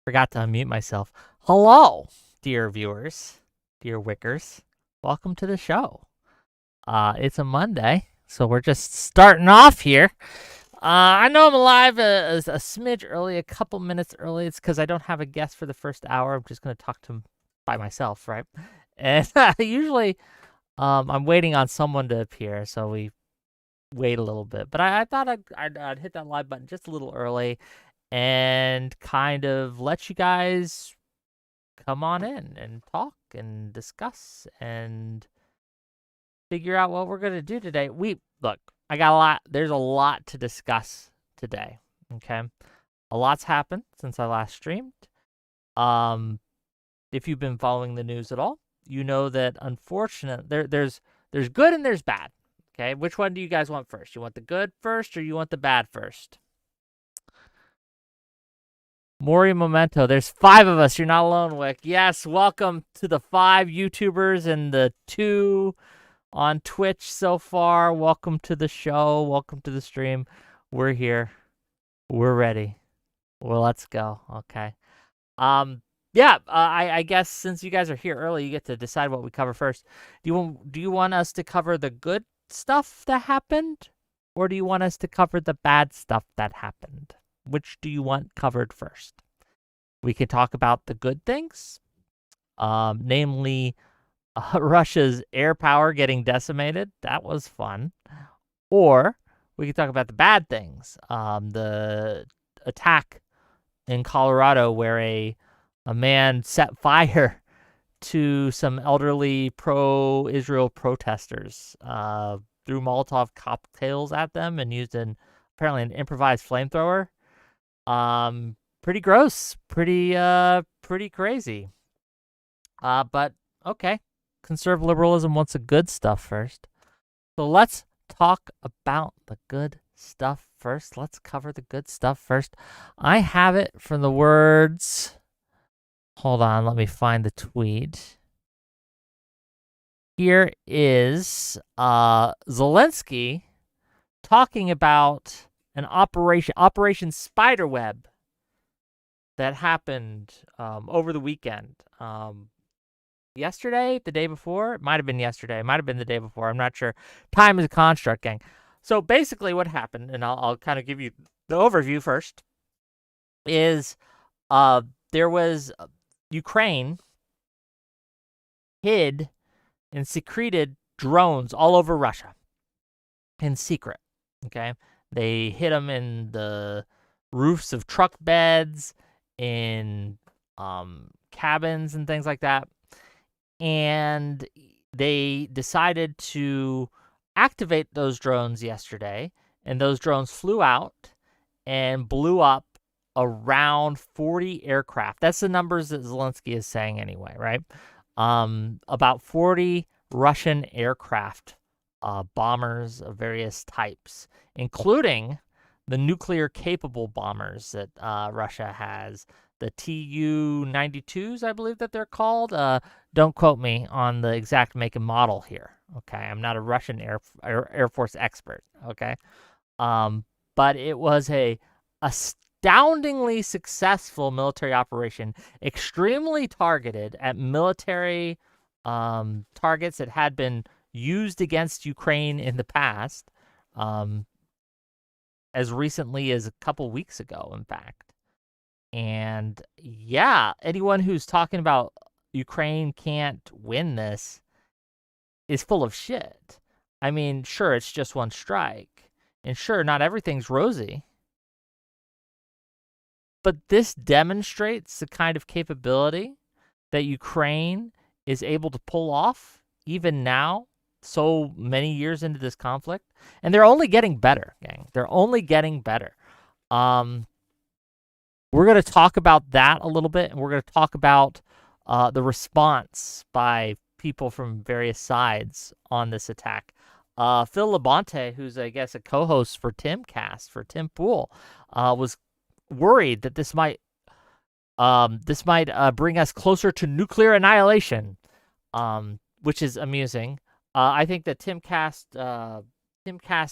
Forgot to unmute myself. Hello, dear viewers, dear Wickers. Welcome to the show. It's a Monday, so we're just starting off here. I know I'm live a smidge early, a couple minutes early. It's because I don't have a guest for the first hour. I'm just going to talk to him by myself, right? And usually I'm waiting on someone to appear, so we wait a little bit. But I thought I'd hit that live button just a little early and kind of let you guys come on in and talk and discuss and figure out what we're going to do today. I got a lot. There's a lot to discuss today. Okay. A lot's happened since I last streamed. If you've been following the news at all, you know that unfortunately there's good and there's bad. Okay. Which one do you guys want first? You want the good first or you want the bad first? Mori Memento. There's 5 of us. You're not alone, Wick. Yes, welcome to the 5 YouTubers and the 2 on Twitch so far. Welcome to the show. Welcome to the stream. We're here. We're ready. Well, let's go. Okay. I guess since you guys are here early, you get to decide what we cover first. Do you want us to cover the good stuff that happened, or do you want us to cover the bad stuff that happened? Which do you want covered first? We could talk about the good things, namely Russia's air power getting decimated. That was fun. Or we could talk about the bad things, the attack in Colorado where a man set fire to some elderly pro-Israel protesters, threw Molotov cocktails at them and used apparently an improvised flamethrower. Pretty gross, pretty crazy. But okay. Conservative liberalism wants the good stuff first. So let's talk about the good stuff first. Let's cover the good stuff first. I have it from the words. Hold on, let me find the tweet. Here is Zelensky talking about an Operation Spiderweb that happened over the weekend. Yesterday, the day before, it might have been yesterday, it might have been the day before, I'm not sure. Time is a construct, gang. So basically what happened, and I'll kind of give you the overview first, is there was Ukraine hid and secreted drones all over Russia in secret, okay? They hid them in the roofs of truck beds, in cabins and things like that. And they decided to activate those drones yesterday, and those drones flew out and blew up around 40 aircraft. That's the numbers that Zelensky is saying anyway, right? About 40 Russian aircraft, bombers of various types, including the nuclear-capable bombers that Russia has, the Tu-92s, I believe that they're called. Don't quote me on the exact make and model here, okay? I'm not a Russian Air Force expert, okay? But it was a astoundingly successful military operation, extremely targeted at military targets that had been used against Ukraine in the past, as recently as a couple weeks ago, in fact. And yeah, anyone who's talking about Ukraine can't win this is full of shit. I mean, sure, it's just one strike. And sure, not everything's rosy. But this demonstrates the kind of capability that Ukraine is able to pull off even now, so many years into this conflict. And they're only getting better, gang. They're only getting better. We're going to talk about that a little bit, and we're going to talk about the response by people from various sides on this attack. Phil Labonte, who's, I guess, a co-host for Timcast, for Tim Pool, was worried that this might bring us closer to nuclear annihilation, which is amusing. I think that Timcast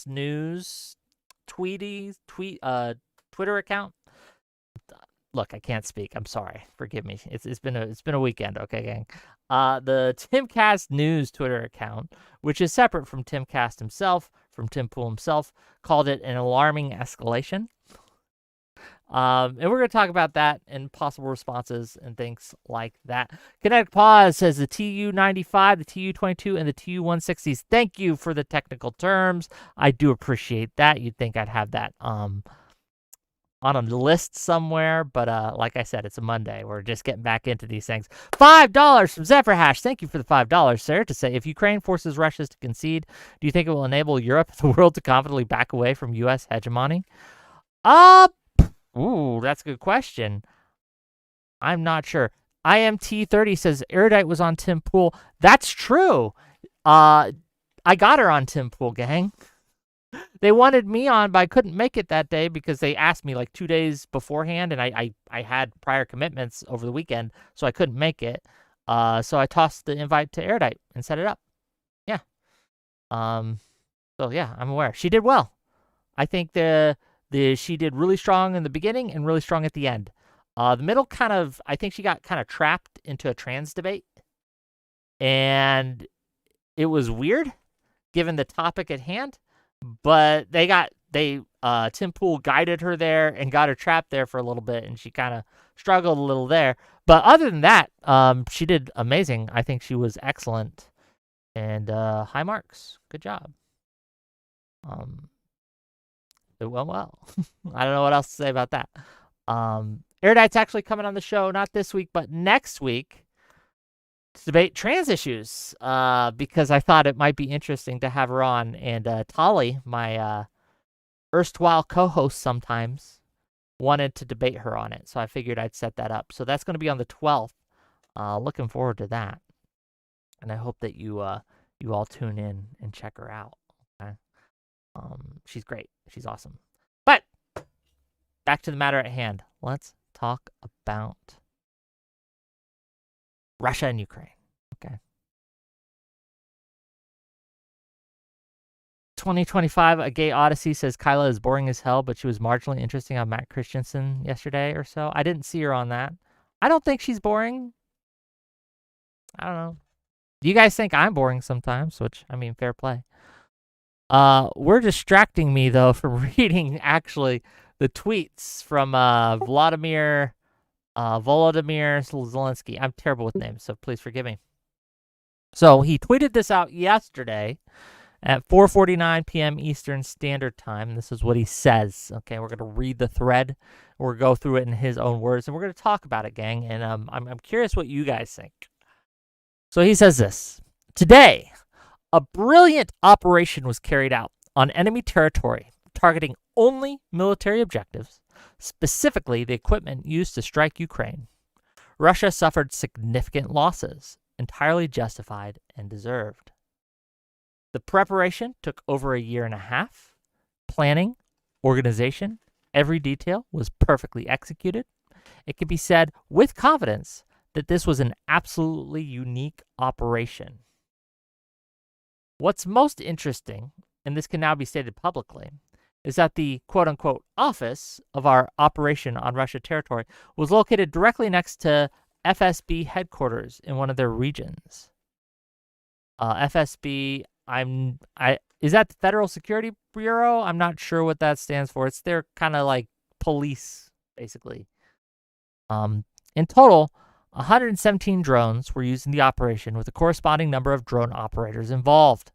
News Twitter account look, I can't speak. I'm sorry. Forgive me. It's been a weekend. Okay, gang. The Timcast News Twitter account, which is separate from Timcast himself, from Tim Pool himself, called it an alarming escalation. And we're going to talk about that and possible responses and things like that. Kinetic Pause says the TU-95, the TU-22, and the TU-160s. Thank you for the technical terms. I do appreciate that. You'd think I'd have that on a list somewhere, but like I said, it's a Monday. We're just getting back into these things. $5 from Zephyrhash. Thank you for the $5, sir. To say, if Ukraine forces Russia to concede, do you think it will enable Europe and the world to confidently back away from U.S. hegemony? Ooh, that's a good question. I'm not sure. IMT30 says Erudite was on Tim Pool. That's true. I got her on Tim Pool, gang. They wanted me on, but I couldn't make it that day because they asked me like 2 days beforehand, and I had prior commitments over the weekend, so I couldn't make it. So I tossed the invite to Erudite and set it up. Yeah. So yeah, I'm aware. She did well. I think she did really strong in the beginning and really strong at the end. The middle I think she got kind of trapped into a trans debate, and it was weird given the topic at hand. But Tim Pool guided her there and got her trapped there for a little bit, and she kind of struggled a little there. But other than that, she did amazing. I think she was excellent, and high marks. Good job. It went well. I don't know what else to say about that. Erudite's actually coming on the show, not this week, but next week, to debate trans issues, because I thought it might be interesting to have her on. And Tali, my erstwhile co-host sometimes, wanted to debate her on it. So I figured I'd set that up. So that's going to be on the 12th. Looking forward to that. And I hope that you all tune in and check her out. Okay? She's great. She's awesome. But back to the matter at hand. Let's talk about Russia and Ukraine. Okay. 2025, A Gay Odyssey says Kyla is boring as hell, but she was marginally interesting on Matt Christensen yesterday or so. I didn't see her on that. I don't think she's boring. I don't know. Do you guys think I'm boring sometimes? Which, I mean, fair play. We're distracting me, though, from reading, actually, the tweets from Volodymyr Zelensky. I'm terrible with names, so please forgive me. So he tweeted this out yesterday at 4:49 p.m. Eastern Standard Time. This is what he says. Okay, we're going to read the thread. We're going to go through it in his own words, and we're going to talk about it, gang. And I'm curious what you guys think. So he says this. Today, a brilliant operation was carried out on enemy territory, targeting only military objectives, specifically the equipment used to strike Ukraine. Russia suffered significant losses, entirely justified and deserved. The preparation took over a year and a half. Planning, organization, every detail was perfectly executed. It can be said with confidence that this was an absolutely unique operation. What's most interesting, and this can now be stated publicly, is that the quote-unquote office of our operation on Russian territory was located directly next to FSB headquarters in one of their regions. FSB, is that the Federal Security Bureau? I'm not sure what that stands for. It's their kind of like police, basically. In total, 117 drones were used in the operation, with a corresponding number of drone operators involved.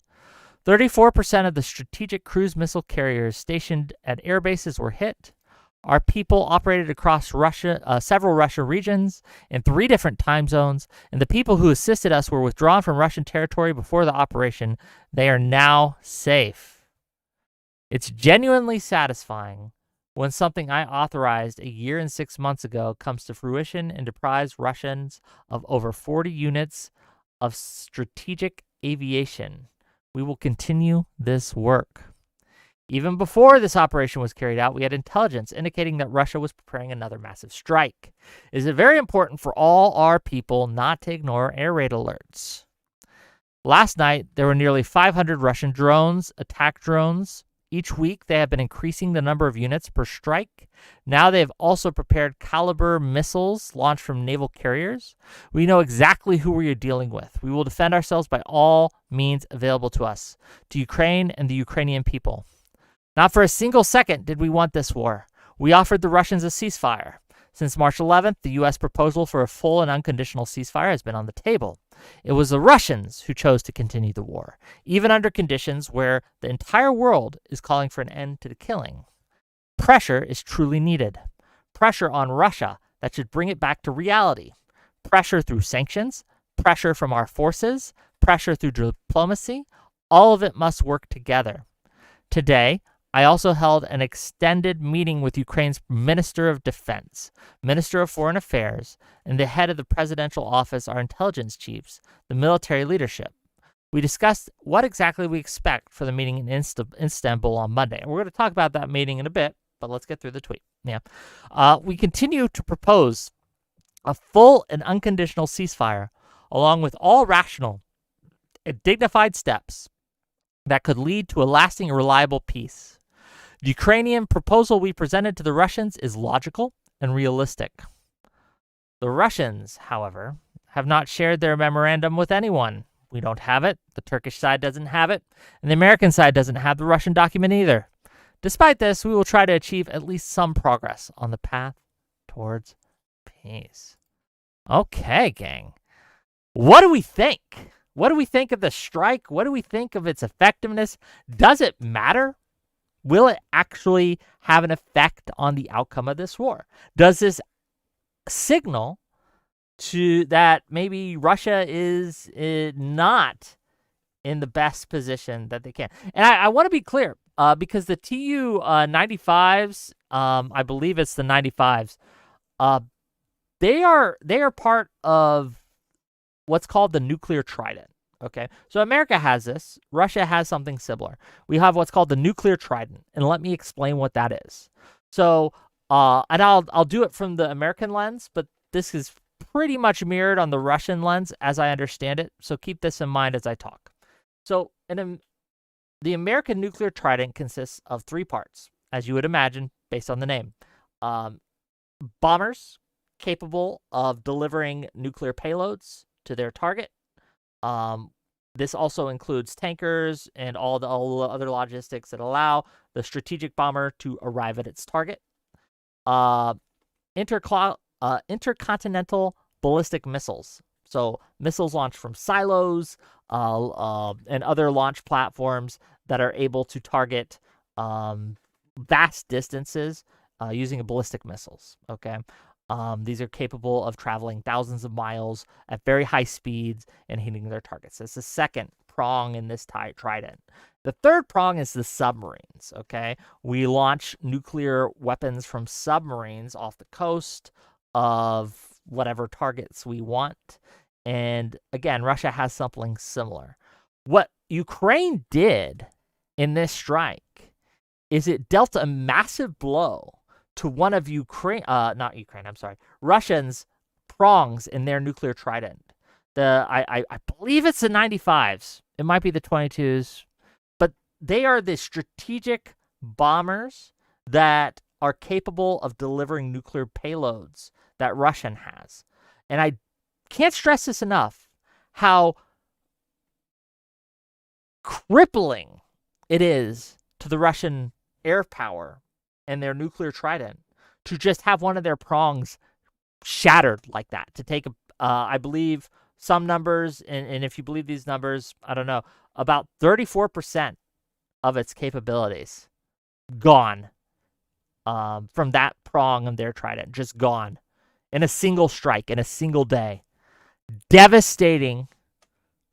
34% of the strategic cruise missile carriers stationed at air bases were hit. Our people operated across several Russian regions in 3 different time zones, and the people who assisted us were withdrawn from Russian territory before the operation. They are now safe. It's genuinely satisfying when something I authorized a year and 6 months ago comes to fruition and deprives Russians of over 40 units of strategic aviation. We will continue this work. Even before this operation was carried out, we had intelligence indicating that Russia was preparing another massive strike. It is very important for all our people not to ignore air raid alerts. Last night, there were nearly 500 Russian drones, attack drones, Each week, they have been increasing the number of units per strike. Now they have also prepared caliber missiles launched from naval carriers. We know exactly who we are dealing with. We will defend ourselves by all means available to us, to Ukraine and the Ukrainian people. Not for a single second did we want this war. We offered the Russians a ceasefire. Since March 11th, the U.S. proposal for a full and unconditional ceasefire has been on the table. It was the Russians who chose to continue the war, even under conditions where the entire world is calling for an end to the killing. Pressure is truly needed. Pressure on Russia that should bring it back to reality. Pressure through sanctions, pressure from our forces, pressure through diplomacy. All of it must work together. Today, I also held an extended meeting with Ukraine's Minister of Defense, Minister of Foreign Affairs, and the head of the presidential office, our intelligence chiefs, the military leadership. We discussed what exactly we expect for the meeting in Istanbul on Monday. And we're going to talk about that meeting in a bit, but let's get through the tweet. We continue to propose a full and unconditional ceasefire, along with all rational and dignified steps that could lead to a lasting and reliable peace. The Ukrainian proposal we presented to the Russians is logical and realistic. The Russians, however, have not shared their memorandum with anyone. We don't have it, the Turkish side doesn't have it, and the American side doesn't have the Russian document either. Despite this, we will try to achieve at least some progress on the path towards peace. Okay, gang. What do we think? What do we think of the strike? What do we think of its effectiveness? Does it matter? Will it actually have an effect on the outcome of this war? Does this signal to that maybe Russia is not in the best position that they can? And I want to be clear, because the Tu-95s, I believe it's the 95s, they are part of what's called the nuclear trident. Okay, so America has this. Russia has something similar. We have what's called the nuclear trident, and let me explain what that is. So, and I'll do it from the American lens, but this is pretty much mirrored on the Russian lens, as I understand it. So keep this in mind as I talk. So, the American nuclear trident consists of three parts, as you would imagine, based on the name. Bombers capable of delivering nuclear payloads to their target. This also includes tankers and all the other logistics that allow the strategic bomber to arrive at its target. Intercontinental ballistic missiles. So missiles launched from silos and other launch platforms that are able to target vast distances using ballistic missiles. Okay. These are capable of traveling thousands of miles at very high speeds and hitting their targets. That's the second prong in this trident. The third prong is the submarines, okay? We launch nuclear weapons from submarines off the coast of whatever targets we want. And again, Russia has something similar. What Ukraine did in this strike is it dealt a massive blow to one of Russians' prongs in their nuclear trident. I believe it's the 95s. It might be the 22s, but they are the strategic bombers that are capable of delivering nuclear payloads that Russian has. And I can't stress this enough, how crippling it is to the Russian air power and their nuclear trident to just have one of their prongs shattered like that. To take, I believe, some numbers, and if you believe these numbers, I don't know, about 34% of its capabilities gone from that prong of their trident, just gone in a single strike, in a single day. Devastating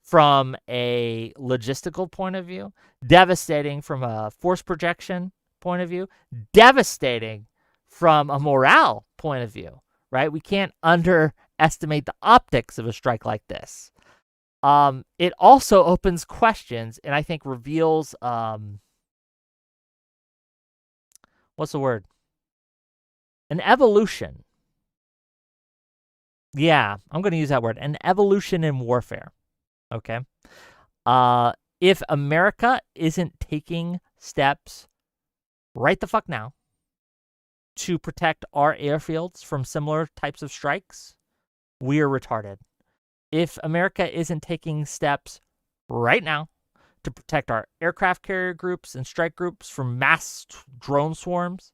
from a logistical point of view, devastating from a force projection point of view, devastating from a morale point of view, right? We can't underestimate the optics of a strike like this. It also opens questions and I think reveals, what's the word? An evolution. Yeah, I'm going to use that word. An evolution in warfare. Okay. If America isn't taking steps right the fuck now to protect our airfields from similar types of strikes, we are retarded. If America isn't taking steps right now to protect our aircraft carrier groups and strike groups from mass drone swarms,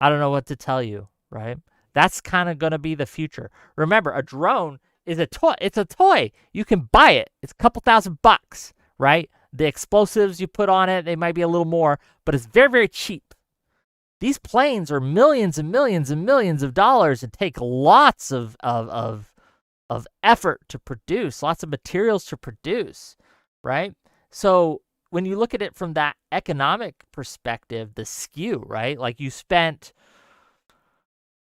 I don't know what to tell you, right? That's kind of going to be the future. Remember, a drone is a toy. It's a toy. You can buy it. It's a couple $1,000, right? The explosives you put on it, they might be a little more, but it's very, very cheap. These planes are millions and millions and millions of dollars and take lots of effort to produce, lots of materials to produce, right? So when you look at it from that economic perspective, the skew, right? Like you spent,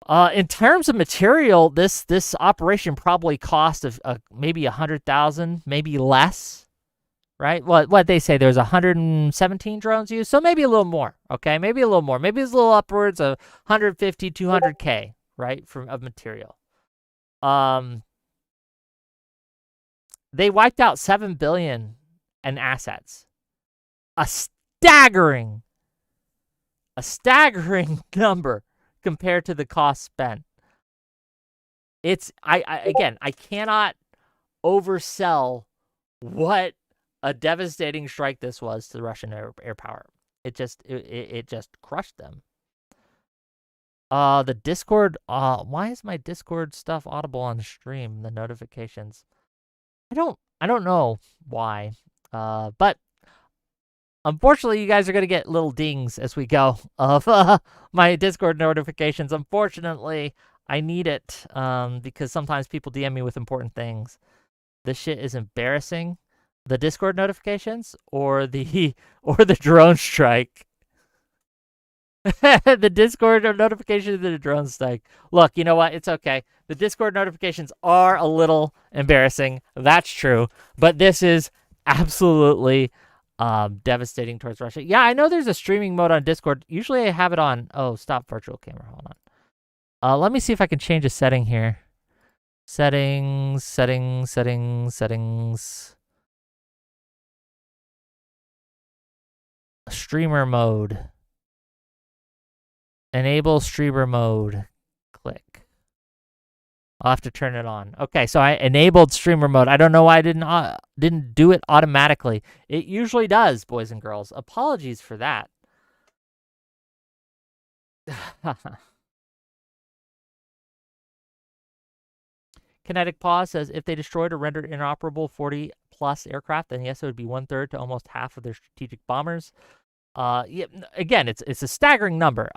in terms of material, this operation probably cost maybe 100,000, maybe less, right? What they say, there's 117 drones used, so maybe a little more, okay? Maybe a little more. Maybe it's a little upwards of 150, 200K, right, of material. They wiped out $7 billion in assets. A staggering number compared to the cost spent. It's I cannot oversell what a devastating strike this was to the Russian air power. It just crushed them. The Discord, why is my Discord stuff audible on stream, the notifications? I don't know why. But unfortunately, you guys are going to get little dings as we go of my Discord notifications. Unfortunately, I need it because sometimes people DM me with important things. This shit is embarrassing. The Discord notifications or the drone strike. The Discord notifications of the drone strike. Look, you know what? It's okay. The Discord notifications are a little embarrassing. That's true. But this is absolutely devastating towards Russia. Yeah, I know there's a streaming mode on Discord. Usually I have it on. Oh, stop virtual camera. Hold on. Let me see if I can change a setting here. Settings. Streamer mode. Enable streamer mode. Click. I'll have to turn it on. Okay, so I enabled streamer mode. I don't know why I didn't do it automatically. It usually does, boys and girls. Apologies for that. Kinetic Pause says, if they destroyed or rendered inoperable 40-plus aircraft, then yes, it would be 1/3 to almost half of their strategic bombers. Yeah, again, it's a staggering number.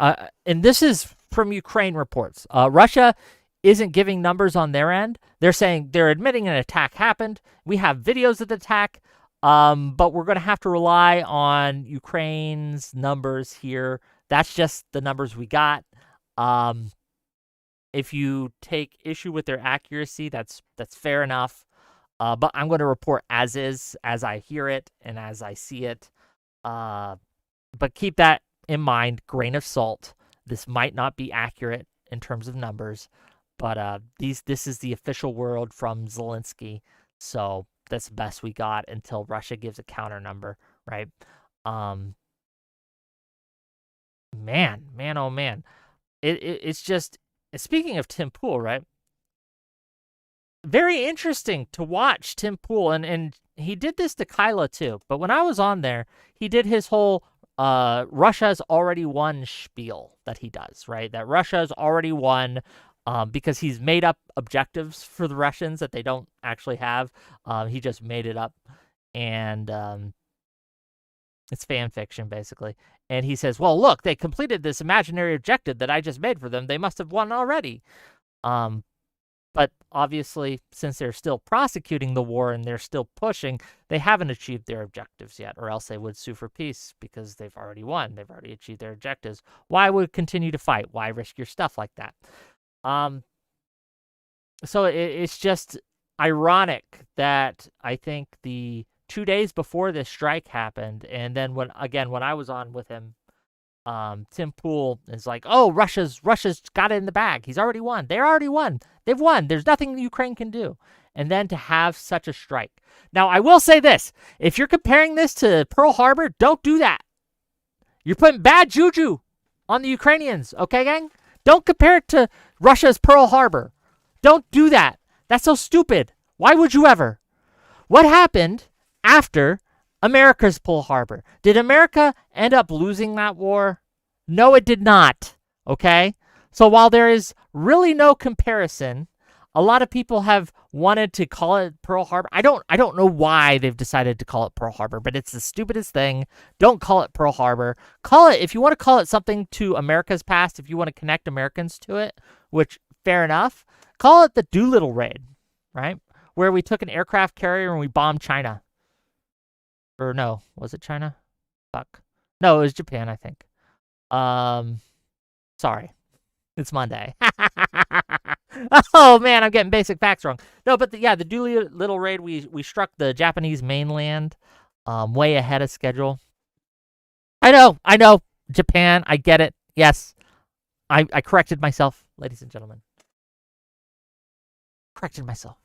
And this is from Ukraine reports. Russia isn't giving numbers on their end. They're saying they're admitting an attack happened. We have videos of the attack, but we're going to have to rely on Ukraine's numbers here. That's just the numbers we got. If you take issue with their accuracy, that's fair enough. But I'm going to report as is, as I hear it and as I see it. But keep that in mind, grain of salt. This might not be accurate in terms of numbers, but this is the official word from Zelensky, so that's the best we got until Russia gives a counter number, right? Man, oh man, it's just, speaking of Tim Pool, right? Very interesting to watch Tim Pool, and he did this to Kyla too. But when I was on there, he did his whole Russia's already won spiel that he does, right? That Russia's already won because he's made up objectives for the Russians that they don't actually have. He just made it up, and it's fan fiction, basically. And he says, well, look, they completed this imaginary objective that I just made for them. They must have won already. But obviously, since they're still prosecuting the war and they're still pushing, they haven't achieved their objectives yet, or else they would sue for peace because they've already won. They've already achieved their objectives. Why would continue to fight? Why risk your stuff like that? So it's just ironic that I think the 2 days before this strike happened, and then when I was on with him, Tim Pool is like, oh, Russia's got it in the bag. He's already won. They already won. They've won. There's nothing Ukraine can do. And then to have such a strike. Now, I will say this. If you're comparing this to Pearl Harbor, don't do that. You're putting bad juju on the Ukrainians, okay, gang? Don't compare it to Russia's Pearl Harbor. Don't do that. That's so stupid. Why would you ever? What happened after America's Pearl Harbor? Did America end up losing that war? No, it did not, okay? So while there is really no comparison, a lot of people have wanted to call it Pearl Harbor. I don't know why they've decided to call it Pearl Harbor, but it's the stupidest thing. Don't call it Pearl Harbor. Call it, if you want to call it something to America's past, if you want to connect Americans to it, which, fair enough, call it the Doolittle Raid, right? Where we took an aircraft carrier and we bombed China. Or no, was it China? Fuck. No, it was Japan, I think. Sorry. It's Monday. Oh man, I'm getting basic facts wrong. No, but the Doolittle Raid, we struck the Japanese mainland way ahead of schedule. I know. Japan, I get it. Yes. I corrected myself, ladies and gentlemen. Corrected myself.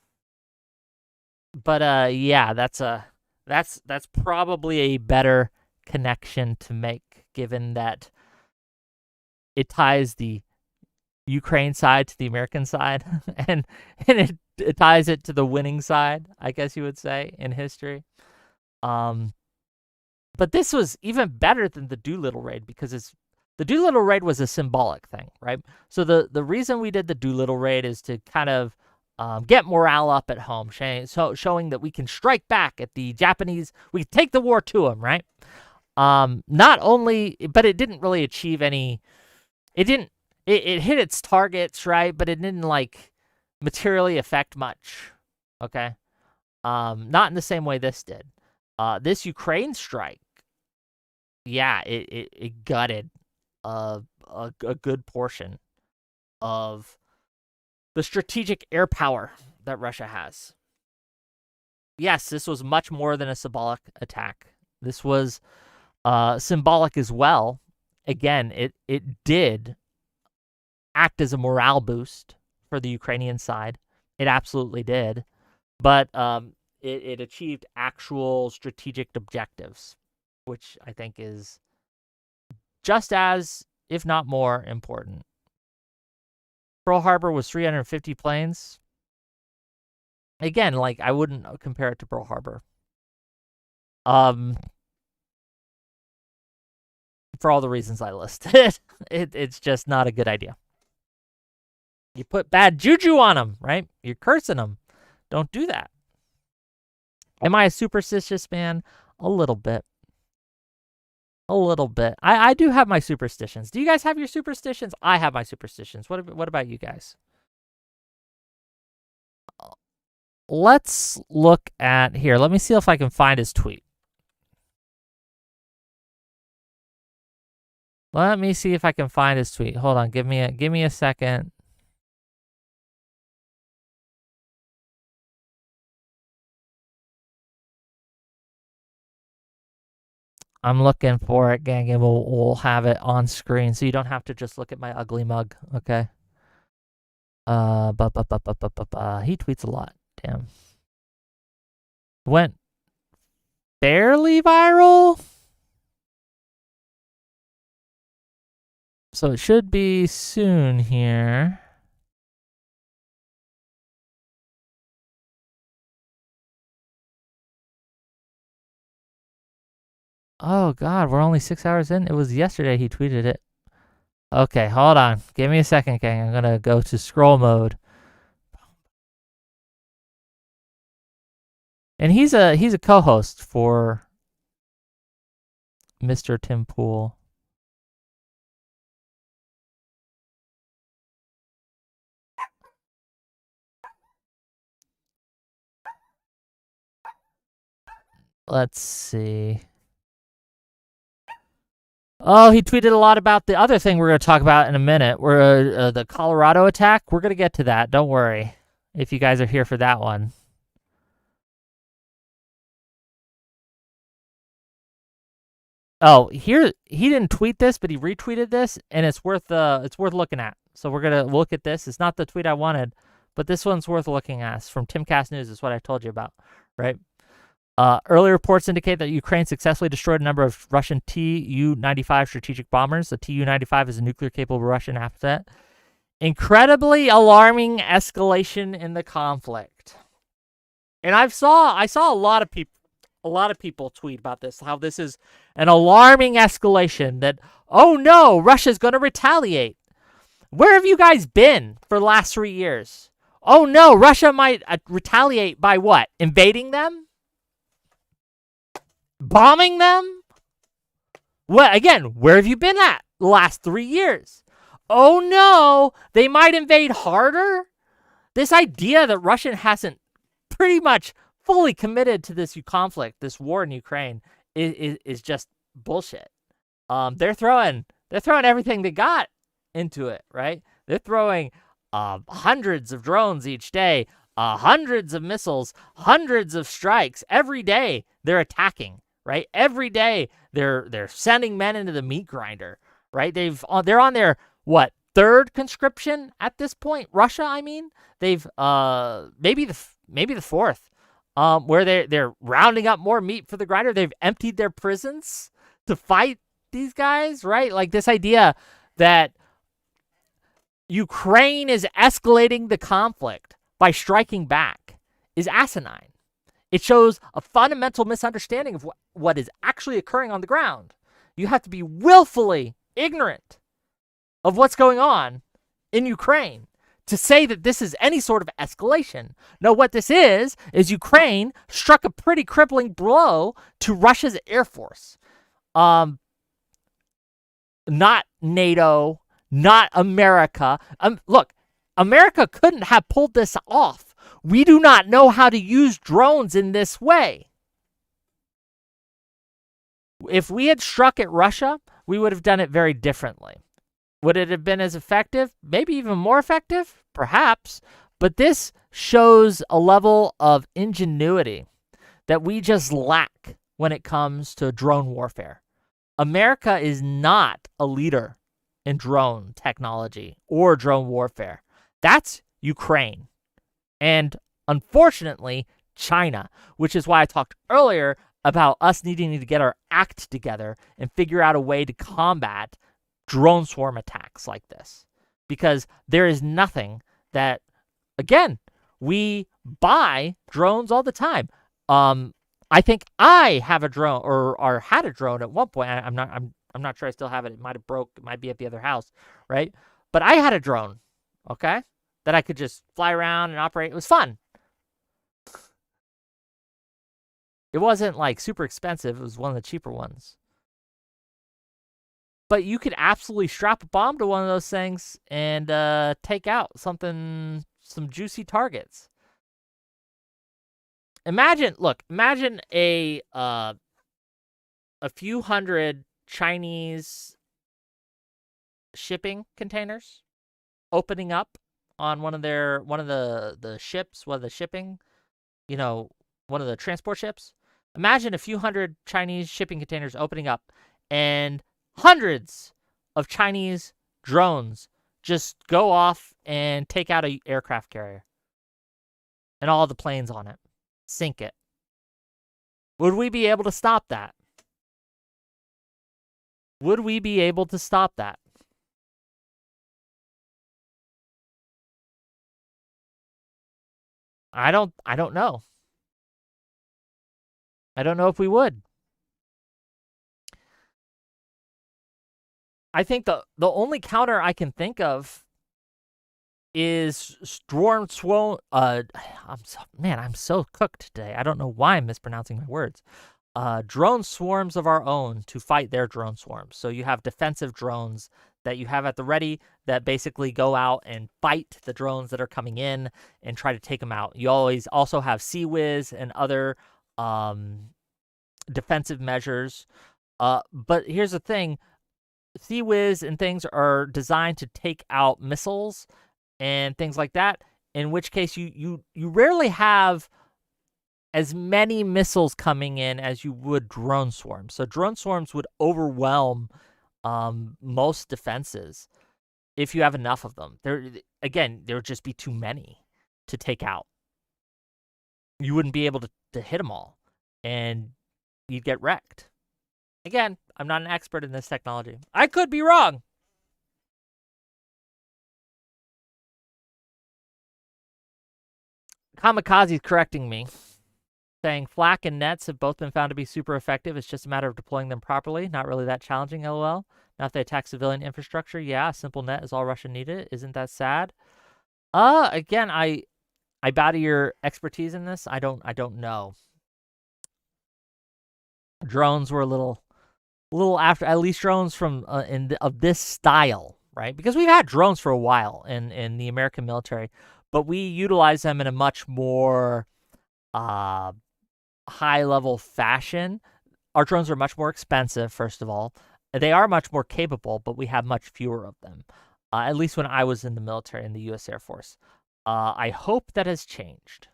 But yeah, that's probably a better connection to make, given that it ties the Ukraine side to the American side, and it ties it to the winning side, I guess you would say, in history. But this was even better than the Doolittle Raid, because the Doolittle Raid was a symbolic thing, right? So the reason we did the Doolittle Raid is to kind of get morale up at home, showing that we can strike back at the Japanese. We can take the war to them, right? Not only, but it didn't really achieve any. It hit its targets, right? But it didn't like materially affect much. Okay, not in the same way this did. This Ukraine strike, yeah, it gutted a good portion of the strategic air power that Russia has. Yes, this was much more than a symbolic attack. This was symbolic as well. Again, it did act as a morale boost for the Ukrainian side. It absolutely did. But it achieved actual strategic objectives, which I think is just as, if not more, important. Pearl Harbor was 350 planes. Again, like, I wouldn't compare it to Pearl Harbor. For all the reasons I listed. It's just not a good idea. You put bad juju on them, right? You're cursing them. Don't do that. Am I a superstitious man? A little bit. A little bit. I do have my superstitions. Do you guys have your superstitions? I have my superstitions. What about you guys? Let's look at here. Let me see if I can find his tweet. Let me see if I can find his tweet. Hold on. Give me a second. I'm looking for it, gang, and we'll have it on screen, so you don't have to just look at my ugly mug, okay? He tweets a lot. Damn. Went barely viral. So it should be soon here. Oh, God, we're only 6 hours in. It was yesterday he tweeted it. Okay, hold on. Give me a second, gang. I'm going to go to scroll mode. And he's a co-host for Mr. Tim Pool. Let's see. Oh, he tweeted a lot about the other thing we're going to talk about in a minute. The Colorado attack. We're going to get to that. Don't worry, if you guys are here for that one. Oh, here he didn't tweet this, but he retweeted this, and it's worth looking at. So we're gonna look at this. It's not the tweet I wanted, but this one's worth looking at. It's from Timcast News. Is what I told you about, right? Early reports indicate that Ukraine successfully destroyed a number of Russian Tu-95 strategic bombers. The Tu-95 is a nuclear-capable Russian asset. Incredibly alarming escalation in the conflict. And I saw a lot of people tweet about this, how this is an alarming escalation, that, oh no, Russia's going to retaliate. Where have you guys been for the last 3 years? Oh no, Russia might retaliate by what? Invading them? Bombing them? Well, again, where have you been at the last 3 years? Oh no, they might invade harder? This idea that Russia hasn't pretty much fully committed to this conflict, this war in Ukraine, is just bullshit. They're throwing everything they got into it, right? They're throwing hundreds of drones each day, hundreds of missiles, hundreds of strikes every day. They're attacking, right? Every day they're sending men into the meat grinder, right? They're on their third conscription at this point. Russia, I mean, they've maybe the fourth, where they're rounding up more meat for the grinder. They've emptied their prisons to fight these guys, right? Like, this idea that Ukraine is escalating the conflict by striking back is asinine. It shows a fundamental misunderstanding of what is actually occurring on the ground. You have to be willfully ignorant of what's going on in Ukraine to say that this is any sort of escalation. No, what this is Ukraine struck a pretty crippling blow to Russia's Air Force. Not NATO, not America. Look, America couldn't have pulled this off. We do not know how to use drones in this way. If we had struck at Russia, we would have done it very differently. Would it have been as effective? Maybe even more effective? Perhaps. But this shows a level of ingenuity that we just lack when it comes to drone warfare. America is not a leader in drone technology or drone warfare. That's Ukraine. And unfortunately, China, which is why I talked earlier about us needing to get our act together and figure out a way to combat drone swarm attacks like this. Because there is nothing that, again, we buy drones all the time. I think I have a drone or had a drone at one point. I'm not sure I still have it. It might have broke. It might be at the other house, right? But I had a drone, okay, that I could just fly around and operate. It was fun. It wasn't like super expensive. It was one of the cheaper ones. But you could absolutely strap a bomb to one of those things and take out some juicy targets. Imagine a few hundred Chinese shipping containers opening up on one of the ships, one of the shipping, one of the transport ships. Imagine a few hundred Chinese shipping containers opening up and hundreds of Chinese drones just go off and take out an aircraft carrier and all the planes on it. Sink it. Would we be able to stop that? Would we be able to stop that? I don't know. I don't know if we would. I think the only counter I can think of is drone swarm. I'm so cooked today. I don't know why I'm mispronouncing my words. Drone swarms of our own to fight their drone swarms. So you have defensive drones that you have at the ready that basically go out and fight the drones that are coming in and try to take them out. You always also have Sea-Wiz and other defensive measures. But here's the thing. Sea-Wiz and things are designed to take out missiles and things like that, in which case you rarely have as many missiles coming in as you would drone swarms. So drone swarms would overwhelm most defenses if you have enough of them. There would just be too many to take out. You wouldn't be able to hit them all. and you'd get wrecked. Again, I'm not an expert in this technology. I could be wrong. Kamikaze's correcting me, saying flak and nets have both been found to be super effective. It's just a matter of deploying them properly. Not really that challenging, lol. Now if they attack civilian infrastructure, yeah, a simple net is all Russia needed. Isn't that sad? Again, I bow to your expertise in this. I don't know. Drones were a little after, at least drones from of this style, right? Because we've had drones for a while in the American military, but we utilize them in a much more high level fashion. Our drones are much more expensive, first of all. They are much more capable, but we have much fewer of them. At least when I was in the military, in the U.S. Air Force. I hope that has changed.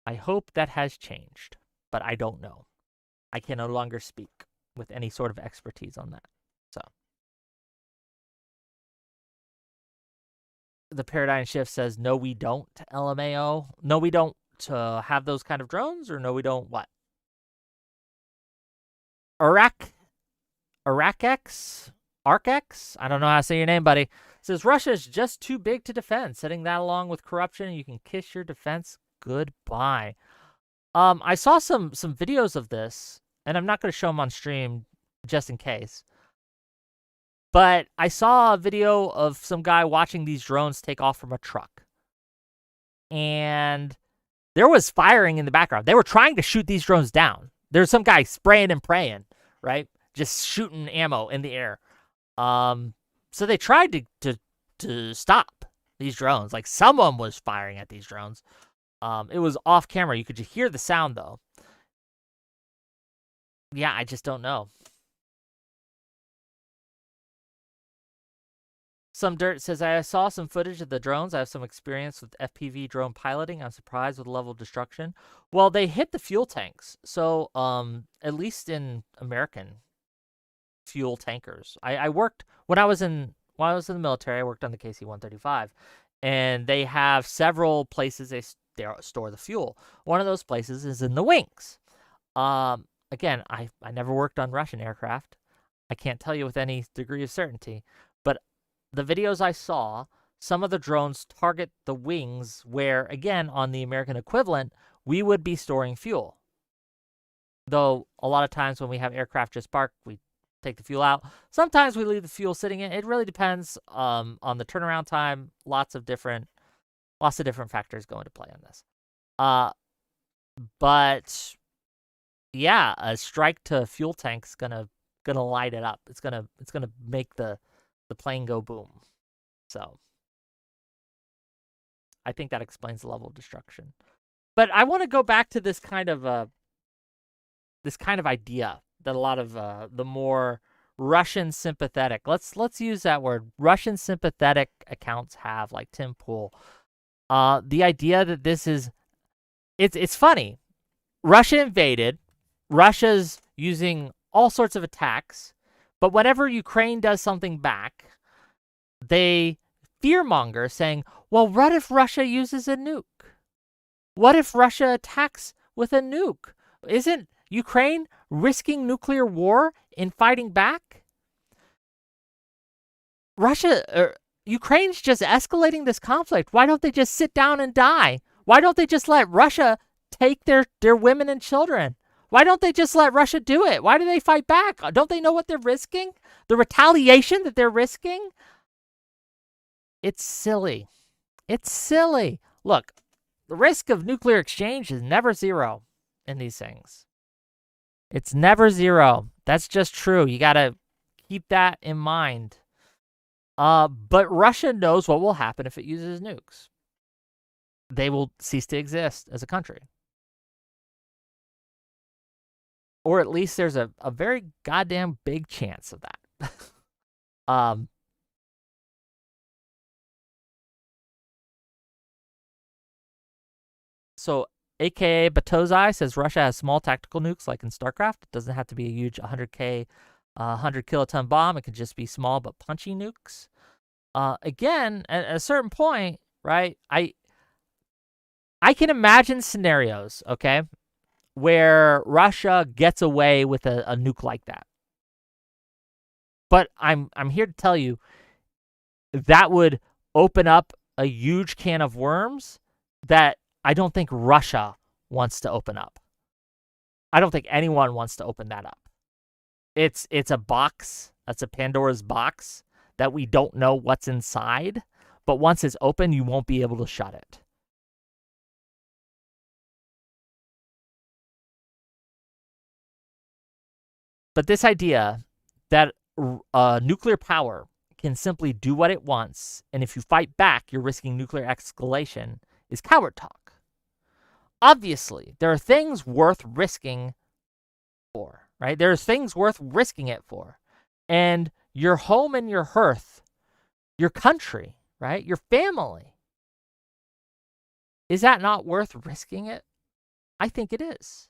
I hope that has changed, but I don't know. I can no longer speak with any sort of expertise on that. So the paradigm shift says, no, we don't, LMAO. No, we don't have those kind of drones, or no, we don't what? Arcax? I don't know how to say your name, buddy. It says Russia is just too big to defend. Setting that along with corruption, you can kiss your defense goodbye. I saw some videos of this, and I'm not going to show them on stream just in case. But I saw a video of some guy watching these drones take off from a truck. And there was firing in the background. They were trying to shoot these drones down. There's some guy spraying and praying, right? Just shooting ammo in the air. So they tried to stop these drones. Like, someone was firing at these drones. It was off camera. You could just hear the sound, though. Yeah, I just don't know. Some Dirt says, I saw some footage of the drones. I have some experience with FPV drone piloting. I'm surprised with the level of destruction. Well, they hit the fuel tanks. So, at least in American fuel tankers. I worked, when I was in the military, I worked on the KC-135. And they have several places they store the fuel. One of those places is in the wings. Again, I never worked on Russian aircraft. I can't tell you with any degree of certainty. But the videos I saw, some of the drones target the wings where, again, on the American equivalent, we would be storing fuel. Though a lot of times when we have aircraft just parked, we take the fuel out. Sometimes we leave the fuel sitting in. It really depends on the turnaround time. Lots of different factors go into play on this. But yeah, a strike to fuel tank's gonna light it up. It's gonna make the plane go boom. So I think that explains the level of destruction. But I want to go back to this kind of idea that a lot of the more Russian sympathetic, let's use that word, Russian sympathetic accounts have, like Tim Pool. The idea that this is, it's funny. Russia invaded. Russia's using all sorts of attacks, but whenever Ukraine does something back, they fearmonger, saying, well, what if Russia uses a nuke? What if Russia attacks with a nuke? Isn't Ukraine risking nuclear war in fighting back? Ukraine's just escalating this conflict. Why don't they just sit down and die? Why don't they just let Russia take their women and children? Why don't they just let Russia do it? Why do they fight back? Don't they know what they're risking? The retaliation that they're risking? It's silly. It's silly. Look, the risk of nuclear exchange is never zero in these things. It's never zero. That's just true. You got to keep that in mind. But Russia knows what will happen if it uses nukes. They will cease to exist as a country. Or at least there's a very goddamn big chance of that. So AKA Batozai says Russia has small tactical nukes like in StarCraft. It doesn't have to be a huge 100 kiloton bomb. It could just be small but punchy nukes. Again, at a certain point, right? I can imagine scenarios, okay, where Russia gets away with a nuke like that. But I'm here to tell you that would open up a huge can of worms that I don't think Russia wants to open up. I don't think anyone wants to open that up. It's a box. That's a Pandora's box that we don't know what's inside. But once it's open, you won't be able to shut it. But this idea that nuclear power can simply do what it wants, and if you fight back, you're risking nuclear escalation, is coward talk. Obviously, there are things worth risking for, right? There are things worth risking it for. And your home and your hearth, your country, right? Your family. Is that not worth risking it? I think it is.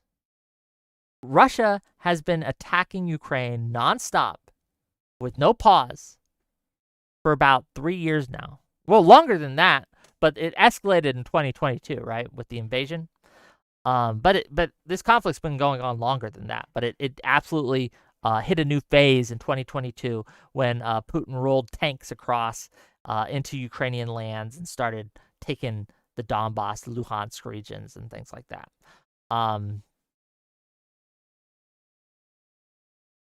Russia has been attacking Ukraine nonstop with no pause for about 3 years now. Well, longer than that, but it escalated in 2022, right, with the invasion. But this conflict's been going on longer than that. But it absolutely hit a new phase in 2022 when Putin rolled tanks across into Ukrainian lands and started taking the Donbass, Luhansk regions, and things like that.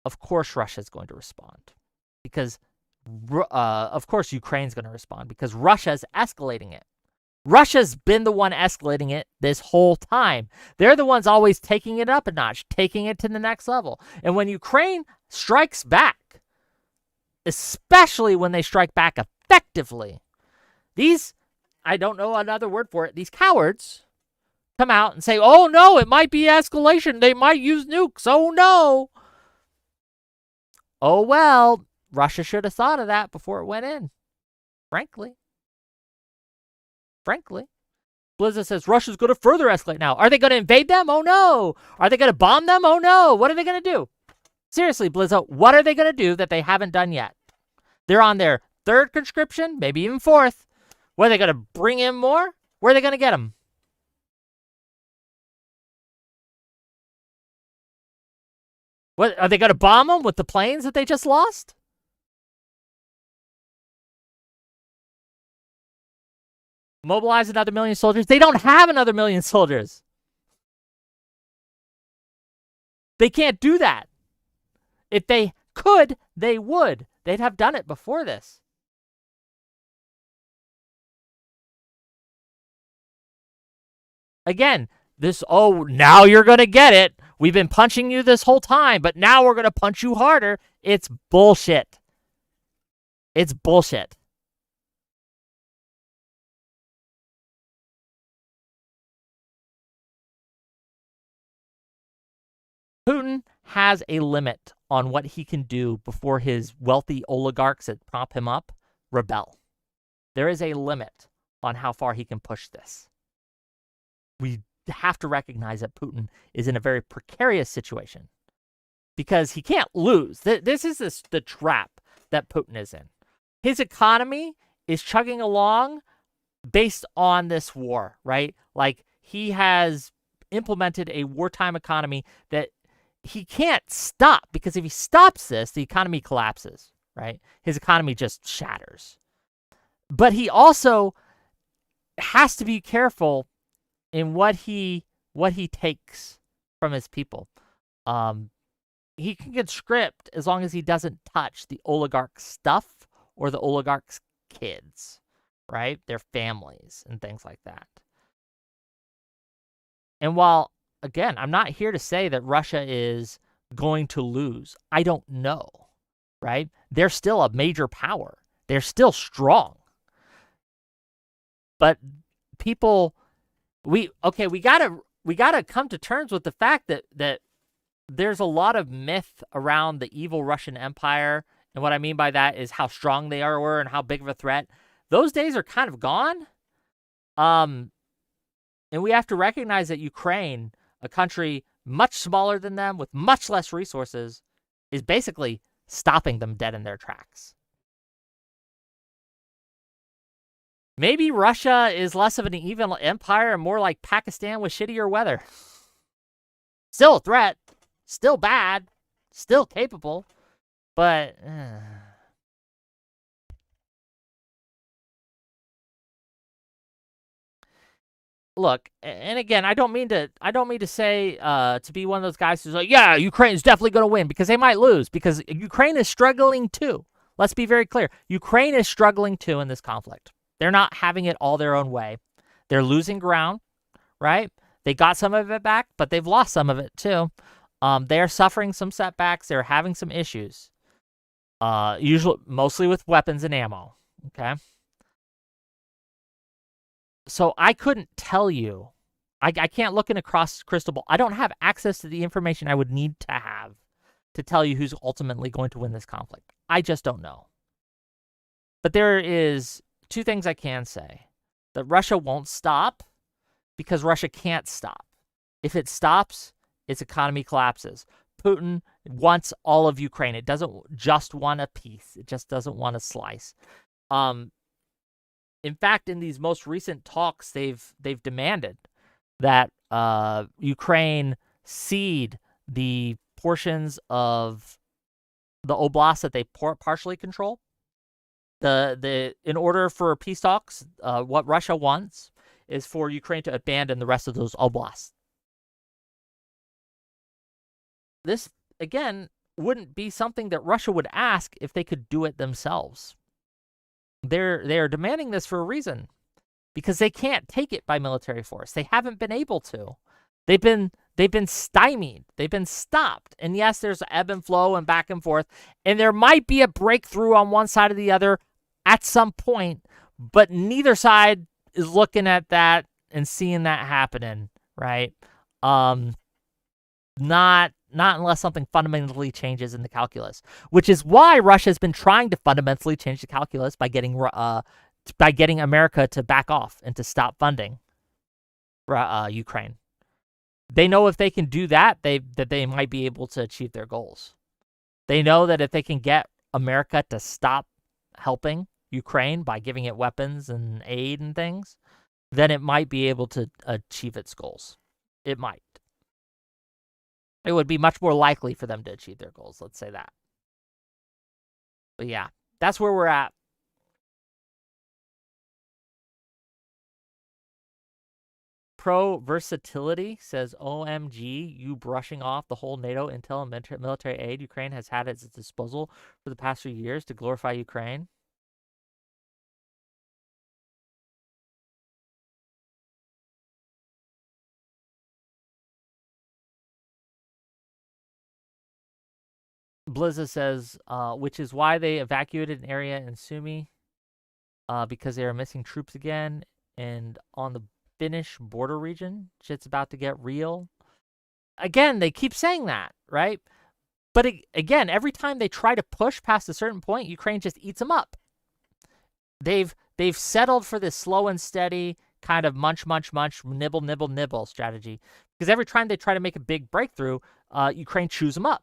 Of course, Russia's going to respond because, of course, Ukraine's going to respond because Russia's escalating it. Russia's been the one escalating it this whole time. They're the ones always taking it up a notch, taking it to the next level. And when Ukraine strikes back, especially when they strike back effectively, these, I don't know another word for it, these cowards come out and say, oh no, it might be escalation. They might use nukes. Oh no. Oh well, Russia should have thought of that before it went in, frankly. Blizza says Russia's going to further escalate now. Are they going to invade them? Oh no. Are they going to bomb them? Oh no. What are they going to do? Seriously, Blizza, what are they going to do that they haven't done yet? They're on their third conscription, maybe even fourth. What, are they going to bring in more? Where are they going to get them? What, are they going to bomb them with the planes that they just lost? Mobilize another 1 million soldiers? They don't have another 1 million soldiers. They can't do that. If they could, they would. They'd have done it before this. Again, this, oh, now you're going to get it. We've been punching you this whole time, but now we're going to punch you harder. It's bullshit. It's bullshit. Putin has a limit on what he can do before his wealthy oligarchs that prop him up rebel. There is a limit on how far he can push this. We have to recognize that Putin is in a very precarious situation because he can't lose. This is the trap that Putin is in. His economy is chugging along based on this war, right? Like, he has implemented a wartime economy that he can't stop, because if he stops this, the economy collapses, right? His economy just shatters. But he also has to be careful in what he takes from his people. He can conscript as long as he doesn't touch the oligarch's stuff or the oligarch's kids, right? Their families and things like that. And while, again, I'm not here to say that Russia is going to lose. I don't know, right? They're still a major power. They're still strong. But people, we gotta come to terms with the fact that there's a lot of myth around the evil Russian Empire, and what I mean by that is how strong they were and how big of a threat. Those days are kind of gone. And we have to recognize that Ukraine, a country much smaller than them with much less resources, is basically stopping them dead in their tracks. Maybe Russia is less of an evil empire and more like Pakistan with shittier weather. Still a threat, still bad, still capable, but look, and again, I don't mean to say to be one of those guys who's like, yeah, Ukraine's definitely going to win, because they might lose, because Ukraine is struggling too. Let's be very clear. Ukraine is struggling too in this conflict. They're not having it all their own way. They're losing ground, right? They got some of it back, but they've lost some of it too. They are suffering some setbacks. They're having some issues, usually mostly with weapons and ammo. Okay. So I couldn't tell you. I can't look in a crystal ball. I don't have access to the information I would need to have to tell you who's ultimately going to win this conflict. I just don't know. But there is two things I can say. That Russia won't stop because Russia can't stop. If it stops, its economy collapses. Putin wants all of Ukraine. It doesn't just want a piece. It just doesn't want a slice. In fact, in these most recent talks, they've demanded that Ukraine cede the portions of the oblast that they partially control. In order for peace talks, what Russia wants is for Ukraine to abandon the rest of those oblasts. This, again, wouldn't be something that Russia would ask if they could do it themselves. They're demanding this for a reason, because they can't take it by military force. They haven't been able to. They've been stymied. They've been stopped. And yes, there's ebb and flow and back and forth, and there might be a breakthrough on one side or the other at some point, but neither side is looking at that and seeing that happening, right? Not unless something fundamentally changes in the calculus, which is why Russia has been trying to fundamentally change the calculus by getting America to back off and to stop funding Ukraine. They know if they can do that, they might be able to achieve their goals. They know that if they can get America to stop helping Ukraine by giving it weapons and aid and things, then it might be able to achieve its goals. It might. It would be much more likely for them to achieve their goals, let's say that. But yeah, that's where we're at. Pro Versatility says, OMG, you brushing off the whole NATO intel and military aid Ukraine has had at its disposal for the past few years to glorify Ukraine. Blizza says, which is why they evacuated an area in Sumy, because they are missing troops again. And on the Finnish border region, shit's about to get real. Again, they keep saying that, right? But again, every time they try to push past a certain point, Ukraine just eats them up. They've settled for this slow and steady kind of munch, nibble, nibble strategy. Because every time they try to make a big breakthrough, Ukraine chews them up.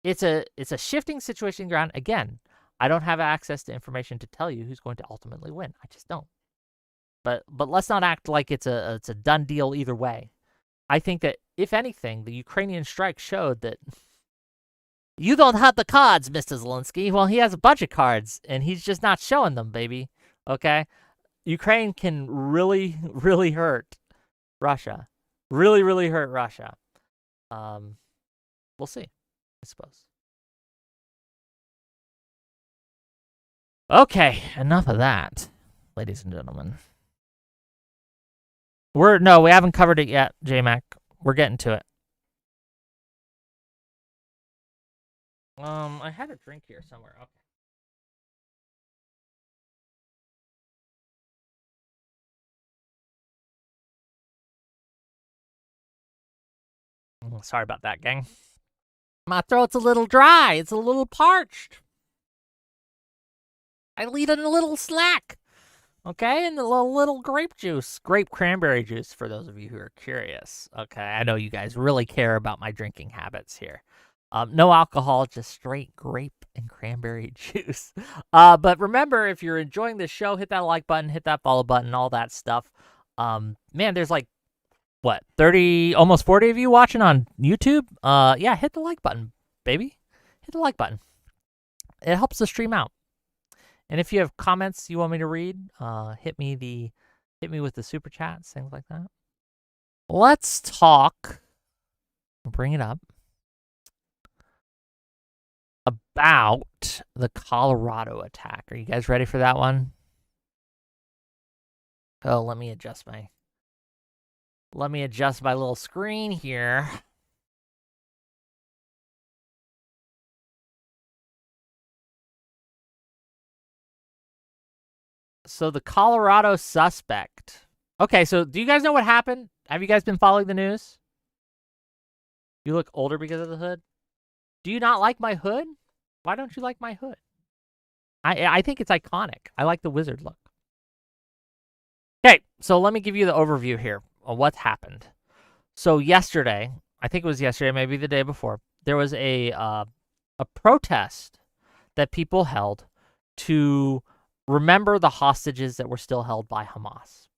It's a shifting situation ground. Again, I don't have access to information to tell you who's going to ultimately win. I just don't. But let's not act like it's a done deal either way. I think that, if anything, the Ukrainian strike showed that you don't have the cards, Mr. Zelensky. Well, he has a bunch of cards, and he's just not showing them, baby. Okay? Ukraine can really, really hurt Russia. Really, really hurt Russia. We'll see, I suppose. Okay, enough of that, ladies and gentlemen. We haven't covered it yet, J-Mac. We're getting to it. I had a drink here somewhere. Okay. Sorry about that, gang. My throat's a little dry. It's a little parched. I lead in a little slack. Okay, and a little grape cranberry juice, for those of you who are curious. Okay, I know you guys really care about my drinking habits here. No alcohol, just straight grape and cranberry juice. But remember, if you're enjoying this show, hit that like button, hit that follow button, all that stuff. Man, there's like, what, 30, almost 40 of you watching on YouTube? Yeah, hit the like button, baby. Hit the like button. It helps the stream out. And if you have comments you want me to read, hit me with the super chats, things like that. Let's talk. Bring it up. About the Colorado attack. Are you guys ready for that one? Oh, let me adjust my little screen here. So the Colorado suspect. Okay, so do you guys know what happened? Have you guys been following the news? You look older because of the hood? Do you not like my hood? Why don't you like my hood? I think it's iconic. I like the wizard look. Okay, so let me give you the overview here of what's happened. So yesterday, I think it was yesterday, maybe the day before, there was a protest that people held to remember the hostages that were still held by Hamas.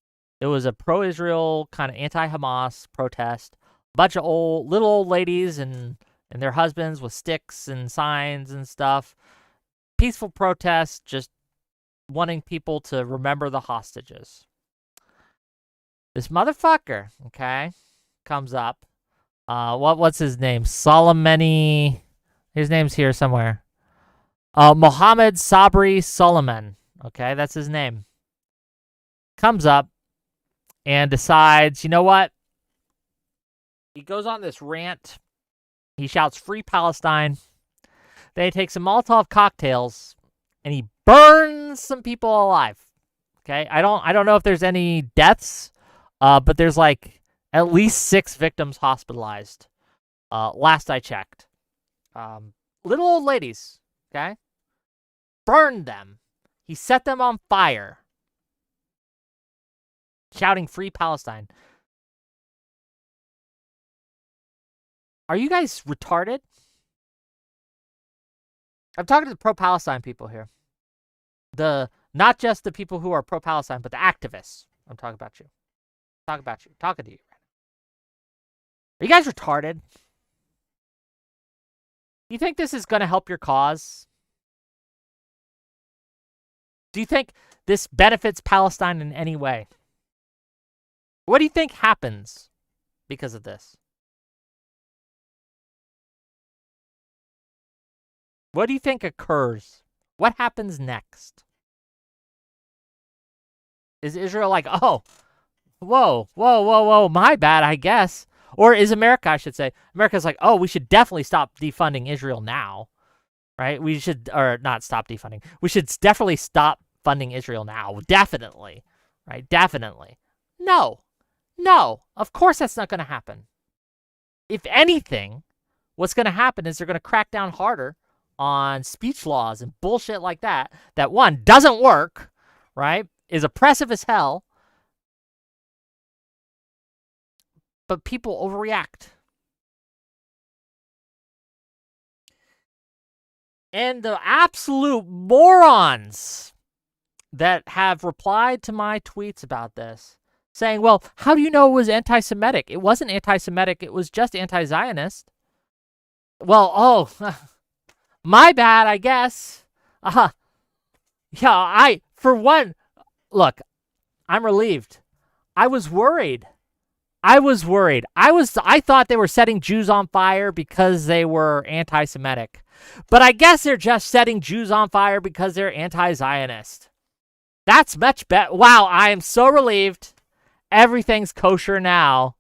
It was a pro-Israel kind of anti-Hamas protest. A bunch of little old ladies and their husbands with sticks and signs and stuff. Peaceful protest, just wanting people to remember the hostages. This motherfucker, okay, comes up. What's his name? Soleimani. His name's here somewhere. Mohammed Sabri Suleiman. Okay, that's his name. Comes up and decides, you know what? He goes on this rant. He shouts, "Free Palestine." Then he takes some Molotov cocktails and he burns some people alive. Okay, I don't know if there's any deaths, but there's like at least 6 victims hospitalized. Last I checked. Little old ladies. Okay, burned them. He set them on fire, shouting "Free Palestine." Are you guys retarded? I'm talking to the pro-Palestine people here. Not just the people who are pro-Palestine, but the activists. I'm talking about you. Talking to you. Are you guys retarded? Do you think this is going to help your cause? Do you think this benefits Palestine in any way? What do you think happens because of this? What do you think occurs? What happens next? Is Israel like, oh, whoa, my bad, I guess? Or is America, I should say, America's like, oh, we should definitely stop defunding Israel now, right? We should, or not stop defunding. We should definitely stop funding Israel now. Definitely, right? Definitely. No, of course that's not going to happen. If anything, what's going to happen is they're going to crack down harder on speech laws and bullshit like that, that one, doesn't work, right? Is oppressive as hell, but people overreact. And the absolute morons that have replied to my tweets about this, saying, well, how do you know it was anti-Semitic? It wasn't anti-Semitic, it was just anti-Zionist. Well, oh, my bad, I guess. Yeah, for one, look, I'm relieved. I was worried. I thought they were setting Jews on fire because they were anti-Semitic. But I guess they're just setting Jews on fire because they're anti-Zionist. That's much better. Wow, I am so relieved. Everything's kosher now,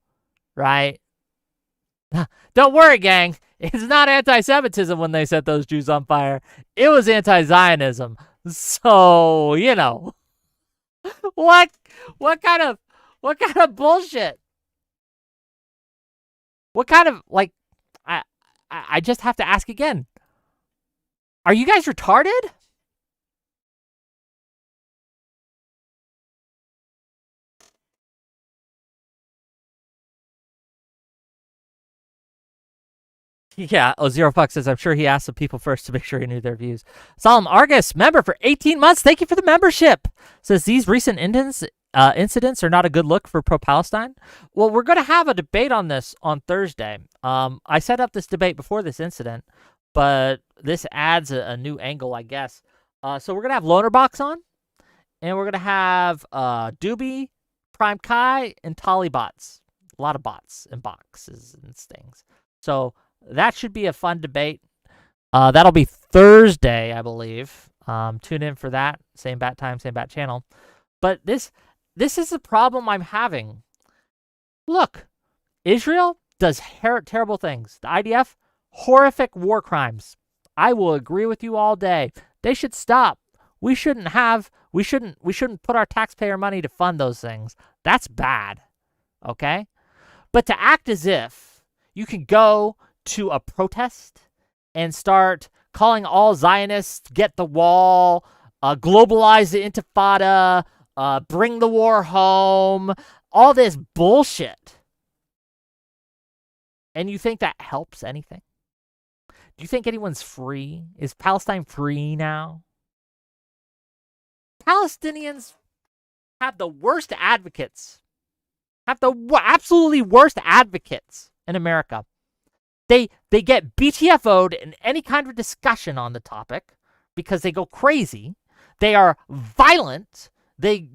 right? Don't worry, gang. It's not anti-Semitism when they set those Jews on fire. It was anti-Zionism. So, you know. What kind of bullshit? What kind of, like, I just have to ask again. Are you guys retarded? Yeah, Zero Fuck says, I'm sure he asked some people first to make sure he knew their views. Solemn Argus, member for 18 months. Thank you for the membership. Says, these recent incidents are not a good look for pro-Palestine. Well, we're going to have a debate on this on Thursday. I set up this debate before this incident, but this adds a new angle, I guess. So we're going to have Lonerbox on, and we're going to have Doobie, Prime Kai, and Talibots. A lot of bots and boxes and things. So that should be a fun debate. That'll be Thursday, I believe. Tune in for that. Same bat time, same bat channel. But this is the problem I'm having. Look, Israel does terrible things. The IDF, horrific war crimes. I will agree with you all day. They should stop. We shouldn't put our taxpayer money to fund those things. That's bad. Okay? But to act as if you can go to a protest and start calling all Zionists, get the wall, globalize the intifada, bring the war home, all this bullshit. And you think that helps anything? Do you think anyone's free? Is Palestine free now? Palestinians have the worst advocates, have the absolutely worst advocates in America. They get BTFO'd in any kind of discussion on the topic because they go crazy. They are violent. They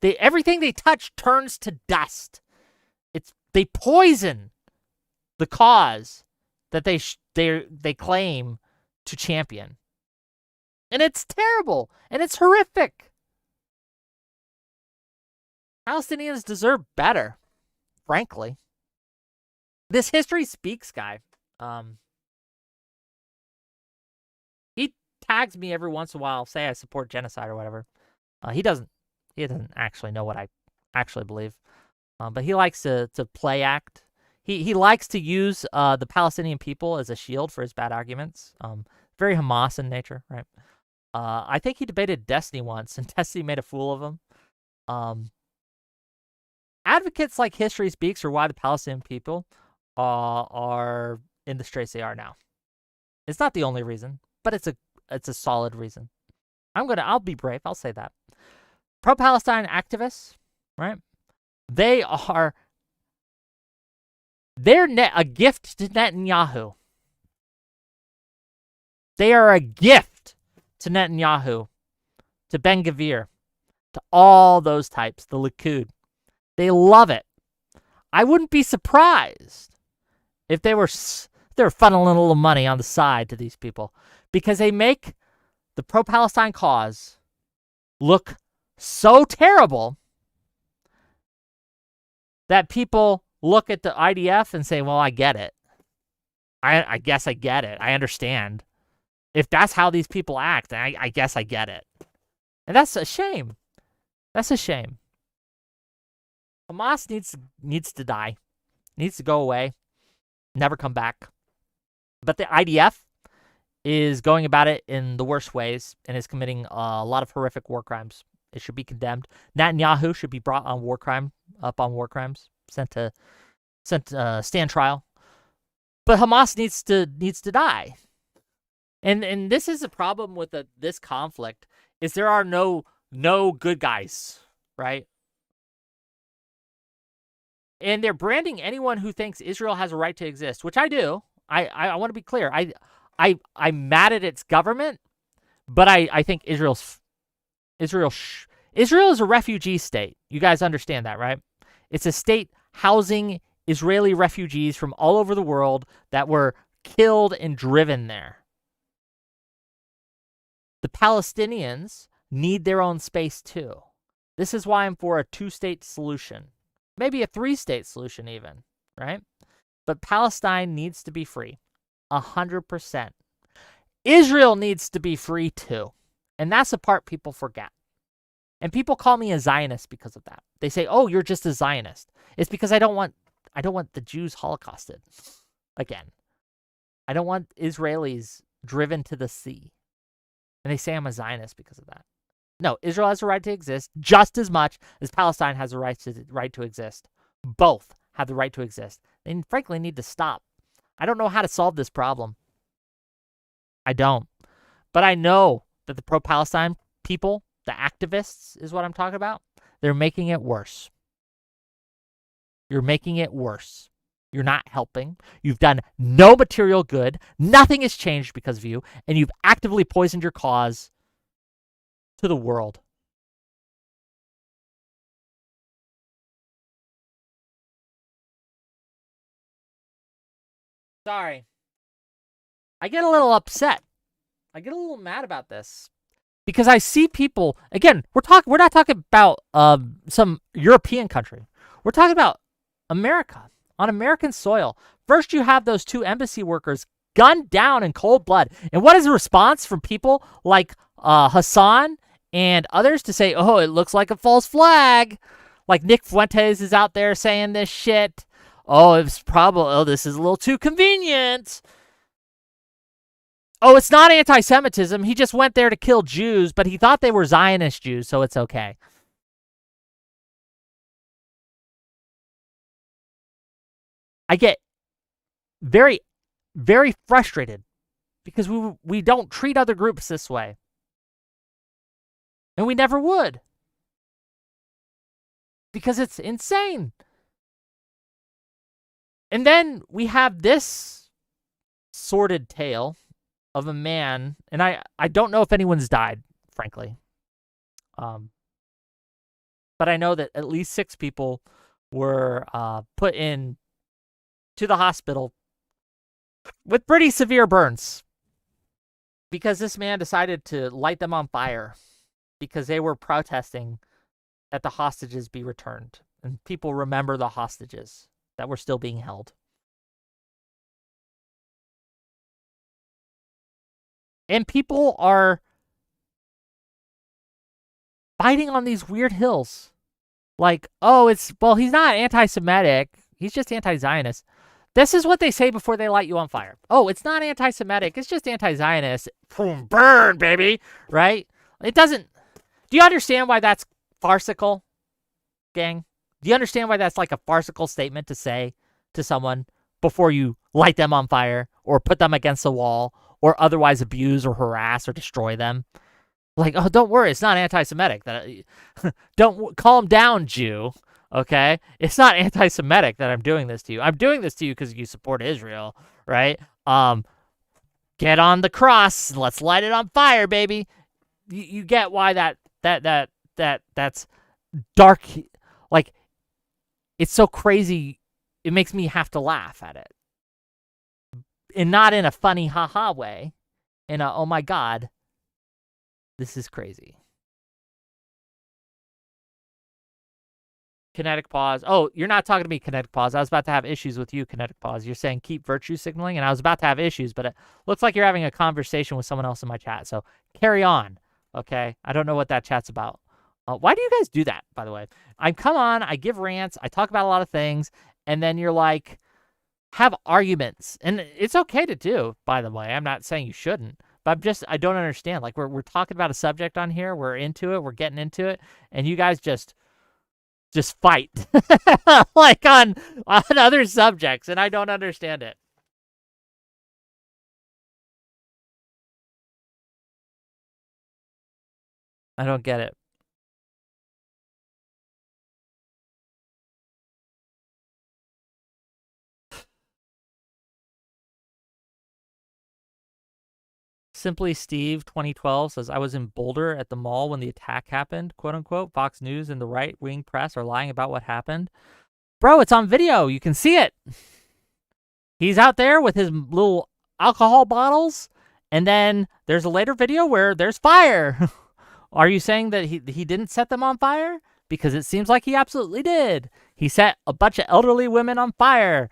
everything they touch turns to dust. They poison the cause that they claim to champion. And it's terrible and it's horrific. Palestinians deserve better, frankly. This History Speaks guy, he tags me every once in a while, say I support genocide or whatever. He doesn't actually know what I actually believe, but he likes to play act. He likes to use the Palestinian people as a shield for his bad arguments. Very Hamas in nature, right? I think he debated Destiny once, and Destiny made a fool of him. Advocates like History Speaks are why the Palestinian people are in the straits they are now. It's not the only reason, but it's a solid reason. I'll be brave. I'll say that. Pro-Palestine activists, right? They're a gift to Netanyahu. They are a gift to Netanyahu, to Ben Gvir, to all those types, the Likud. They love it. I wouldn't be surprised if they're funneling a little money on the side to these people, because they make the pro-Palestine cause look so terrible that people look at the IDF and say, well, I get it. I guess I get it. I understand. If that's how these people act, I guess I get it. And that's a shame. That's a shame. Hamas needs to die. Needs to go away. Never come back. But the IDF is going about it in the worst ways and is committing a lot of horrific war crimes. It should be condemned. Netanyahu should be brought on war crimes, sent to stand trial. But Hamas needs to die. And this is a problem with this conflict, is there are no good guys, right? And they're branding anyone who thinks Israel has a right to exist, which I do. I want to be clear. I'm mad at its government, but I think Israel is a refugee state. You guys understand that, right? It's a state housing Israeli refugees from all over the world that were killed and driven there. The Palestinians need their own space too. This is why I'm for a 2-state solution. Maybe a 3-state solution even, right? But Palestine needs to be free, 100%. Israel needs to be free too. And that's the part people forget. And people call me a Zionist because of that. They say, oh, you're just a Zionist. It's because I don't want the Jews holocausted again. I don't want Israelis driven to the sea. And they say I'm a Zionist because of that. No, Israel has a right to exist just as much as Palestine has a right to exist. Both have the right to exist. They frankly need to stop. I don't know how to solve this problem. I don't. But I know that the pro-Palestine people, the activists is what I'm talking about, they're making it worse. You're making it worse. You're not helping. You've done no material good. Nothing has changed because of you, and you've actively poisoned your cause to the world. Sorry. I get a little upset. I get a little mad about this because I see people, again, we're not talking about some European country. We're talking about America, on American soil. First, you have those 2 embassy workers gunned down in cold blood. And what is the response from people like Hassan and others to say, oh, it looks like a false flag? Like Nick Fuentes is out there saying this shit. Oh, it's probably, oh, this is a little too convenient. Oh, it's not anti-Semitism. He just went there to kill Jews, but he thought they were Zionist Jews, so it's okay. I get very, very frustrated because we don't treat other groups this way. And we never would. Because it's insane. And then we have this sordid tale of a man, and I don't know if anyone's died, frankly. But I know that at least 6 people were put in to the hospital with pretty severe burns because this man decided to light them on fire because they were protesting that the hostages be returned. And people remember the hostages that were still being held. And people are fighting on these weird hills. Like, oh, he's not anti-Semitic. He's just anti-Zionist. This is what they say before they light you on fire. Oh, it's not anti-Semitic. It's just anti-Zionist. Boom, burn, baby. Right? It doesn't. Do you understand why that's farcical, gang? Do you understand why that's like a farcical statement to say to someone before you light them on fire or put them against the wall or otherwise abuse or harass or destroy them? Like, oh, don't worry, it's not anti-Semitic. Don't calm down, Jew. Okay, it's not anti-Semitic that I'm doing this to you. I'm doing this to you because you support Israel, right? Get on the cross and let's light it on fire, baby. You get why that's dark. Like, it's so crazy. It makes me have to laugh at it, and not in a funny haha way. In a, oh my God, this is crazy. Kinetic pause. Oh, you're not talking to me, Kinetic pause. I was about to have issues with you, Kinetic pause. You're saying keep virtue signaling, and I was about to have issues, but it looks like you're having a conversation with someone else in my chat. So carry on, okay? I don't know what that chat's about. Why do you guys do that, by the way? I come on, I give rants, I talk about a lot of things, and then you're like, have arguments. And it's okay to do, by the way. I'm not saying you shouldn't, but I don't understand. Like, we're talking about a subject on here, we're into it, we're getting into it, and you guys just fight like on other subjects, and I don't understand it. I don't get it. Simply Steve 2012 says, I was in Boulder at the mall when the attack happened, quote unquote. Fox News and the right-wing press are lying about what happened. Bro, it's on video. You can see it. He's out there with his little alcohol bottles, and then there's a later video where there's fire. Are you saying that he didn't set them on fire? Because it seems like he absolutely did. He set a bunch of elderly women on fire.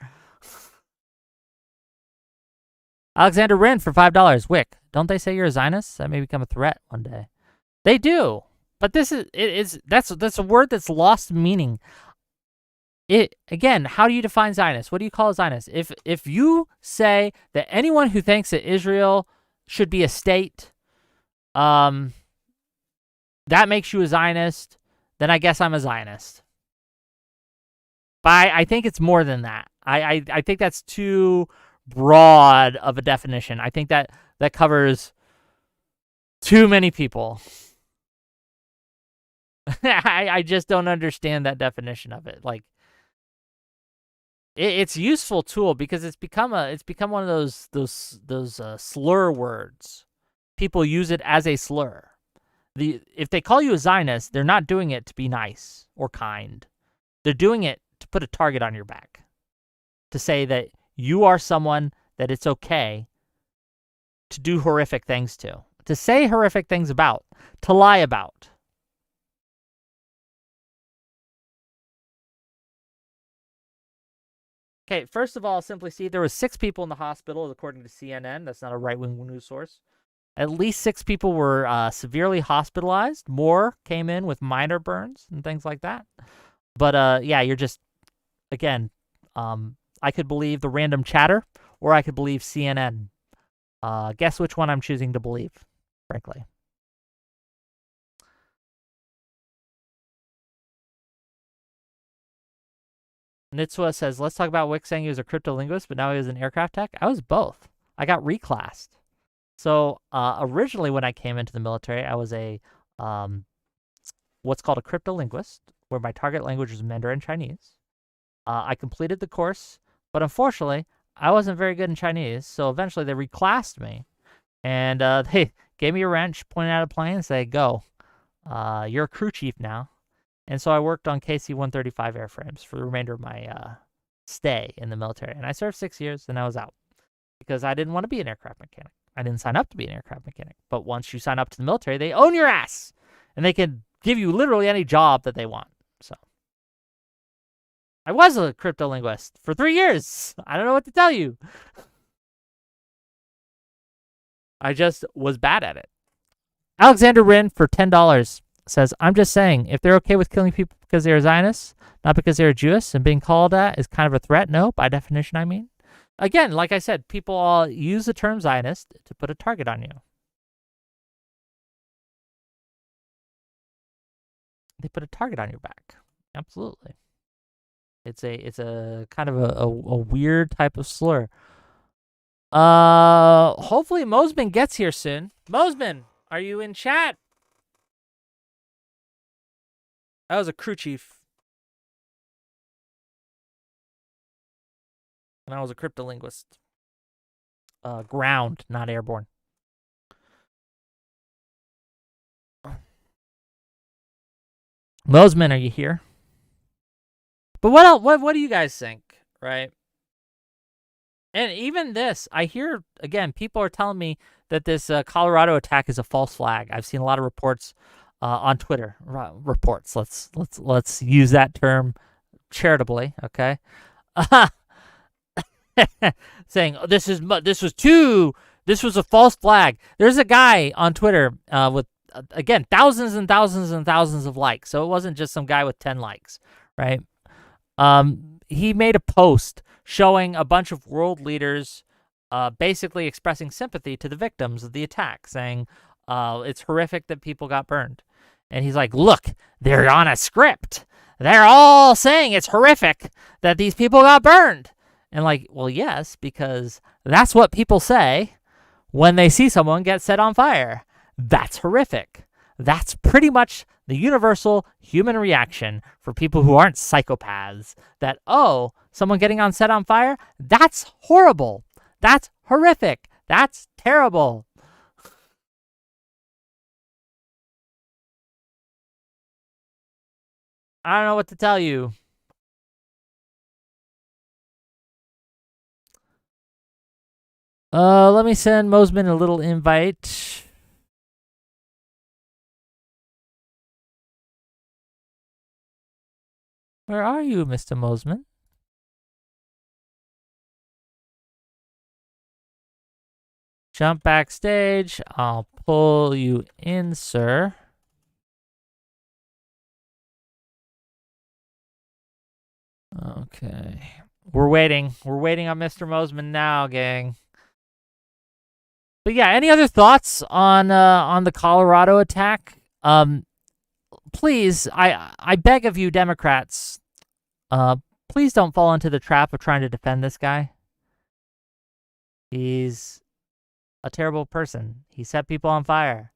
Alexander Wren for $5. Wick, don't they say you're a Zionist? That may become a threat one day. They do, but that's a word that's lost meaning. Again, how do you define Zionist? What do you call a Zionist? If you say that anyone who thinks that Israel should be a state, that makes you a Zionist, then I guess I'm a Zionist. But I think it's more than that. I think that's too broad of a definition. I think that covers too many people. I just don't understand that definition of it. Like, it's a useful tool because it's become one of those slur words. People use it as a slur. If they call you a Zionist, they're not doing it to be nice or kind. They're doing it to put a target on your back, to say that you are someone that it's okay to do horrific things to say horrific things about, to lie about. Okay, first of all, simply see, there was 6 people in the hospital, according to CNN. That's not a right-wing news source. At least 6 people were severely hospitalized. More came in with minor burns and things like that. But yeah, you're just, again, I could believe the random chatter, or I could believe CNN. Guess which one I'm choosing to believe, frankly. Nitsua says, let's talk about Wick saying he was a cryptolinguist, but now he was an aircraft tech. I was both. I got reclassed. So originally when I came into the military, I was a what's called a cryptolinguist, where my target language was Mandarin Chinese. I completed the course, but unfortunately, I wasn't very good in Chinese, so eventually they reclassed me. And they gave me a wrench, pointed at a plane, and said, go. You're a crew chief now. And so I worked on KC-135 airframes for the remainder of my stay in the military. And I served 6 years, and I was out because I didn't want to be an aircraft mechanic. I didn't sign up to be an aircraft mechanic. But once you sign up to the military, they own your ass. And they can give you literally any job that they want. So I was a cryptolinguist for 3 years. I don't know what to tell you. I just was bad at it. Alexander Wren for $10 says, I'm just saying, if they're okay with killing people because they're Zionists, not because they're Jewish, and being called that is kind of a threat. No, by definition, I mean. Again, like I said, people all use the term Zionist to put a target on you. They put a target on your back. Absolutely. It's a kind of a weird type of slur. Hopefully Moseman gets here soon. Moseman, are you in chat? I was a crew chief. And I was a cryptolinguist. Ground, not airborne. Moseman, are you here? But what else, what do you guys think, right? And even this, I hear, again, people are telling me that this Colorado attack is a false flag. I've seen a lot of reports on Twitter. Reports. Let's use that term charitably, okay? Saying, oh, this was a false flag. There's a guy on Twitter with again, thousands and thousands and thousands of likes. So it wasn't just some guy with 10 likes, right? He made a post showing a bunch of world leaders basically expressing sympathy to the victims of the attack, saying it's horrific that people got burned. And he's like, look, they're on a script. They're all saying it's horrific that these people got burned. And like, well, yes, because that's what people say when they see someone get set on fire. That's horrific. That's pretty much the universal human reaction for people who aren't psychopaths. That, oh, someone getting set on fire? That's horrible. That's horrific. That's terrible. I don't know what to tell you. Let me send Moseman a little invite. Where are you, Mr. Moseman? Jump backstage. I'll pull you in, sir. Okay. We're waiting. We're waiting on Mr. Moseman now, gang. But yeah, any other thoughts on the Colorado attack? Please, I beg of you, Democrats, please don't fall into the trap of trying to defend this guy. He's a terrible person. He set people on fire.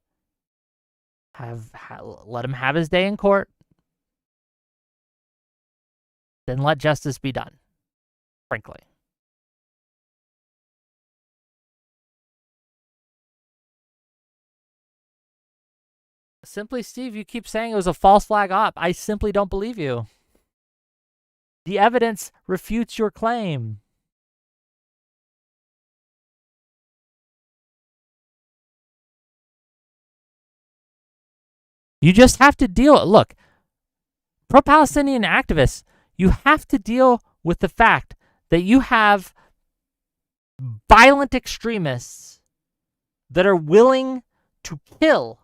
Let him have his day in court. Then let justice be done, frankly. Simply Steve, you keep saying it was a false flag op. I simply don't believe you. The evidence refutes your claim. You just have to deal. Look, pro-Palestinian activists, you have to deal with the fact that you have violent extremists that are willing to kill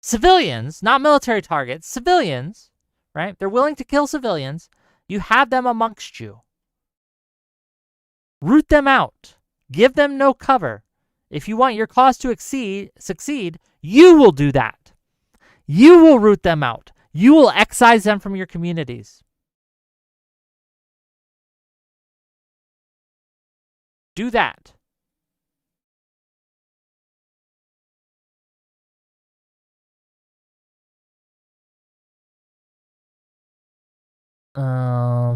civilians, not military targets, civilians, right? They're willing to kill civilians. You have them amongst you. Root them out. Give them no cover. If you want your cause to succeed, you will do that. You will root them out. You will excise them from your communities. Do that.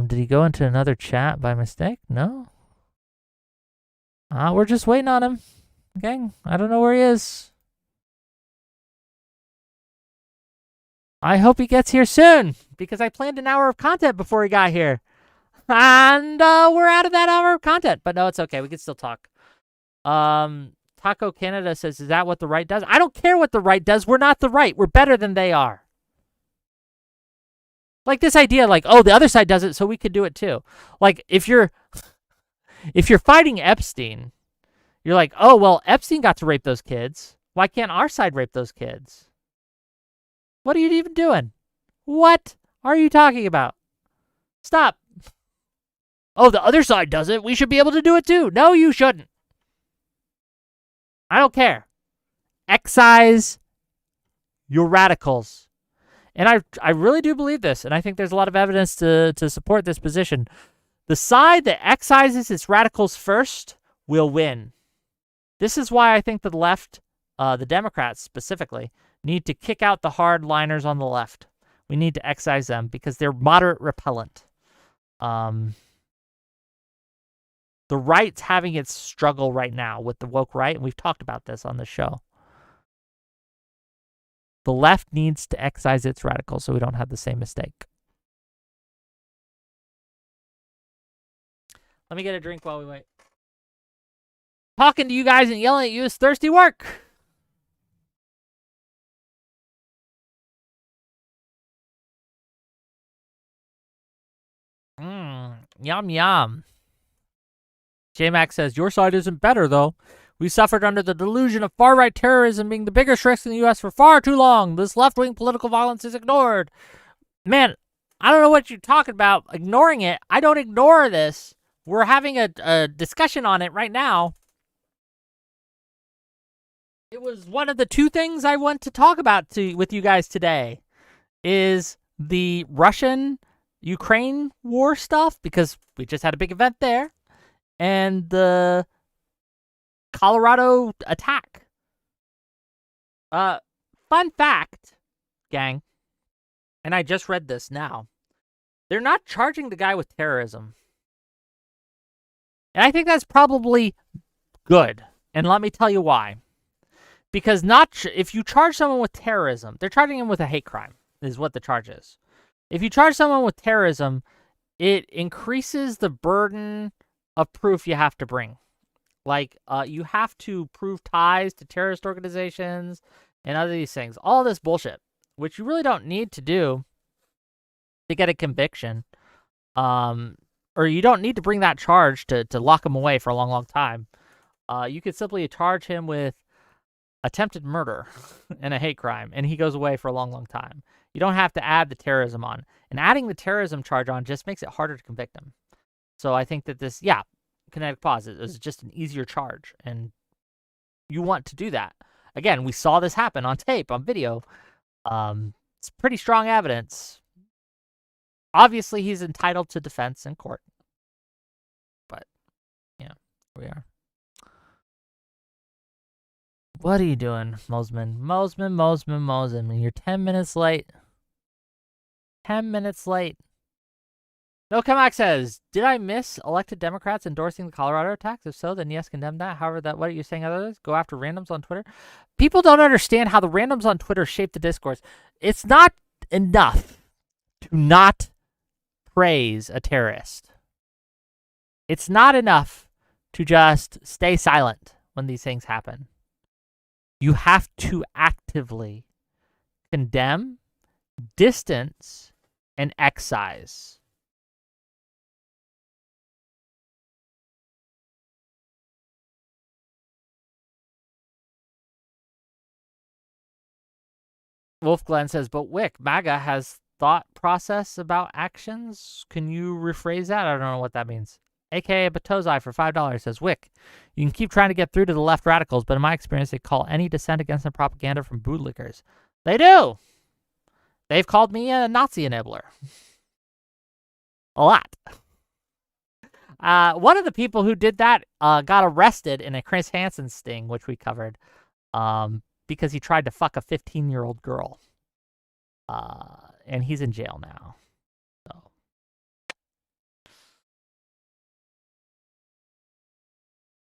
Did he go into another chat by mistake? No. We're just waiting on him. Gang, I don't know where he is. I hope he gets here soon, because I planned an hour of content before he got here. And we're out of that hour of content. But no, it's okay. We can still talk. Taco Canada says, is that what the right does? I don't care what the right does. We're not the right. We're better than they are. Like this idea, like, oh, the other side does it, so we could do it too. Like, if you're fighting Epstein, you're like, oh, well, Epstein got to rape those kids. Why can't our side rape those kids? What are you even doing? What are you talking about? Stop. Oh, the other side does it. We should be able to do it too. No, you shouldn't. I don't care. Excise your radicals. And I really do believe this, and I think there's a lot of evidence to support this position. The side that excises its radicals first will win. This is why I think the left, the Democrats specifically, need to kick out the hardliners on the left. We need to excise them because they're moderate repellent. The right's having its struggle right now with the woke right, and we've talked about this on the show. The left needs to excise its radicals so we don't have the same mistake. Let me get a drink while we wait. Talking to you guys and yelling at you is thirsty work. Yum, yum. J-Mac says, your side isn't better, though. We suffered under the delusion of far-right terrorism being the biggest risk in the U.S. for far too long. This left-wing political violence is ignored. Man, I don't know what you're talking about. Ignoring it. I don't ignore this. We're having a discussion on it right now. It was one of the two things I want to talk about with you guys today is the Russian-Ukraine war stuff, because we just had a big event there, and the Colorado attack. Fun fact, gang, and I just read this now. They're not charging the guy with terrorism. And I think that's probably good. And let me tell you why. Because if you charge someone with terrorism, they're charging him with a hate crime, is what the charge is. If you charge someone with terrorism, it increases the burden of proof you have to bring. Like, you have to prove ties to terrorist organizations and other these things. All this bullshit, which you really don't need to do to get a conviction. Or you don't need to bring that charge to lock him away for a long, long time. You could simply charge him with attempted murder and a hate crime, and he goes away for a long, long time. You don't have to add the terrorism on. And adding the terrorism charge on just makes it harder to convict him. So I think that this, kinetic pause is just an easier charge, and you want to do that. Again, we saw this happen on tape, on video. It's pretty strong evidence. Obviously, he's entitled to defense in court. But, we are. What are you doing, Moseman? Moseman. You're 10 minutes late. 10 minutes late. No Kamak says, did I miss elected Democrats endorsing the Colorado attacks? If so, then yes, condemn that. However, what are you saying otherwise? Go after randoms on Twitter? People don't understand how the randoms on Twitter shape the discourse. It's not enough to not praise a terrorist. It's not enough to just stay silent when these things happen. You have to actively condemn, distance, and excise. Wolf Glenn says, but Wick, MAGA has thought process about actions. Can you rephrase that? I don't know what that means. AKA Batozai for $5 says, Wick, you can keep trying to get through to the left radicals, but in my experience, they call any dissent against the propaganda from bootlickers. They do. They've called me a Nazi enabler. A lot. One of the people who did that got arrested in a Chris Hansen sting, which we covered, because he tried to fuck a 15-year-old girl. And he's in jail now. So.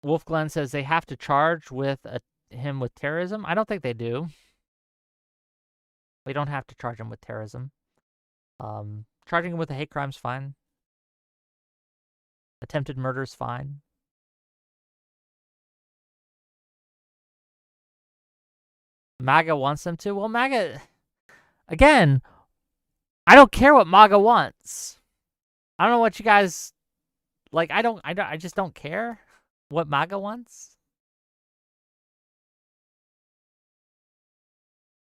Wolf Glenn says they have to charge him with terrorism. I don't think they do. We don't have to charge him with terrorism. Charging him with a hate crime's fine. Attempted murder's fine. MAGA wants them to. Well, MAGA, again, I don't care what MAGA wants. I don't know what you guys like. I just don't care what MAGA wants.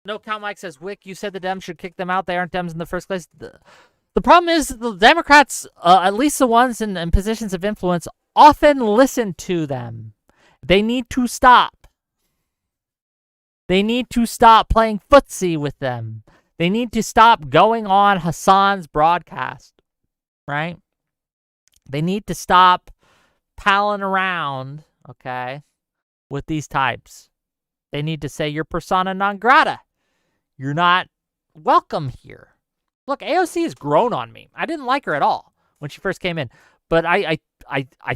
No, Count Mike says, Wick, you said the Dems should kick them out. They aren't Dems in the first place. The problem is the Democrats, at least the ones in positions of influence, often listen to them. They need to stop. They need to stop playing footsie with them. They need to stop going on Hassan's broadcast, right? They need to stop palling around, okay, with these types. They need to say you're persona non grata. You're not welcome here. Look, AOC has grown on me. I didn't like her at all when she first came in, but I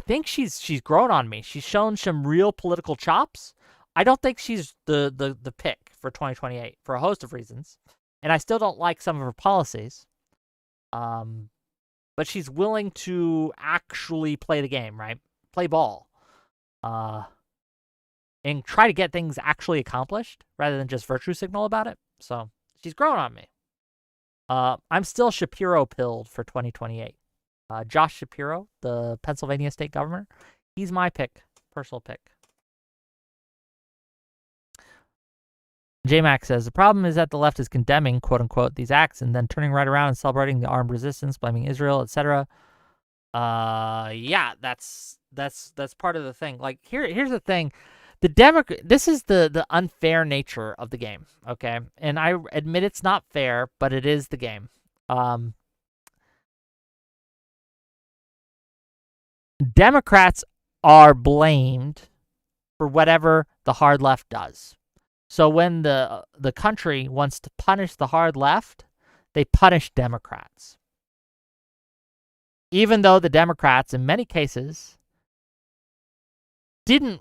think she's grown on me. She's shown some real political chops. I don't think she's the pick for 2028 for a host of reasons, and I still don't like some of her policies. But she's willing to actually play the game, right? Play ball, and try to get things actually accomplished rather than just virtue signal about it. So she's grown on me. I'm still Shapiro-pilled for 2028. Josh Shapiro, the Pennsylvania state governor, he's my pick, personal pick. J-Mac says, the problem is that the left is condemning, quote-unquote, these acts and then turning right around and celebrating the armed resistance, blaming Israel, etc. Yeah, that's part of the thing. Like, here's the thing. This is the unfair nature of the game, okay? And I admit it's not fair, but it is the game. Democrats are blamed for whatever the hard left does. So when the country wants to punish the hard left, they punish Democrats. Even though the Democrats, in many cases, did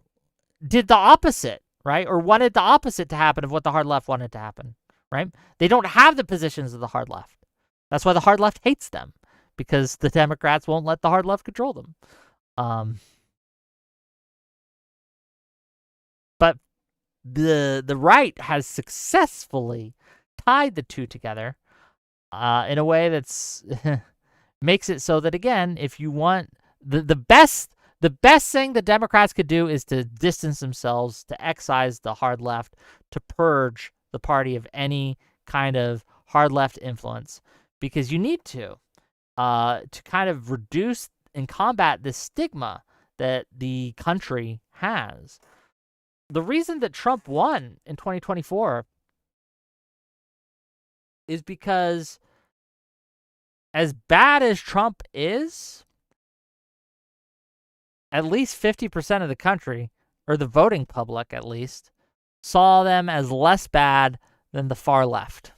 the opposite, right? Or wanted the opposite to happen of what the hard left wanted to happen, right? They don't have the positions of the hard left. That's why the hard left hates them, because the Democrats won't let the hard left control them. But the right has successfully tied the two together in a way that's makes it so that, again, if you want the best thing the Democrats could do is to distance themselves, to excise the hard left, to purge the party of any kind of hard left influence, because you need to kind of reduce and combat this stigma that the country has. The reason that Trump won in 2024 is because, as bad as Trump is, at least 50% of the country, or the voting public at least, saw them as less bad than the far left.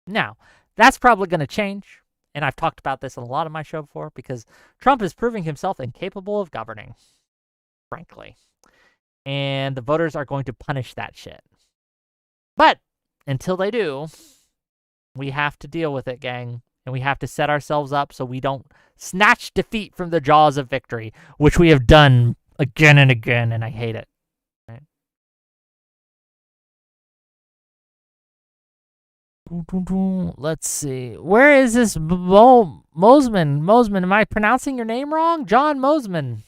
Now, that's probably going to change, and I've talked about this in a lot of my show before, because Trump is proving himself incapable of governing, frankly. And the voters are going to punish that shit. But until they do, we have to deal with it, gang. And we have to set ourselves up so we don't snatch defeat from the jaws of victory, which we have done again and again, and I hate it. Right? Let's see. Where is this Moseman? Moseman, am I pronouncing your name wrong? John Moseman.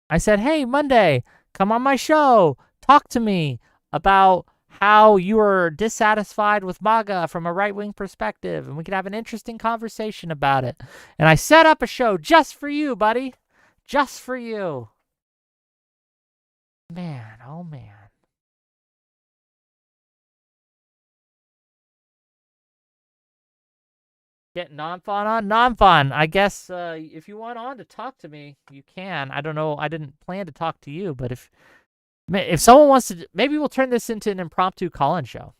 I said, hey, Monday, come on my show. Talk to me about how you are dissatisfied with MAGA from a right-wing perspective, and we could have an interesting conversation about it. And I set up a show just for you, buddy. Just for you. Man, oh man. Get non-fun on? Non-fun. I guess if you want on to talk to me, you can. I don't know. I didn't plan to talk to you, but if someone wants to, maybe we'll turn this into an impromptu call-in show.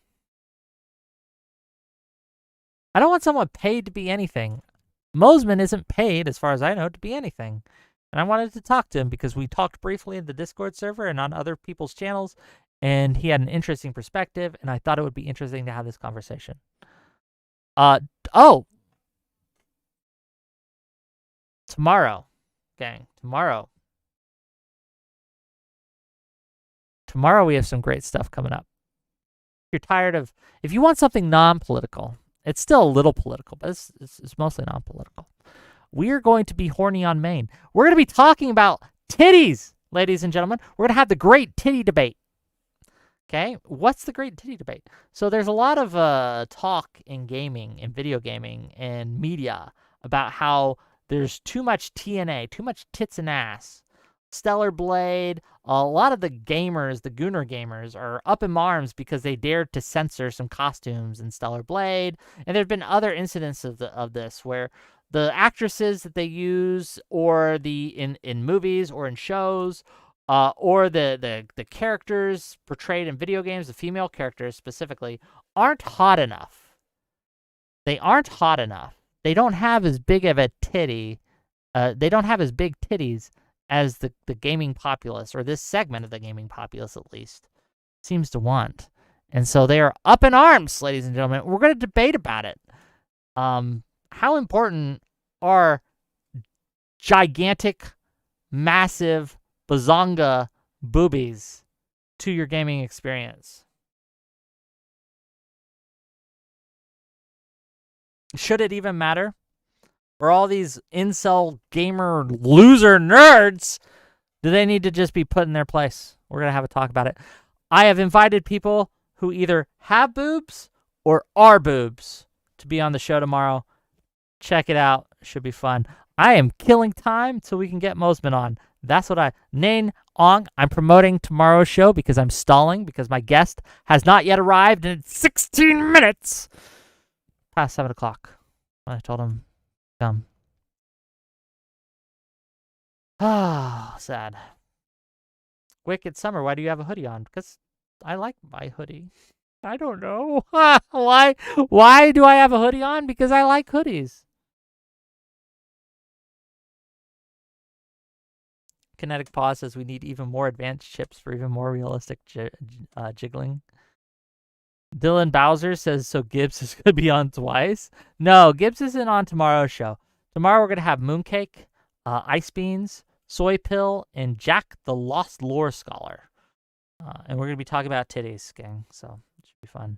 I don't want someone paid to be anything. Moseman isn't paid, as far as I know, to be anything. And I wanted to talk to him because we talked briefly in the Discord server and on other people's channels, and he had an interesting perspective, and I thought it would be interesting to have this conversation. Tomorrow, gang. Tomorrow we have some great stuff coming up. If you want something non-political, it's still a little political, but it's mostly non-political. We are going to be horny on Maine. We're going to be talking about titties, ladies and gentlemen. We're going to have the great titty debate. Okay, what's the great titty debate? So there's a lot of talk in gaming and video gaming and media about how there's too much TNA, too much tits and ass. Stellar Blade, a lot of the gamers, the Gooner gamers, are up in arms because they dared to censor some costumes in Stellar Blade. And there have been other incidents of this where the actresses that they use, or in movies or in shows, or the characters portrayed in video games, the female characters specifically, aren't hot enough. They aren't hot enough. They don't have as big of a titty. They don't have as big titties as the gaming populace, or this segment of the gaming populace at least, seems to want. And so they are up in arms, ladies and gentlemen. We're going to debate about it. How important are gigantic, massive, bazonga boobies to your gaming experience? Should it even matter? Or all these incel gamer loser nerds, do they need to just be put in their place? We're going to have a talk about it. I have invited people who either have boobs or are boobs to be on the show tomorrow. Check it out. It should be fun. I am killing time till we can get Moseman on. That's what Nain Ong, I'm promoting tomorrow's show because I'm stalling because my guest has not yet arrived in 16 minutes. Past 7 o'clock. I told him, come. Ah, sad. Wicked Summer, why do you have a hoodie on? Because I like my hoodie. I don't know. Why do I have a hoodie on? Because I like hoodies. Kinetic Pause says we need even more advanced chips for even more realistic jiggling. Dylan Bowser says, so Gibbs is going to be on twice? No, Gibbs isn't on tomorrow's show. Tomorrow we're going to have Mooncake, Ice Beans, Soy Pill, and Jack the Lost Lore Scholar. And we're going to be talking about titties, gang. So it should be fun.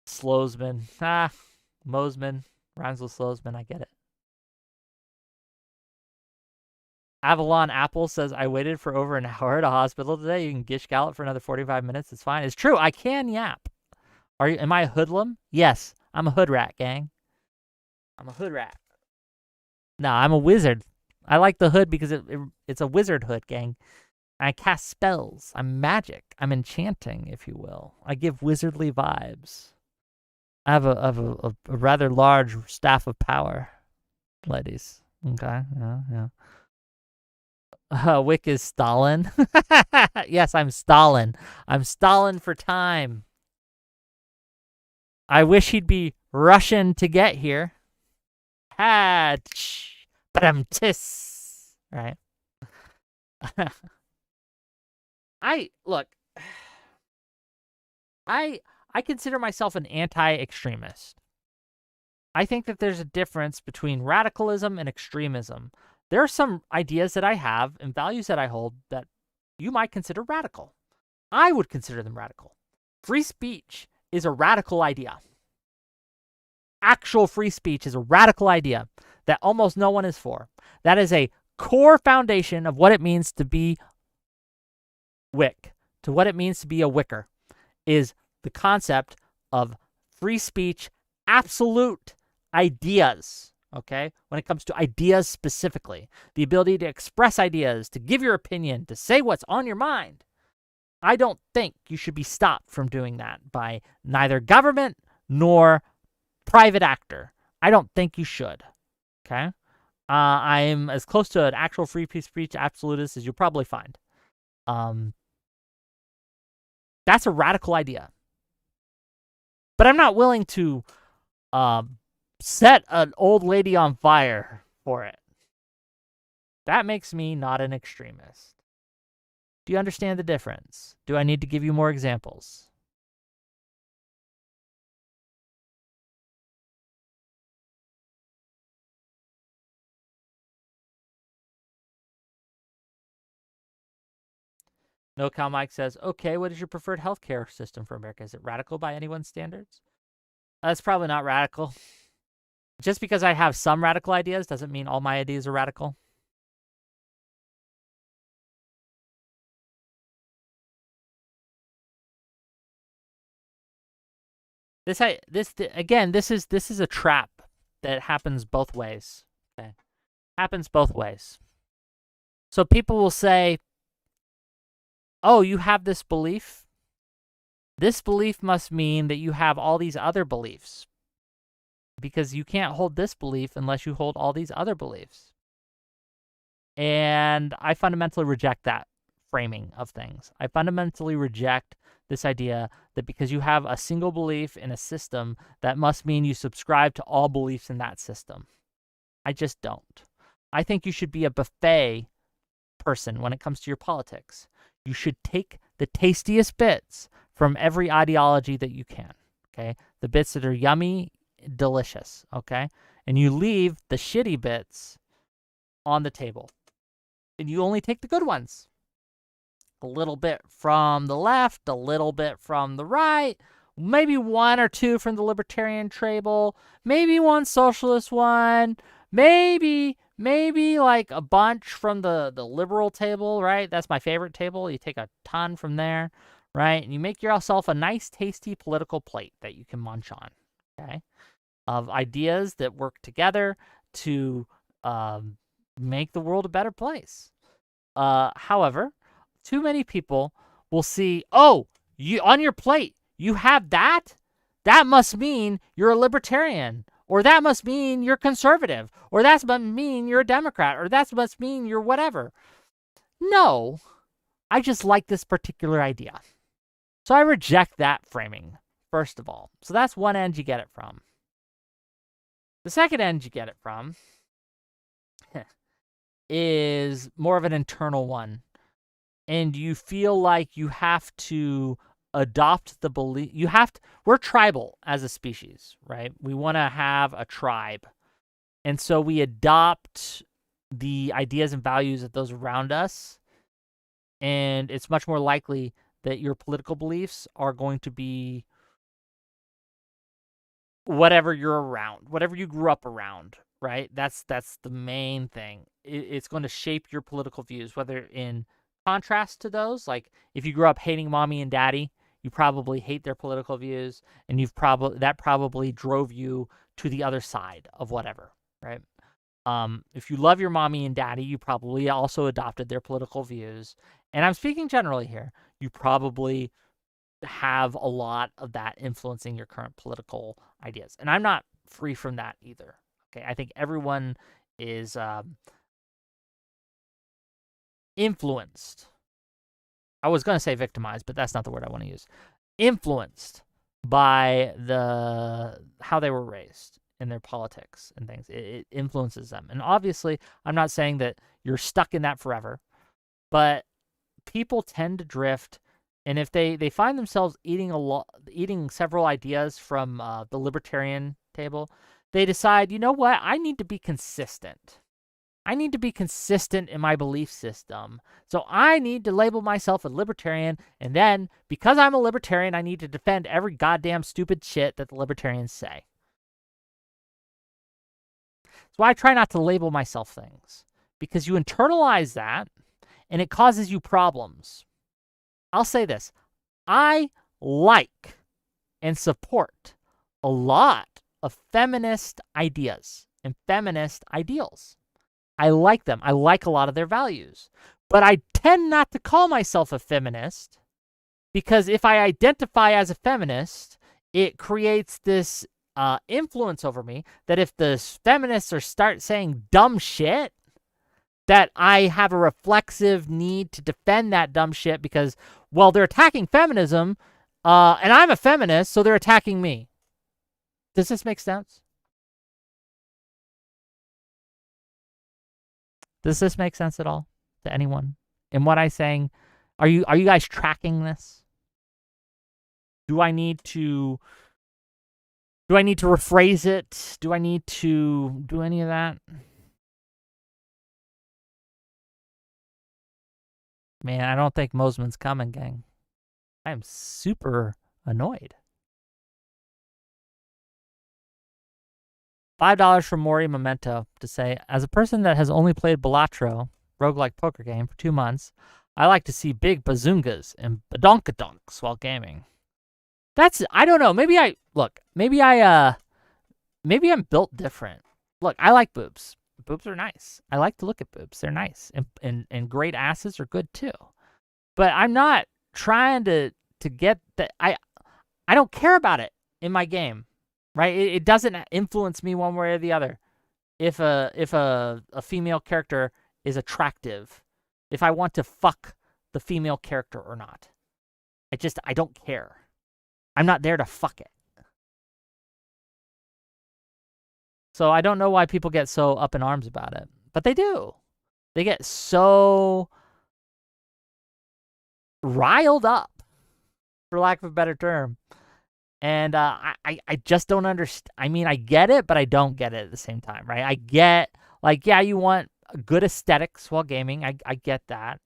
Slowsman. Moseman. Rhymes with Slowsman. I get it. Avalon Apple says, I waited for over an hour at a hospital today. You can gish gallop for another 45 minutes. It's fine. It's true. I can yap. Am I a hoodlum? Yes. I'm a hood rat, gang. I'm a hood rat. No, I'm a wizard. I like the hood because it's a wizard hood, gang. I cast spells. I'm magic. I'm enchanting, if you will. I give wizardly vibes. I have a rather large staff of power, ladies. Okay, yeah. Wick is Stalin. Yes, I'm Stalin. I'm Stalin for time. I wish he'd be Russian to get here. But I'm tis. Right. Look. I consider myself an anti-extremist. I think that there's a difference between radicalism and extremism. There are some ideas that I have and values that I hold that you might consider radical. I would consider them radical. Free speech is a radical idea. Actual free speech is a radical idea that almost no one is for. That is a core foundation of what it means to be Wick, to what it means to be a Wicker, is the concept of free speech, absolute ideas, okay? When it comes to ideas specifically, the ability to express ideas, to give your opinion, to say what's on your mind. I don't think you should be stopped from doing that by neither government nor private actor. I don't think you should, okay? I'm as close to an actual free speech absolutist as you'll probably find. That's a radical idea. But I'm not willing to set an old lady on fire for it. That makes me not an extremist. Do you understand the difference? Do I need to give you more examples? No Cal Mike says, okay, what is your preferred healthcare system for America? Is it radical by anyone's standards? That's probably not radical. Just because I have some radical ideas doesn't mean all my ideas are radical. This is a trap that happens both ways. Okay, happens both ways. So people will say, "Oh, you have this belief. This belief must mean that you have all these other beliefs, because you can't hold this belief unless you hold all these other beliefs." And I fundamentally reject that framing of things. I fundamentally reject this idea that because you have a single belief in a system, that must mean you subscribe to all beliefs in that system. I just don't. I think you should be a buffet person when it comes to your politics. You should take the tastiest bits from every ideology that you can, okay? The bits that are yummy, delicious, okay? And you leave the shitty bits on the table. And you only take the good ones. A little bit from the left, a little bit from the right, maybe one or two from the libertarian table, maybe one socialist one, maybe like a bunch from the liberal table, right? That's my favorite table. You take a ton from there, right? And you make yourself a nice, tasty political plate that you can munch on, okay? Of ideas that work together to make the world a better place. However, too many people will see, oh, you on your plate, you have that? That must mean you're a libertarian, or that must mean you're conservative, or that must mean you're a Democrat, or that must mean you're whatever. No, I just like this particular idea. So I reject that framing, first of all. So that's one end you get it from. The second end you get it from is more of an internal one. And you feel like you have to adopt the belief. We're tribal as a species, right? We want to have a tribe. And so we adopt the ideas and values of those around us. And it's much more likely that your political beliefs are going to be whatever you're around, whatever you grew up around, right? That's the main thing. It's going to shape your political views, whether in contrast to those, like if you grew up hating mommy and daddy, you probably hate their political views, and that probably drove you to the other side of whatever, right? If you love your mommy and daddy, you probably also adopted their political views. And I'm speaking generally here. You probably have a lot of that influencing your current political ideas. And I'm not free from that either. Okay, I think everyone is influenced. I was going to say victimized, but that's not the word I want to use. Influenced by how they were raised in their politics and things. It influences them. And obviously, I'm not saying that you're stuck in that forever, but people tend to drift. And if they find themselves eating several ideas from the libertarian table, they decide, you know what? I need to be consistent. I need to be consistent in my belief system. So I need to label myself a libertarian, and then, because I'm a libertarian, I need to defend every goddamn stupid shit that the libertarians say. So I try not to label myself things, because you internalize that, and it causes you problems. I'll say this. I like and support a lot of feminist ideas and feminist ideals. I like them. I like a lot of their values. But I tend not to call myself a feminist, because if I identify as a feminist, it creates this influence over me that if the feminists start saying dumb shit, that I have a reflexive need to defend that dumb shit because, well, they're attacking feminism, and I'm a feminist, so they're attacking me. Does this make sense? Does this make sense at all to anyone? In what I'm saying, are you guys tracking this? Do I need to rephrase it? Do I need to do any of that? Man, I don't think Moseman's coming, gang. I am super annoyed. $5 from Mori Memento to say, as a person that has only played Balatro, roguelike poker game, for 2 months, I like to see big bazungas and badonkadonks while gaming. I don't know. Maybe I'm built different. Look, I like boobs. Boobs are nice. I like to look at boobs. They're nice. And great asses are good too. But I'm not trying to get that. I don't care about it in my game. Right? It doesn't influence me one way or the other. If a female character is attractive, if I want to fuck the female character or not. I don't care. I'm not there to fuck it. So I don't know why people get so up in arms about it. But they do. They get so riled up, for lack of a better term. And I just don't understand. I mean, I get it, but I don't get it at the same time, right? I get, like, yeah, you want good aesthetics while gaming. I get that.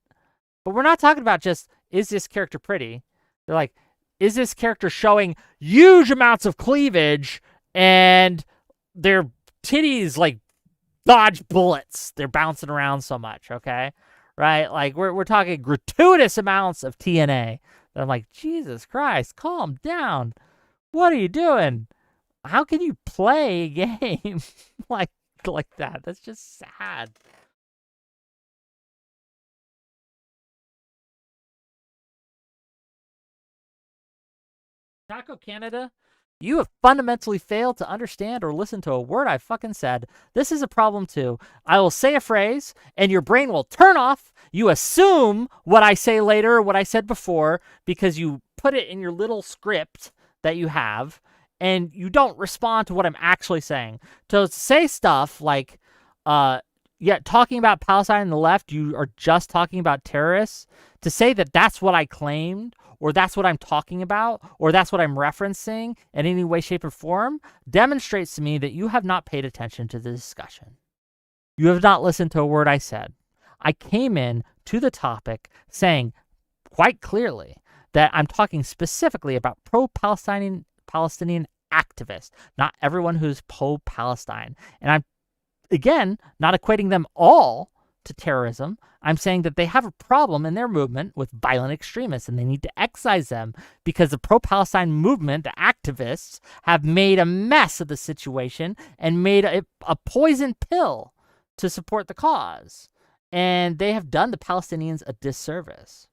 But we're not talking about just, is this character pretty? They're like, is this character showing huge amounts of cleavage and their titties, like, dodge bullets? They're bouncing around so much, okay? Right? Like, we're talking gratuitous amounts of TNA. I'm like, Jesus Christ, calm down. What are you doing? How can you play a game like that? That's just sad. Taco Canada, you have fundamentally failed to understand or listen to a word I fucking said. This is a problem too. I will say a phrase and your brain will turn off. You assume what I say later, what I said before, because you put it in your little script that you have, and you don't respond to what I'm actually saying. To say stuff like, talking about Palestine and the left, you are just talking about terrorists. To say that that's what I claimed, or that's what I'm talking about, or that's what I'm referencing in any way, shape, or form, demonstrates to me that you have not paid attention to the discussion. You have not listened to a word I said. I came in to the topic saying quite clearly that I'm talking specifically about pro-Palestinian activists, not everyone who's pro-Palestine. And I'm, again, not equating them all to terrorism. I'm saying that they have a problem in their movement with violent extremists, and they need to excise them because the pro-Palestine movement, the activists, have made a mess of the situation and made a poison pill to support the cause. And they have done the Palestinians a disservice.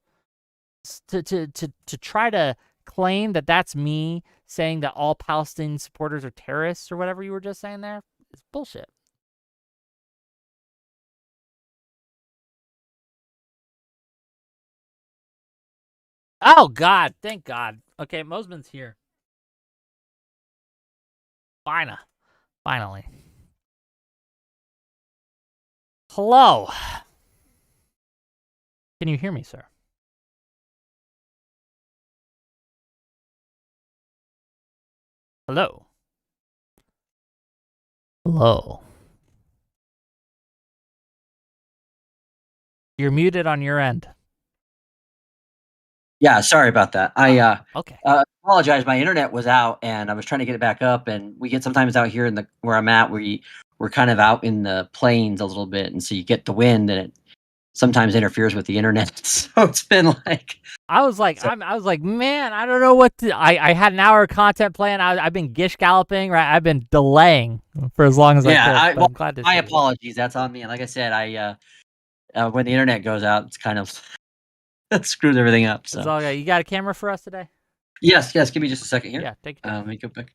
To try to claim that that's me saying that all Palestinian supporters are terrorists or whatever you were just saying there is bullshit. Oh, God. Thank God. Okay, Moseman's here. Finally. Hello. Can you hear me, sir? Hello. Hello. You're muted on your end. Yeah, sorry about that. Okay. Apologize. My internet was out, and I was trying to get it back up. And we get sometimes out here in where I'm at, we're kind of out in the plains a little bit, and so you get the wind, and it sometimes interferes with the internet. So it's been like I was like, man, I don't know what to. I had an hour of content planned. I've been gish galloping, right? I've been delaying for as long as I could. But I'm glad to see my you. apologies. That's on me. And like I said, when the internet goes out, it's kind of screws everything up. So It's all good. You got a camera for us today? yes. Give me just a second here. Yeah, take your time. Let me go back.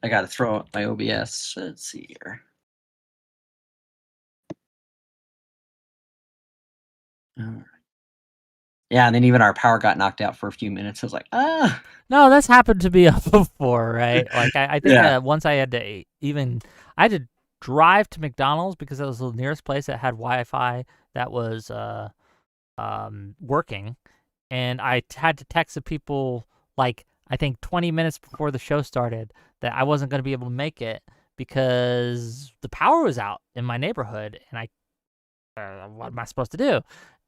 I got to throw up my OBS. Let's see here. All right. Yeah, and then even our power got knocked out for a few minutes. I was like, No, that's happened to me before, right? Like I think once I had to drive to McDonald's because it was the nearest place that had Wi-Fi that was working, and I had to text the people like I think 20 minutes before the show started that I wasn't going to be able to make it because the power was out in my neighborhood, and what am I supposed to do?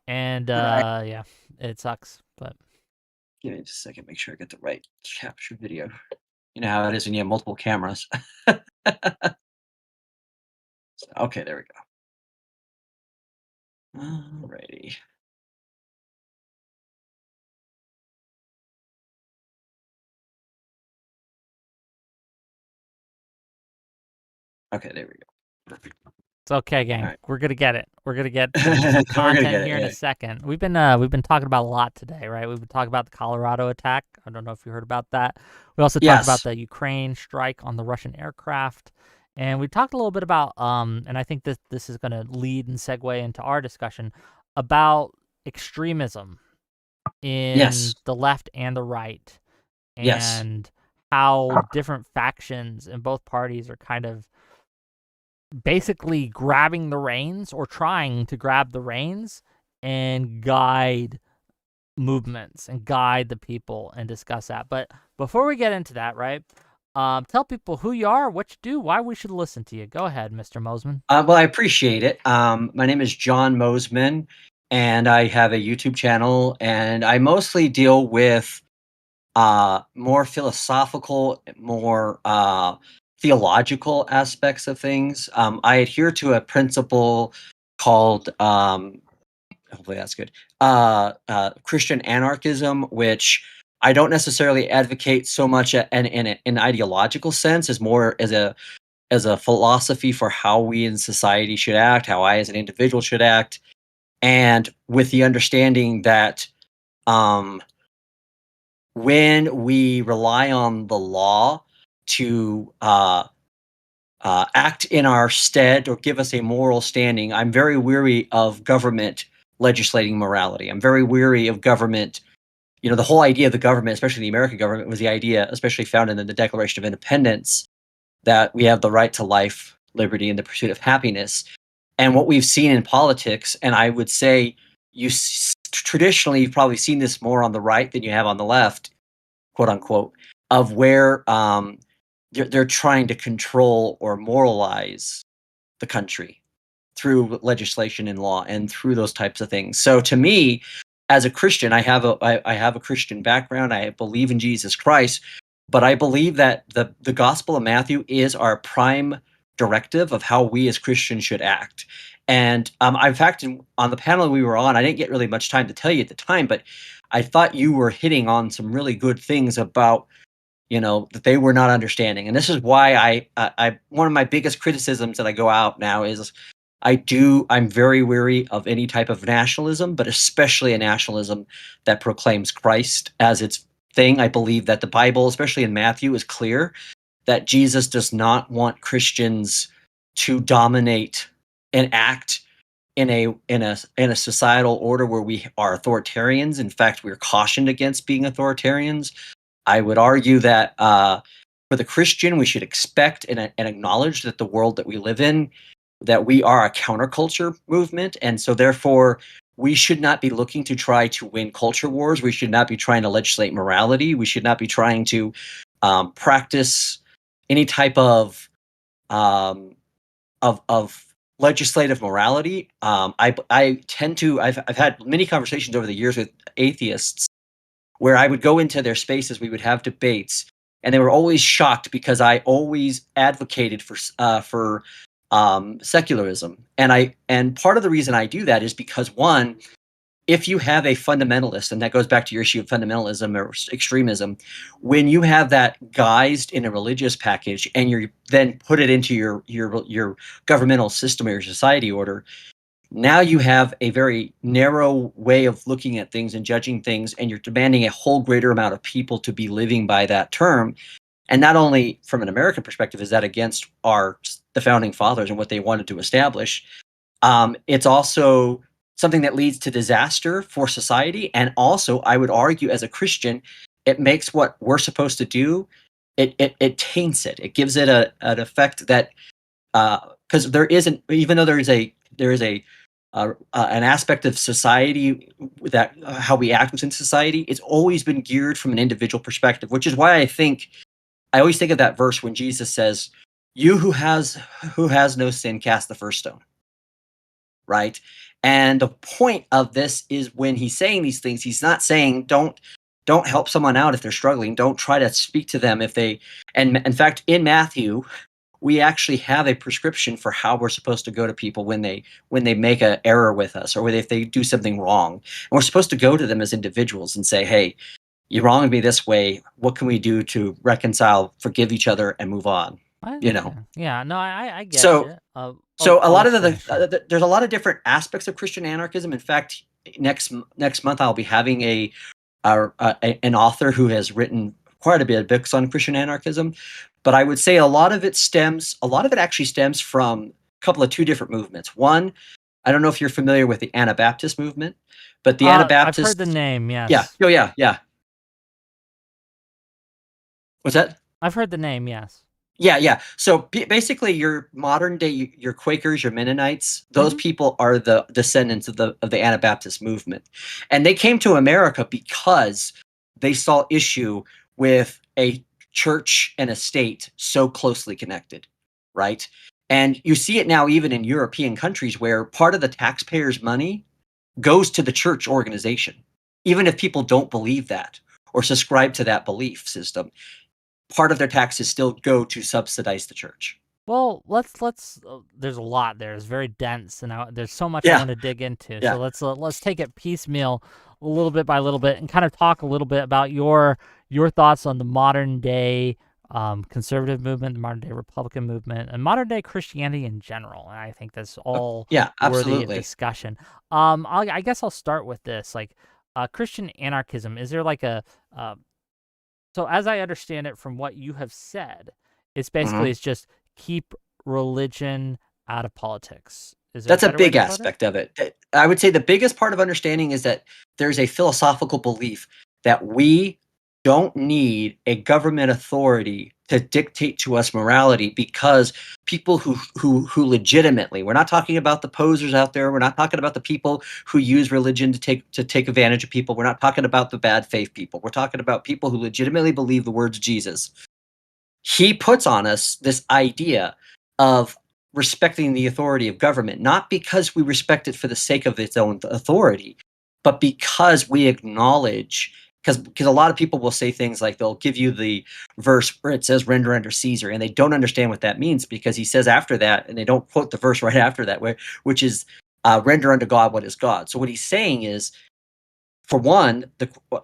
And yeah, it sucks, but give me just a second, make sure I get the right capture video. You know how it is when you have multiple cameras. Okay, there we go. Alrighty. Okay, there we go. Perfect. it's okay, gang. Right. We're gonna get it. We're gonna get some content here in a second. We've been talking about a lot today, right? We've been talking about the Colorado attack. I don't know if you heard about that. We also talked about the Ukraine strike on the Russian aircraft, and we talked a little bit about and I think this is gonna lead and segue into our discussion about extremism in the left and the right, and how different factions in both parties are kind of basically grabbing the reins or trying to grab the reins and guide movements and guide the people and discuss that. But before we get into that, right, tell people who you are, what you do, why we should listen to you. Go ahead, Mr. Moseman. Well, I appreciate it. My name is John Moseman, and I have a YouTube channel, and I mostly deal with more philosophical, more theological aspects of things. I adhere to a principle called, hopefully that's good, Christian anarchism, which I don't necessarily advocate so much in an ideological sense, as more as a philosophy for how we in society should act, how I as an individual should act, and with the understanding that when we rely on the law to act in our stead or give us a moral standing, I'm very weary of government legislating morality. I'm very weary of government. The whole idea of the government, especially the American government, was the idea, especially found in the Declaration of Independence, that we have the right to life, liberty, and the pursuit of happiness. And what we've seen in politics, and I would say traditionally you've probably seen this more on the right than you have on the left, quote unquote, of where they're trying to control or moralize the country through legislation and law and through those types of things. So to me, as a Christian, I have a Christian background. I believe in Jesus Christ, but I believe that the Gospel of Matthew is our prime directive of how we as Christians should act. And in fact, on the panel we were on, I didn't get really much time to tell you at the time, but I thought you were hitting on some really good things about, that they were not understanding. And this is why I one of my biggest criticisms that I go out now is I'm very weary of any type of nationalism, but especially a nationalism that proclaims Christ as its thing. I believe that the Bible, especially in Matthew, is clear that Jesus does not want Christians to dominate and act in a societal order where we are authoritarians. In fact, we're cautioned against being authoritarians. I would argue that for the Christian, we should expect and acknowledge that the world that we live in, that we are a counterculture movement, and so therefore we should not be looking to try to win culture wars. We should not be trying to legislate morality. We should not be trying to practice any type um, of legislative morality. I tend to I've had many conversations over the years with atheists where I would go into their spaces, we would have debates, and they were always shocked because I always advocated for secularism, and part of the reason I do that is because one, if you have a fundamentalist, and that goes back to your issue of fundamentalism or extremism, when you have that guised in a religious package and you then put it into your governmental system or your society order, now you have a very narrow way of looking at things and judging things, and you're demanding a whole greater amount of people to be living by that term. And not only from an American perspective is that against the founding fathers and what they wanted to establish, it's also something that leads to disaster for society. And also, I would argue, as a Christian, it makes what we're supposed to do, it taints it. It gives it an effect that, because there isn't, even though there is an aspect of society that how we act within society, it's always been geared from an individual perspective, which is why I always think of that verse when Jesus says, "You who has no sin, cast the first stone." Right? And the point of this is when he's saying these things, he's not saying don't help someone out if they're struggling. Don't try to speak to them if they. And in fact, in Matthew, we actually have a prescription for how we're supposed to go to people when they make an error with us, or if they do something wrong. And we're supposed to go to them as individuals and say, "Hey, you wronged me this way. What can we do to reconcile, forgive each other, and move on?" You know. Yeah, no, I get So you. so a lot of finish. there's a lot of different aspects of Christian anarchism. In fact, next month I'll be having an author who has written quite a bit of books on Christian anarchism. But I would say a lot of it actually stems from two different movements. One, I don't know if you're familiar with the Anabaptist movement, but the I've heard the Anabaptists, name, yes. yeah, oh yeah. What's that? I've heard the name, yes. Yeah. So basically, your modern day, your Quakers, your Mennonites, those people are the descendants of the Anabaptist movement, and they came to America because they saw issue with a church and a state so closely connected, right? And you see it now even in European countries where part of the taxpayers' money goes to the church organization, even if people don't believe that or subscribe to that belief system. Part of their taxes still go to subsidize the church. Well, let's there's a lot there. It's very dense, and there's so much I Yeah. want to dig into. Yeah. So let's take it piecemeal, a little bit by little bit, and kind of talk a little bit about your thoughts on the modern day conservative movement, the modern day Republican movement, and modern day Christianity in general. And I think that's all worthy of absolutely. discussion. I guess I'll start with this, like Christian anarchism. Is there like a so as I understand it from what you have said, it's basically it's just keep religion out of politics. Is there That's a better way big to put it? aspect of it. I would say the biggest part of understanding is that there's a philosophical belief that we don't need a government authority to dictate to us morality, because people who legitimately, we're not talking about the posers out there, we're not talking about the people who use religion to take advantage of people, we're not talking about the bad faith people, we're talking about people who legitimately believe the words of Jesus. He puts on us this idea of respecting the authority of government, not because we respect it for the sake of its own authority, but because we acknowledge, because a lot of people will say things like, they'll give you the verse where it says render unto Caesar, and they don't understand what that means, because he says after that, and they don't quote the verse right after that, which is render unto God what is God. So what he's saying is, for one,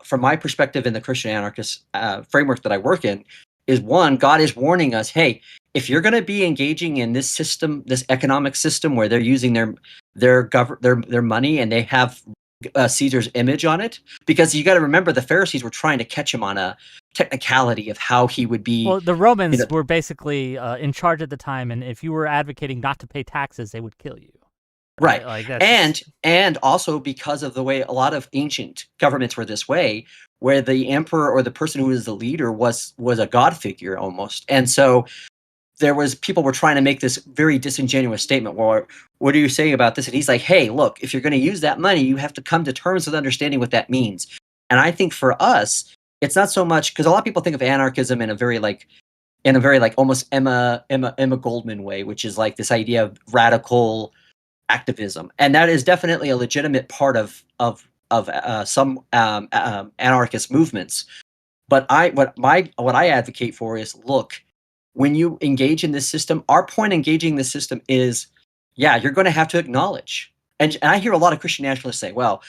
from my perspective in the Christian anarchist framework that I work in, one, God is warning us, hey, if you're going to be engaging in this system, this economic system where they're using their money and they have Caesar's image on it, because you got to remember the Pharisees were trying to catch him on a technicality of how he would be. Well, the Romans were basically in charge at the time, and if you were advocating not to pay taxes, they would kill you. Right. Like that's and also because of the way a lot of ancient governments were this way, where the emperor or the person who was the leader was a god figure almost. And so people were trying to make this very disingenuous statement, well, what are you saying about this? And he's like, hey, look, if you're going to use that money, you have to come to terms with understanding what that means. And I think for us, it's not so much, because a lot of people think of anarchism in a very almost Emma Goldman way, which is like this idea of radical activism, and that is definitely a legitimate part of some anarchist movements. But what I advocate for is, look, when you engage in this system, our point in engaging this system is, yeah, you're going to have to acknowledge. And I hear a lot of Christian nationalists say, well,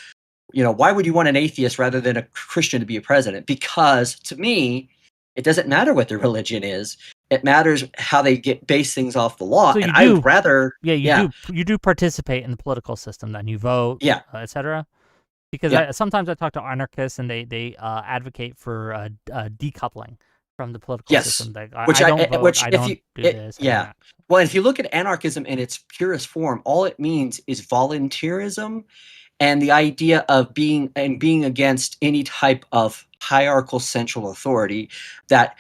why would you want an atheist rather than a Christian to be a president? Because to me, it doesn't matter what their religion is. It matters how they base things off the law. So and I would rather, you do participate in the political system, then you vote, etc. Because sometimes I talk to anarchists and they advocate for decoupling from the political system. Like, I don't vote. I don't do this. Yeah. Well, if you look at anarchism in its purest form, all it means is volunteerism and the idea of being against any type of hierarchical central authority that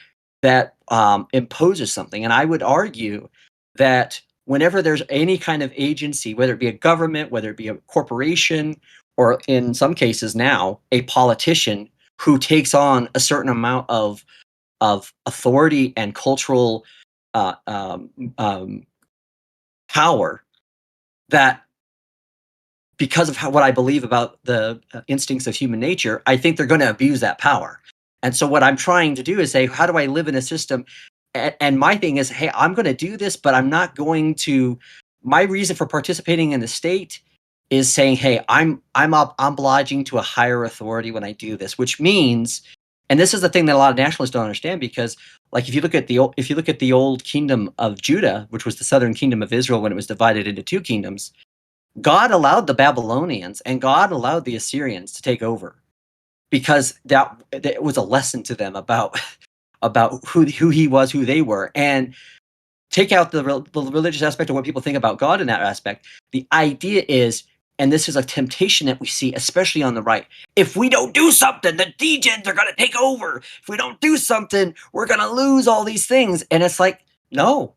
imposes something. And I would argue that whenever there's any kind of agency, whether it be a government, whether it be a corporation, or in some cases now a politician who takes on a certain amount of authority and cultural power, that because of what I believe about the instincts of human nature, I think they're going to abuse that power. And so what I'm trying to do is say, how do I live in a system? And my thing is, hey, I'm going to do this, but I'm not going to. My reason for participating in the state is saying, hey, I'm obliging to a higher authority when I do this, which means, and this is the thing that a lot of nationalists don't understand, because like if you look at the old kingdom of Judah, which was the southern kingdom of Israel when it was divided into two kingdoms, God allowed the Babylonians and God allowed the Assyrians to take over, because that it was a lesson to them about who he was, who they were, and take out the religious aspect of what people think about God in that aspect. The idea is, and this is a temptation that we see, especially on the right, if we don't do something, the degens are going to take over. If we don't do something, we're going to lose all these things. And it's like, no.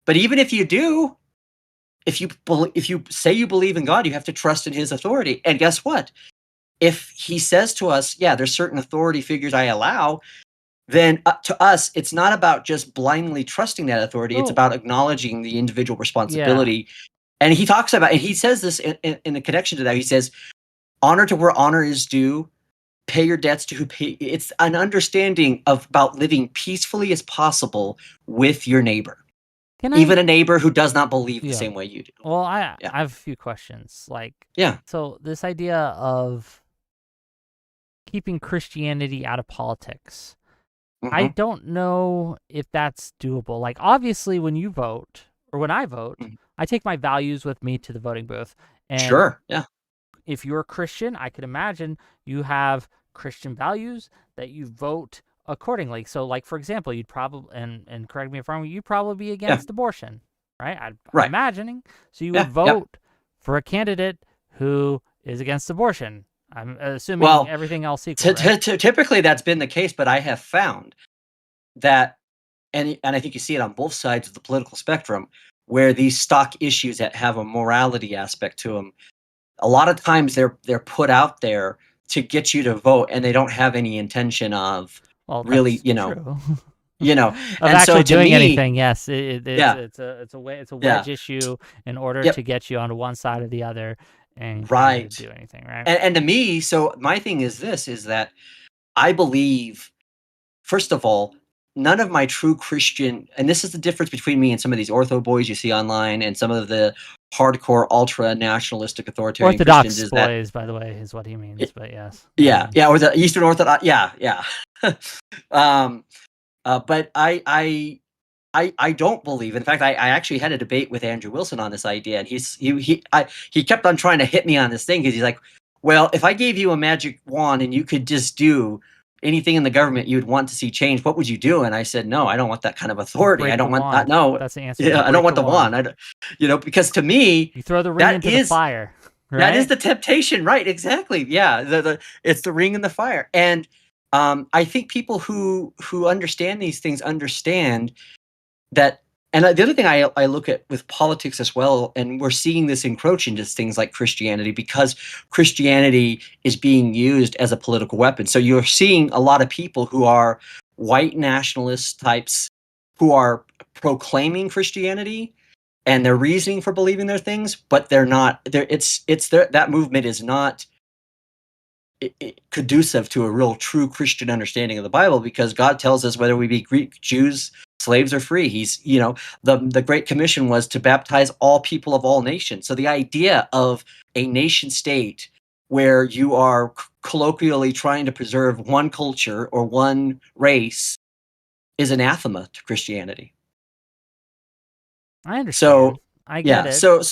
But even if you do, if you say you believe in God, you have to trust in his authority. And guess what? If he says to us, yeah, there's certain authority figures I allow, then to us, it's not about just blindly trusting that authority. It's about acknowledging the individual responsibility. Yeah. And he talks about, and he says this in the connection to that, he says, honor to where honor is due, pay your debts to who pay. It's an understanding about living peacefully as possible with your neighbor. Even a neighbor who does not believe the same way you do. Well, I have a few questions. So this idea of keeping Christianity out of politics, I don't know if that's doable. Like, obviously, when you vote, or when I vote, I take my values with me to the voting booth. And sure, yeah. If you're a Christian, I could imagine you have Christian values that you vote accordingly. So, like, for example, you'd probably, and correct me if I'm wrong, you'd probably be against abortion, right? I'm imagining. So you would vote for a candidate who is against abortion. I'm assuming everything else equal, right? Typically that's been the case, but I have found that, and I think you see it on both sides of the political spectrum, where these stock issues that have a morality aspect to them, a lot of times they're put out there to get you to vote, and they don't have any intention of really, true. of and actually so doing anything. Yes, it's a wedge issue in order to get you onto one side or the other. And do anything, right? And to me, so my thing is this, is that I believe, first of all, none of my true Christian, and this is the difference between me and some of these ortho boys you see online and some of the hardcore ultra-nationalistic authoritarian Orthodox Christians, boys, by the way, is what he means, but yes. Yeah, or the Eastern Orthodox, yeah. But I don't believe. In fact, I actually had a debate with Andrew Wilson on this idea, and he kept on trying to hit me on this thing because he's like, well, if I gave you a magic wand and you could just do anything in the government you would want to see change, what would you do? And I said, no, I don't want that kind of authority. I Break the don't want that. wand. No, That's the answer. yeah, I don't want the wand. I don't, because to me, You throw the ring that into is the fire. Right? that is the temptation, right? Exactly. Yeah, it's the ring in the fire, and I think people who understand these things understand that. And the other thing I look at with politics as well, and we're seeing this encroach into things like Christianity because Christianity is being used as a political weapon. So you're seeing a lot of people who are white nationalist types who are proclaiming Christianity and their reasoning for believing their things, but they're not. That movement is not conducive to a real true Christian understanding of the Bible, because God tells us whether we be Greek, Jews, slaves, or free. He's, the Great Commission was to baptize all people of all nations. So the idea of a nation state where you are colloquially trying to preserve one culture or one race is anathema to Christianity. I understand. So I get it. So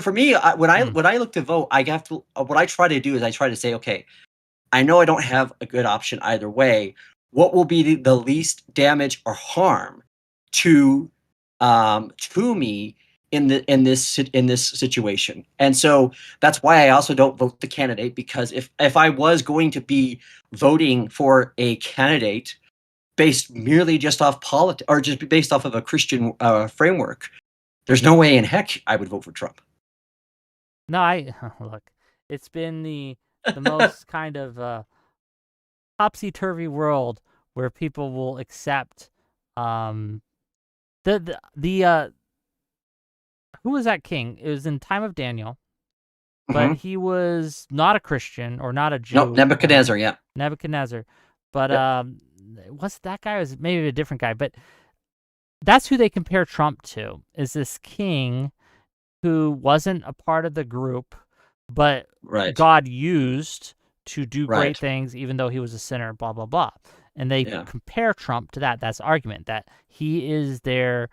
for me, when I look to vote, I have to. What I try to do is I try to say, okay, I know I don't have a good option either way. What will be the least damage or harm to me in this situation? And so that's why I also don't vote the candidate, because if I was going to be voting for a candidate based merely just off politics or just based off of a Christian framework, there's no way in heck I would vote for Trump. No, look. It's been the most kind of topsy-turvy world where people will accept who was that king? It was in time of Daniel, but he was not a Christian or not a Jew. No, Nebuchadnezzar, yeah. Nebuchadnezzar. But was that guy? Or was maybe a different guy? But that's who they compare Trump to, is this king who wasn't a part of the group, but God used to do great things, even though he was a sinner, blah, blah, blah. And they compare Trump to that. That's the argument, that he is their,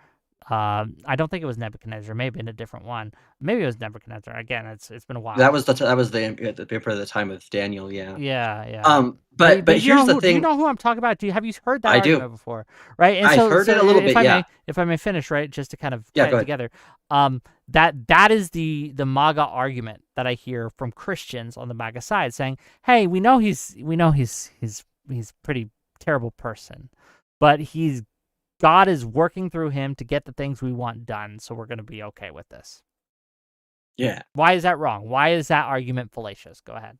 I don't think it was Nebuchadnezzar, maybe in a different one. Maybe it was Nebuchadnezzar. Again, it's been a while. That was the paper at the time of Daniel, yeah. Yeah. But here's the thing. Do you know who I'm talking about? Have you heard that I argument before? Right? And I heard it a little bit, yeah. If I may finish, right, just to kind of tie it together. That is the MAGA argument that I hear from Christians on the MAGA side, saying, "Hey, we know he's pretty terrible person, but God is working through him to get the things we want done, so we're going to be okay with this." Yeah. Why is that wrong? Why is that argument fallacious? Go ahead.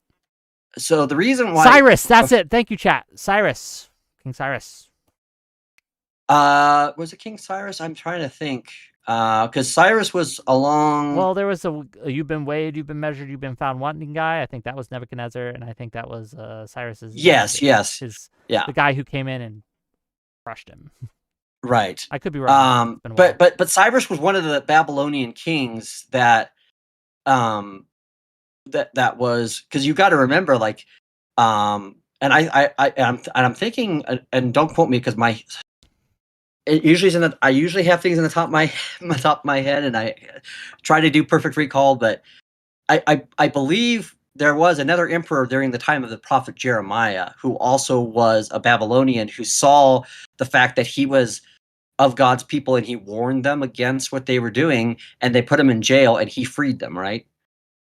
So the reason why Cyrus, that's it. Thank you, chat. Cyrus, King Cyrus. Was it King Cyrus? I'm trying to think. Because Cyrus was along. Well, there was you've been weighed, you've been measured, you've been found wanting guy. I think that was Nebuchadnezzar, and I think that was Cyrus's. Yes. The guy who came in and crushed him. Right. I could be wrong. But Cyrus was one of the Babylonian kings that that was, because you got to remember, like, and I'm thinking, and don't quote me because it usually is I usually have things in the top of my head, and I try to do perfect recall, but I believe there was another emperor during the time of the prophet Jeremiah who also was a Babylonian, who saw the fact that he was of God's people and he warned them against what they were doing, and they put him in jail and he freed them, right?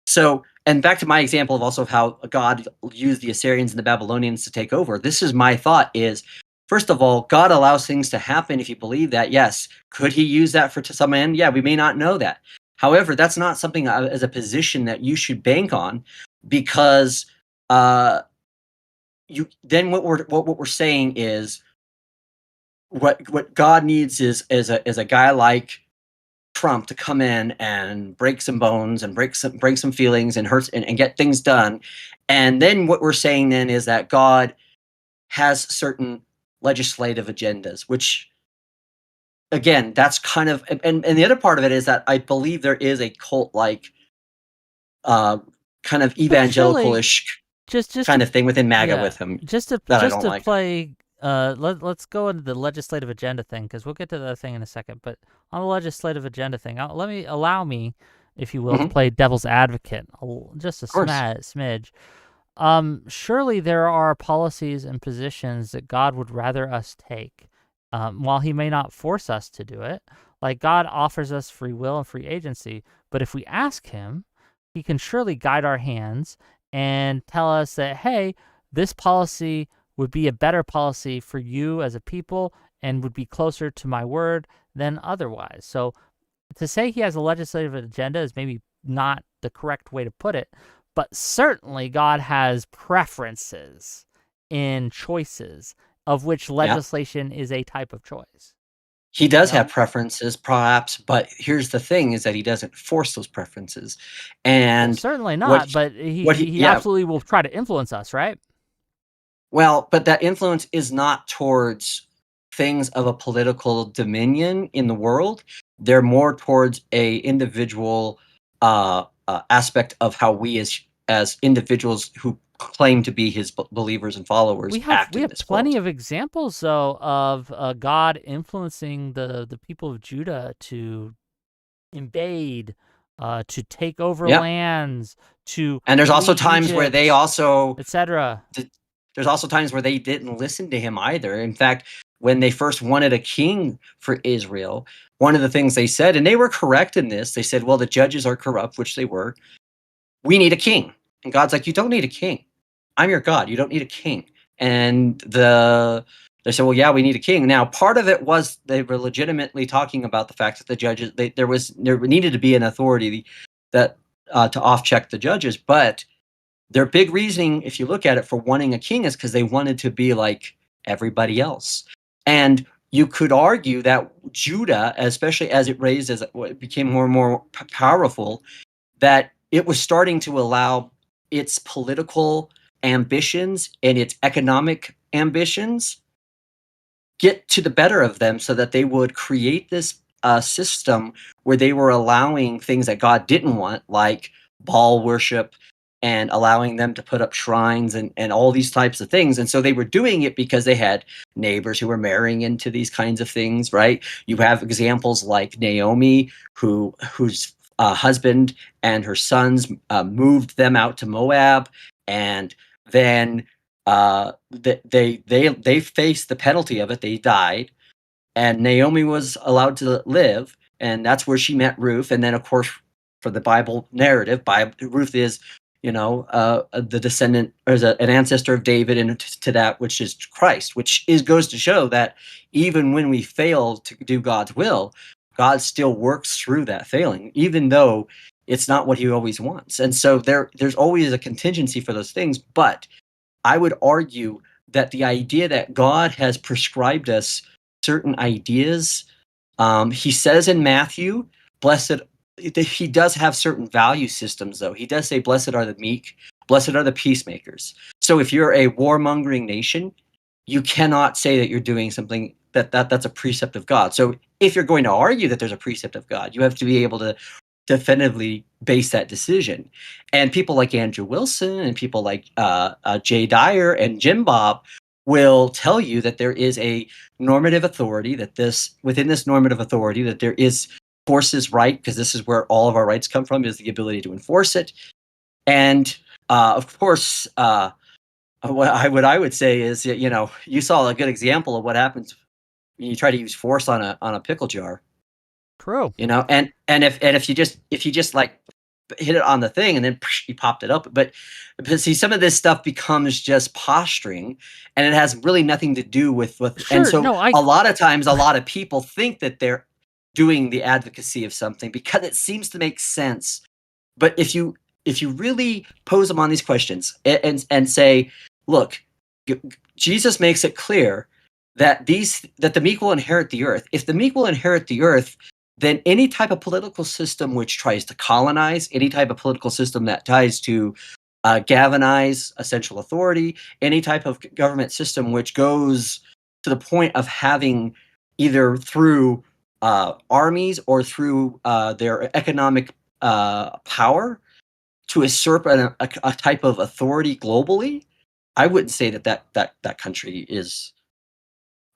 So, and back to my example of also how God used the Assyrians and the Babylonians to take over. This is my thought is, first of all, God allows things to happen. If you believe that, yes. Could he use that to some end? Yeah, we may not know that. However, that's not something as a position that you should bank on, because what we're saying is what God needs is a guy like Trump to come in and break some bones and break some feelings and hurt and get things done. And then what we're saying then is that God has certain legislative agendas, which, again, that's kind of, and the other part of it is that I believe there is a cult-like kind of evangelical-ish just kind of thing within MAGA with him. Just to like. play let's go into the legislative agenda thing, because we'll get to the other thing in a second. But on the legislative agenda thing, allow me, if you will, to Of play devil's advocate just a course. smidge. Surely there are policies and positions that God would rather us take, while He may not force us to do it. Like, God offers us free will and free agency, but if we ask Him, He can surely guide our hands and tell us that, hey, this policy would be a better policy for you as a people and would be closer to my word than otherwise. So to say He has a legislative agenda is maybe not the correct way to put it, but certainly God has preferences in choices, of which Yeah. legislation is a type of choice. He You does know? have preferences, perhaps, but here's the thing: is that he doesn't force those preferences, Well, and certainly what not, but he what he he yeah. absolutely will try to influence us, right? Well, but that influence is not towards things of a political dominion in the world. They're more towards a individual aspect of how we as individuals who claim to be his believers and followers We have act we in have this world. plenty of examples though of God influencing the people of Judah to invade, to take over Yeah, lands, to and there's also flee times where they Egypt, also etc. th- there's also times where they didn't listen to him either. In fact, when they first wanted a king for Israel, one of the things they said, and they were correct in this, they said, well, the judges are corrupt, which they were. We need a king. And God's like, you don't need a king. I'm your God. You don't need a king. And they said, well, yeah, we need a king. Now, part of it was they were legitimately talking about the fact that the judges, there needed to be an authority that to off check the judges, but their big reasoning, if you look at it, for wanting a king is because they wanted to be like everybody else. And you could argue that Judah, especially as it became more and more powerful, that it was starting to allow its political ambitions and its economic ambitions get to the better of them so that they would create this system where they were allowing things that God didn't want, like Baal worship, and allowing them to put up shrines and all these types of things. And so they were doing it because they had neighbors who were marrying into these kinds of things, right? You have examples like Naomi, whose husband and her sons moved them out to Moab, and then they faced the penalty of it. They died, and Naomi was allowed to live, and that's where she met Ruth. And then, of course, for the Bible narrative, Ruth is, the descendant or is an ancestor of David, and to that which is Christ, which goes to show that even when we fail to do God's will, God still works through that failing, even though it's not what He always wants. And so there's always a contingency for those things, but I would argue that the idea that God has prescribed us certain ideas, He says in Matthew, blessed, He does have certain value systems, though. He does say, blessed are the meek, blessed are the peacemakers. So if you're a warmongering nation, you cannot say that you're doing something that's a precept of God. So if you're going to argue that there's a precept of God, you have to be able to definitively base that decision. And people like Andrew Wilson and people like Jay Dyer and Jim Bob will tell you that there is a normative authority, within this normative authority, that there is forces right, because this is where all of our rights come from, is the ability to enforce it. And of course, what I would say is, you saw a good example of what happens when you try to use force on a pickle jar. True. And if you just like hit it on the thing and then you popped it up, but see, some of this stuff becomes just posturing, and it has really nothing to do with. And Sure. so No, I a lot of times, a lot of people think that they're doing the advocacy of something because it seems to make sense. But if you really pose them on these questions and say, look, Jesus makes it clear that the meek will inherit the earth. If the meek will inherit the earth, then any type of political system which tries to colonize, any type of political system that tries to galvanize essential authority, any type of government system which goes to the point of having, either through armies or through their economic power, to usurp a type of authority globally, I wouldn't say that country is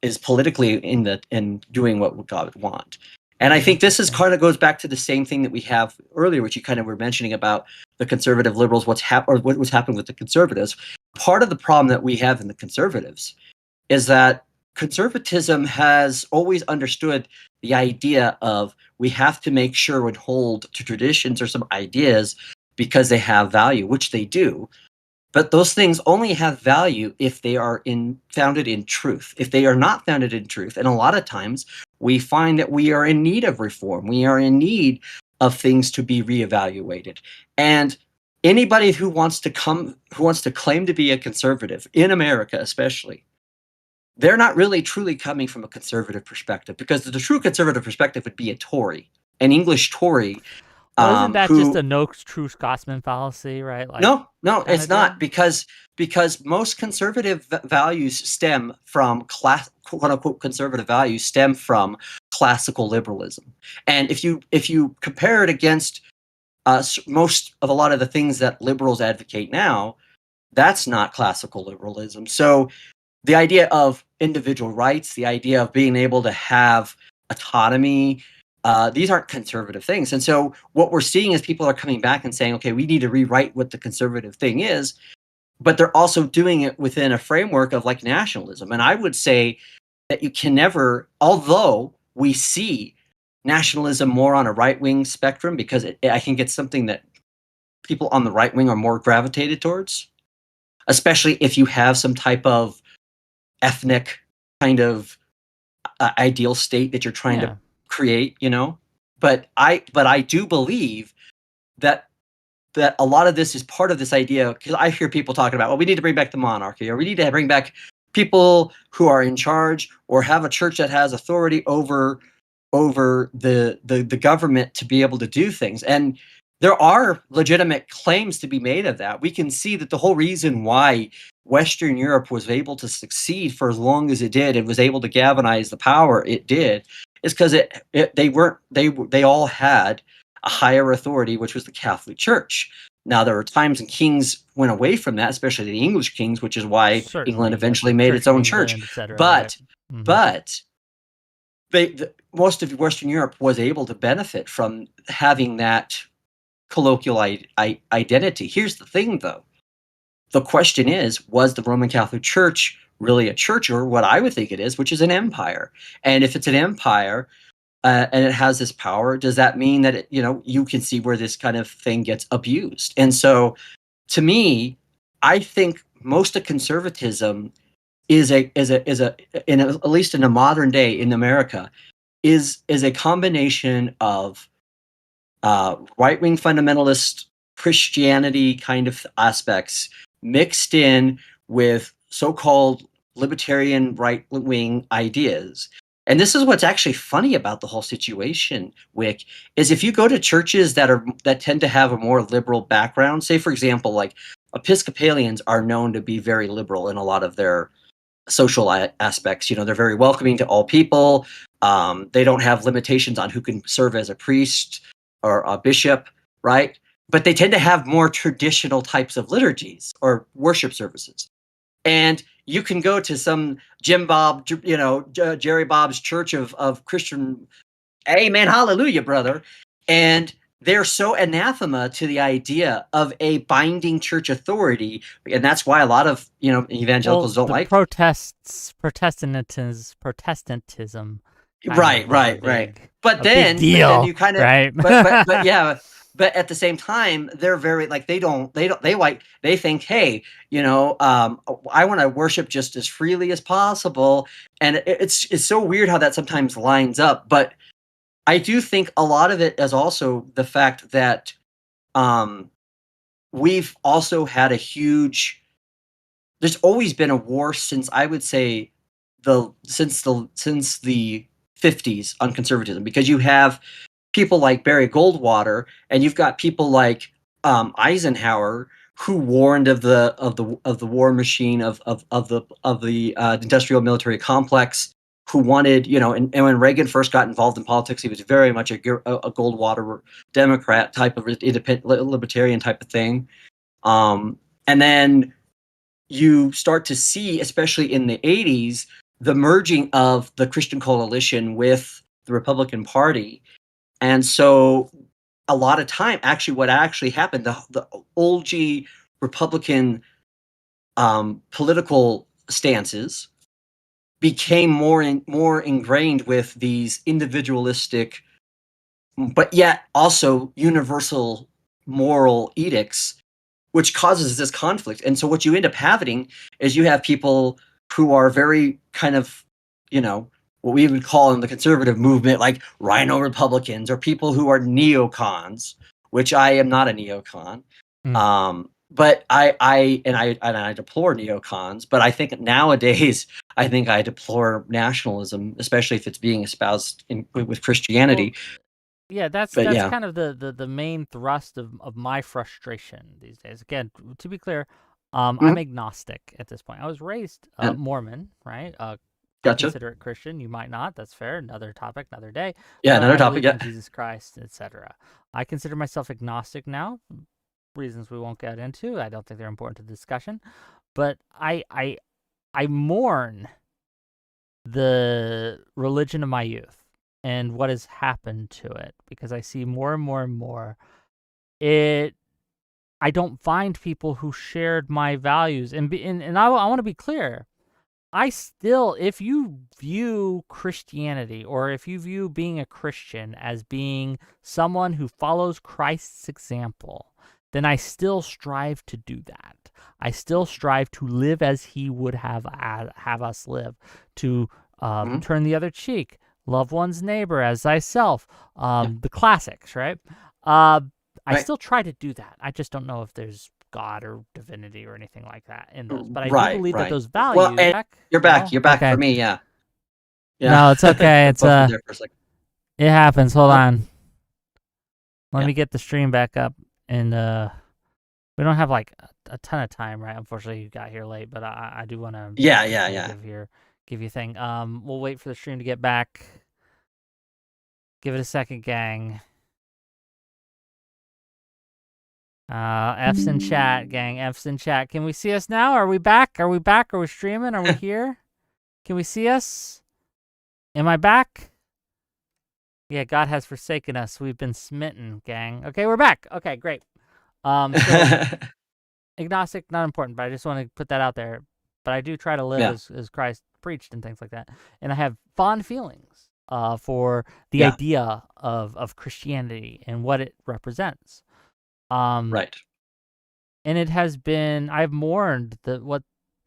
is politically in doing what God would want. And I think this is kind of goes back to the same thing that we have earlier, which you kind of were mentioning about the conservative liberals, what was happening with the conservatives. Part of the problem that we have in the conservatives is that conservatism has always understood the idea of we have to make sure and hold to traditions or some ideas because they have value, which they do. But those things only have value if they are founded in truth. If they are not founded in truth, and a lot of times we find that we are in need of reform. We are in need of things to be reevaluated. And anybody who wants to claim to be a conservative in America, especially, they're not really truly coming from a conservative perspective, because the true conservative perspective would be a Tory, an English Tory. Well, isn't that just a no true Scotsman fallacy, right? Like, no, it's not, because most conservative values stem from quote unquote conservative values stem from classical liberalism. And if you compare it against a lot of the things that liberals advocate now, that's not classical liberalism. So the idea of individual rights, the idea of being able to have autonomy, these aren't conservative things. And so what we're seeing is people are coming back and saying, okay, we need to rewrite what the conservative thing is, but they're also doing it within a framework of like nationalism. And I would say that you can never, although we see nationalism more on a right-wing spectrum, because I think it's something that people on the right wing are more gravitated towards, especially if you have some type of ethnic kind of ideal state that you're trying to create, but I do believe that a lot of this is part of this idea, because I hear people talking about, well, we need to bring back the monarchy, or we need to bring back people who are in charge, or have a church that has authority over the government to be able to do things. And there are legitimate claims to be made of that. We can see that the whole reason why Western Europe was able to succeed for as long as it did, and was able to galvanize the power it did, is because they all had a higher authority, which was the Catholic Church. Now, there were times when kings went away from that, especially the English kings, which is why England eventually made its own church. But most of Western Europe was able to benefit from having that colloquial identity. Here's the thing, though. The question is, was the Roman Catholic Church really a church, or what I would think it is, which is an empire? And if it's an empire, and it has this power, does that mean that you can see where this kind of thing gets abused? And so, to me, I think most of conservatism at least in a modern day in America, is a combination of right-wing fundamentalist Christianity kind of aspects mixed in with so-called libertarian right-wing ideas. And this is what's actually funny about the whole situation, Wick, is if you go to churches that tend to have a more liberal background, say, for example, like Episcopalians are known to be very liberal in a lot of their social aspects. They're very welcoming to all people. They don't have limitations on who can serve as a priest or a bishop, right? But they tend to have more traditional types of liturgies or worship services. And you can go to some Jerry Bob's church of Christian, amen, hallelujah, brother. And they're so anathema to the idea of a binding church authority. And that's why a lot of, evangelicals don't like Protestantism. Right. But then you kind of, right? but yeah, but at the same time, they're very like, they think, hey, I want to worship just as freely as possible. And it's so weird how that sometimes lines up. But I do think a lot of it is also the fact that we've also had there's always been a war since, I would say, since the 50s on conservatism, because you have people like Barry Goldwater, and you've got people like Eisenhower, who warned of the war machine of the industrial military complex, who wanted, and when Reagan first got involved in politics, he was very much a Goldwater Democrat type of independent libertarian type of thing. And then you start to see, especially in the 80s, the merging of the Christian coalition with the Republican Party. And so a lot of time, actually, what actually happened, the old G Republican political stances became more ingrained with these individualistic, but yet also universal moral edicts, which causes this conflict. And so what you end up having is you have people who are very kind of, what we would call in the conservative movement, like rhino Republicans, or people who are neocons, which I am not a neocon. But I deplore neocons, but I think nowadays, I deplore nationalism, especially if it's being espoused with Christianity. Yeah, that's kind of the main thrust of my frustration these days. Again, to be clear, I'm agnostic at this point. I was raised Mormon, right? I consider it Christian. You might not. That's fair. Another topic, another day. Yeah, but another I topic. believe in Jesus Christ, etc. I consider myself agnostic now. Reasons we won't get into. I don't think they're important to the discussion. But I mourn the religion of my youth and what has happened to it, because I see more and more and more I don't find people who shared my values. And I want to be clear. I still, if you view Christianity, or if you view being a Christian as being someone who follows Christ's example, then I still strive to do that. I still strive to live as he would have us live, to turn the other cheek, love one's neighbor as thyself, the classics, right? I still try to do that. I just don't know if there's God or divinity or anything like that in those. But I do believe that those values... Well, and you're back. You're back okay. For me, yeah. No, it's okay. It's it happens. Hold on. Let me get the stream back up. And we don't have like a ton of time, right? Unfortunately, you got here late, but I do want to give you a thing. We'll wait for the stream to get back. Give it a second, gang. F's in chat, gang. F's in chat. Can we see us now? Are we back? Are we back? Are we streaming? Are we here? Can we see us? Am I back? Yeah, God has forsaken us. We've been smitten, gang. Okay, we're back. Okay, great. So, agnostic, not important, but I just want to put that out there. But I do try to live as Christ preached and things like that. And I have fond feelings for the idea of Christianity and what it represents. Right. And it has been, I've mourned what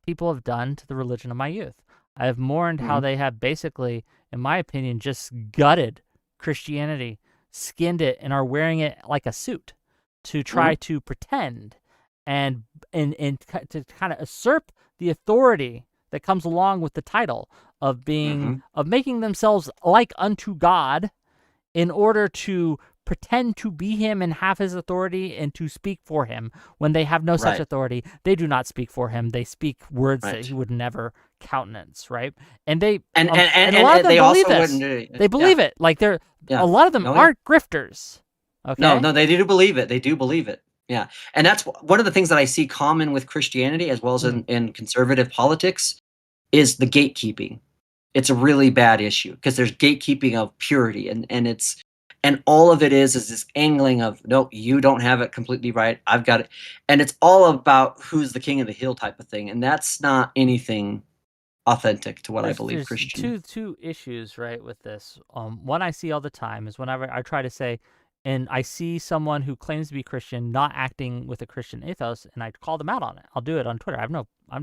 people have done to the religion of my youth. I have mourned how they have basically, in my opinion, just gutted Christianity, skinned it, and are wearing it like a suit to try to pretend and to kind of usurp the authority that comes along with the title of being of making themselves like unto God in order to pretend to be him and have his authority and to speak for him when they have no such authority. They do not speak for him. They speak words that he would never countenance, right? And they and a lot of them believe this. They believe it. Like a lot of them aren't grifters. Okay. No, they do believe it. They do believe it. Yeah. And that's one of the things that I see common with Christianity as well as in conservative politics is the gatekeeping. It's a really bad issue because there's gatekeeping of purity and all of it is this angling of, no, you don't have it completely right. I've got it. And it's all about who's the king of the hill type of thing. And that's not anything authentic to what I believe Christian. Two issues, right, with this. One I see all the time is whenever I try to say, and I see someone who claims to be Christian not acting with a Christian ethos, and I call them out on it. I'll do it on Twitter. I'm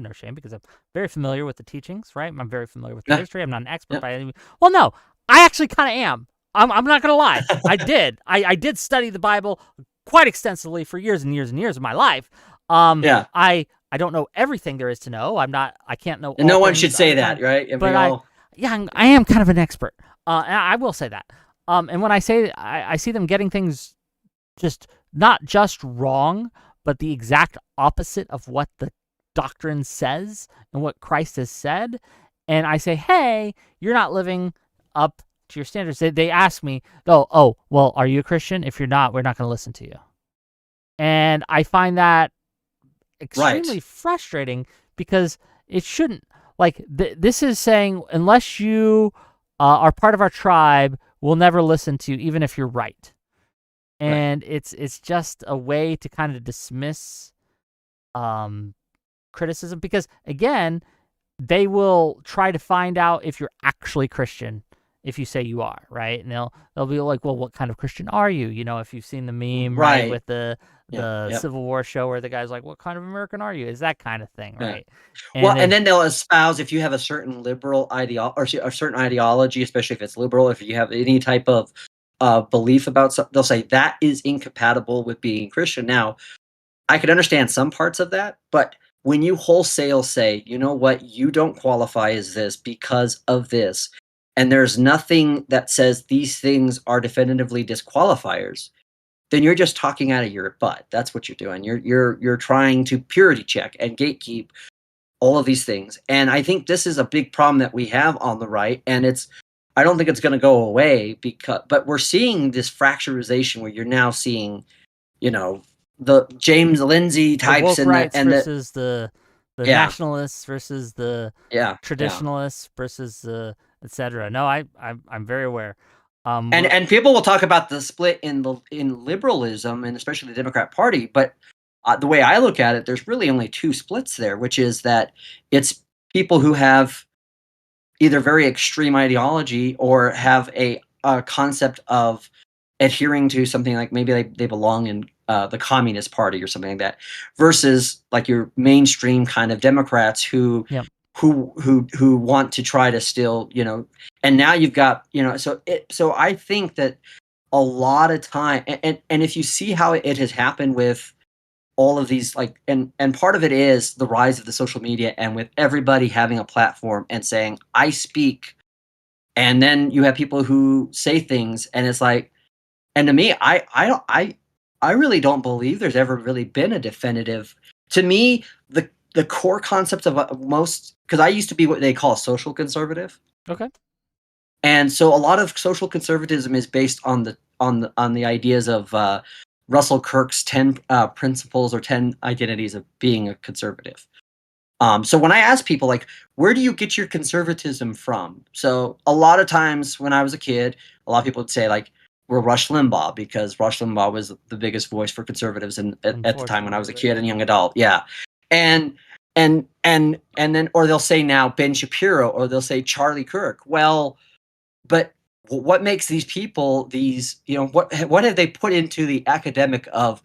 no shame because I'm very familiar with the teachings, right? I'm very familiar with the history. I'm not an expert by any means. Well, no, I actually kind of am. I'm not gonna lie. I did. I did study the Bible quite extensively for years and years and years of my life. I don't know everything there is to know. I can't know. And no one should say that, right? But I am kind of an expert. And I will say that. And when I say I see them getting things just not just wrong, but the exact opposite of what the doctrine says and what Christ has said, and I say, hey, you're not living up to your standards. They ask me, oh, well, are you a Christian? If you're not, we're not going to listen to you. And I find that extremely frustrating because it shouldn't. Like this is saying, unless you are part of our tribe, we'll never listen to you, even if you're right. Right. And it's just a way to kind of dismiss criticism, because again, they will try to find out if you're actually Christian if you say you are, right? And they'll be like, well, what kind of Christian are you? You know, if you've seen the meme, right, Right. with the Yeah. Yep. Civil War show where the guy's like, what kind of American are you? Is that kind of thing, Yeah. right? Well, And and they then they'll espouse if you have a certain liberal a certain ideology, especially if it's liberal, if you have any type of belief about something, they'll say that is incompatible with being Christian. Now, I could understand some parts of that, but when you wholesale say, you know what, you don't qualify as this because of this, and there's nothing that says these things are definitively disqualifiers, then you're just talking out of your butt. That's what you're doing. You're trying to purity check and gatekeep all of these things. And I think this is a big problem that we have on the right. And I don't think it's going to go away but we're seeing this fracturization where you're now seeing, you know, the James Lindsay the types woke and rights versus the yeah, nationalists versus the yeah. traditionalists versus the etc. No, I'm very aware. And people will talk about the split in liberalism and especially the Democrat Party, but the way I look at it, there's really only two splits there, which is that it's people who have either very extreme ideology or have a concept of adhering to something like maybe they belong in the Communist Party or something like that, versus like your mainstream kind of Democrats who Yep. who want to try to still, you know, and now you've got, you know, so I think that a lot of time, and if you see how it has happened with all of these, like, and part of it is the rise of the social media and with everybody having a platform and saying I speak, and then you have people who say things and it's like, and to me, I really don't believe there's ever really been a definitive. To me, the core concept of most, because I used to be what they call a social conservative, Okay. and so a lot of social conservatism is based on the ideas of Russell Kirk's 10 principles or 10 identities of being a conservative. So when I ask people, like, where do you get your conservatism from? So a lot of times when I was a kid, a lot of people would say, like, we're Rush Limbaugh because Rush Limbaugh was the biggest voice for conservatives at the time when I was a Unfortunately, kid and young adult. Yeah. And and then, or they'll say now Ben Shapiro, or they'll say Charlie Kirk. Well, but what makes these people these, you know, what have they put into the academic of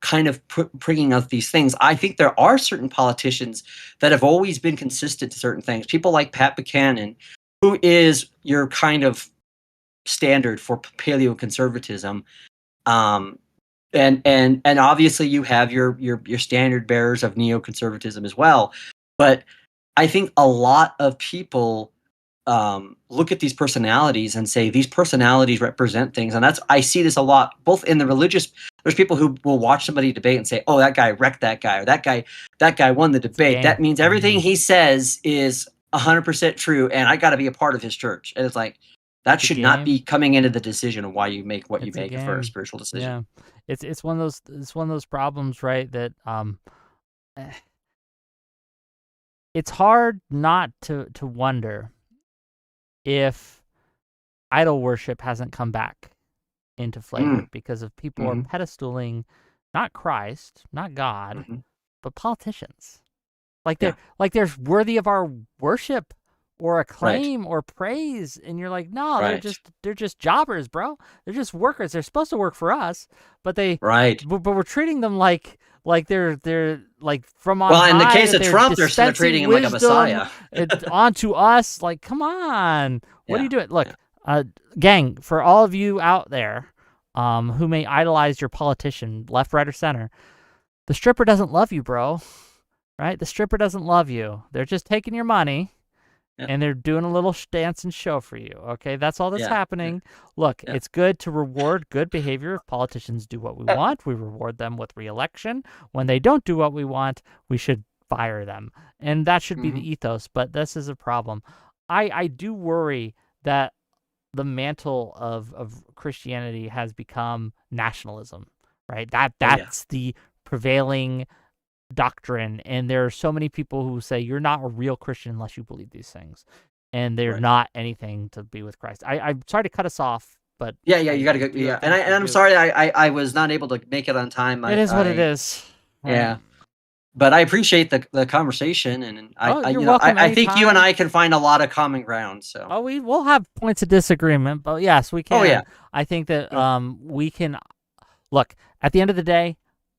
kind of bringing up these things? I think there are certain politicians that have always been consistent to certain things. People like Pat Buchanan, who is your kind of standard for paleoconservatism. Um, and obviously you have your standard bearers of neoconservatism as well. But I think a lot of people look at these personalities and say these personalities represent things, and I see this a lot, both in the religious. There's people who will watch somebody debate and say, "Oh, that guy wrecked that guy," or that guy won the it's a debate. That game. means everything he says is 100% true, and I got to be a part of his church. And it's like that It's a should not be game. coming into the decision of why you make what you It's a make for a game. spiritual decision. Yeah. It's one of those problems, right? That eh, it's hard not to wonder if idol worship hasn't come back into Mm, flavor because of people are hmm pedestaling not Christ, not God, hmm but politicians. Like Yeah, they're worthy of our worship or right, acclaim or praise, and you're like, no, right, they're just jobbers, bro. They're just workers. They're supposed to work for us, but right. but we're treating them like they're like from on Well, in the high, case that of they're Trump, they're treating dispensing him like a wisdom messiah. onto us. Like, come on, what are Yeah, you doing? Look, yeah. gang, for all of you out there, who may idolize your politician, left, right, or center, the stripper doesn't love you, bro. Right? The stripper doesn't love you. They're just taking your money Yeah, and they're doing a little dance and show for you. Okay? That's all that's yeah, yeah, happening. Look, yeah. it's good to reward good behavior. If politicians do what we want, we reward them with re-election. When they don't do what we want, we should fire them. And that should be Mhm. the ethos, but this is a problem. I do worry that the mantle of Christianity has become nationalism, right? Oh, yeah. That's the prevailing doctrine, and there are so many people who say you're not a real Christian unless you believe these things, and they're Right. not anything to be with Christ. I'm sorry to cut us off, but Yeah, you got to go. do have Yeah, things to I'm do. sorry I was not able to make it on time. It is what it is. Yeah, but I appreciate the conversation, and Oh, you're welcome I think you and anytime. I can find a lot of common ground. So. Oh, we'll have points of disagreement, but yes, we can. Oh yeah. I think that No, we can look at the end of the day.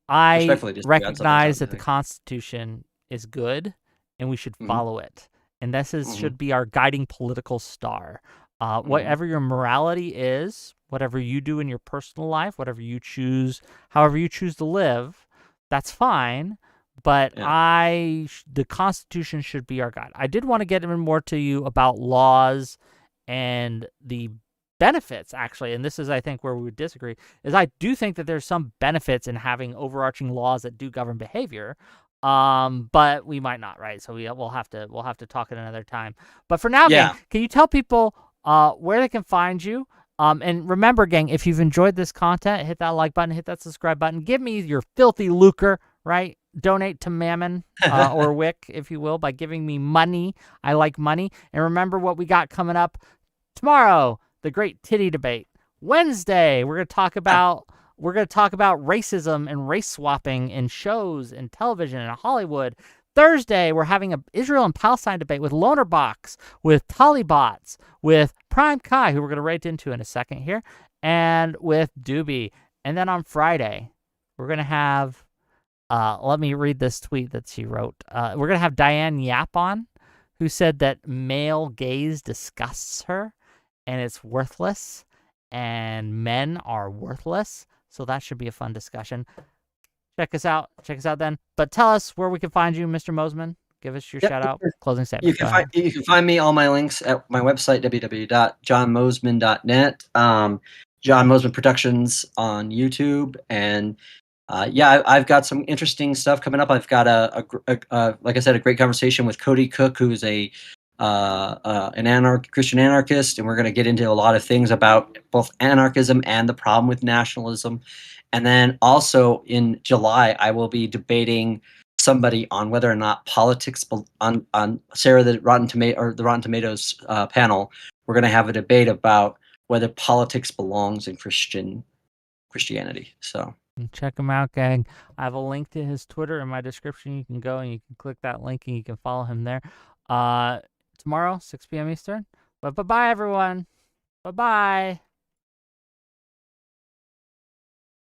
I respectfully disagree on something. recognize that the Constitution is good, and we should Mm-hmm. follow it. And this Mm-hmm. should be our guiding political star. Mm-hmm. Whatever your morality is, whatever you do in your personal life, whatever you choose, however you choose to live, that's fine. But Yeah. the Constitution should be our guide. I did want to get even more to you about laws and the benefits, actually, and this is, I think, where we would disagree, is I do think that there's some benefits in having overarching laws that do govern behavior, but we might not, right? So we'll have to talk at another time. But for now, gang, Yeah. can you tell people where they can find you? And remember, gang, if you've enjoyed this content, hit that like button, hit that subscribe button, give me your filthy lucre, right? Donate to Mammon or Wick, if you will, by giving me money. I like money. And remember what we got coming up tomorrow: the great titty debate. Wednesday, we're going to talk about racism and race swapping in shows and television and Hollywood. Thursday, we're having a Israel and Palestine debate with Lonerbox, with Talibots, with Prime Kai, who we're going to rate into in a second here, and with Doobie. And then on Friday, we're going to have, let me read this tweet that she wrote. We're going to have Diane Yap on, who said that male gaze disgusts her and it's worthless, and men are worthless. So that should be a fun discussion. Check us out then. But tell us where we can find you, Mr. Moseman. Give us your shout out. Closing statement. You can find me, all my links, at my website, www.johnmoseman.net. John Moseman Productions on YouTube, and I've got some interesting stuff coming up. I've got like I said, a great conversation with Cody Cook, who's an Christian anarchist, and we're going to get into a lot of things about both anarchism and the problem with nationalism. And then also in July, I will be debating somebody on whether or not politics on Sarah, the Rotten Tomatoes panel. We're going to have a debate about whether politics belongs in Christianity. So check him out, gang. I have a link to his Twitter in my description. You can go and you can click that link and you can follow him there. Tomorrow, 6 p.m. Eastern. But bye-bye, everyone. Bye-bye.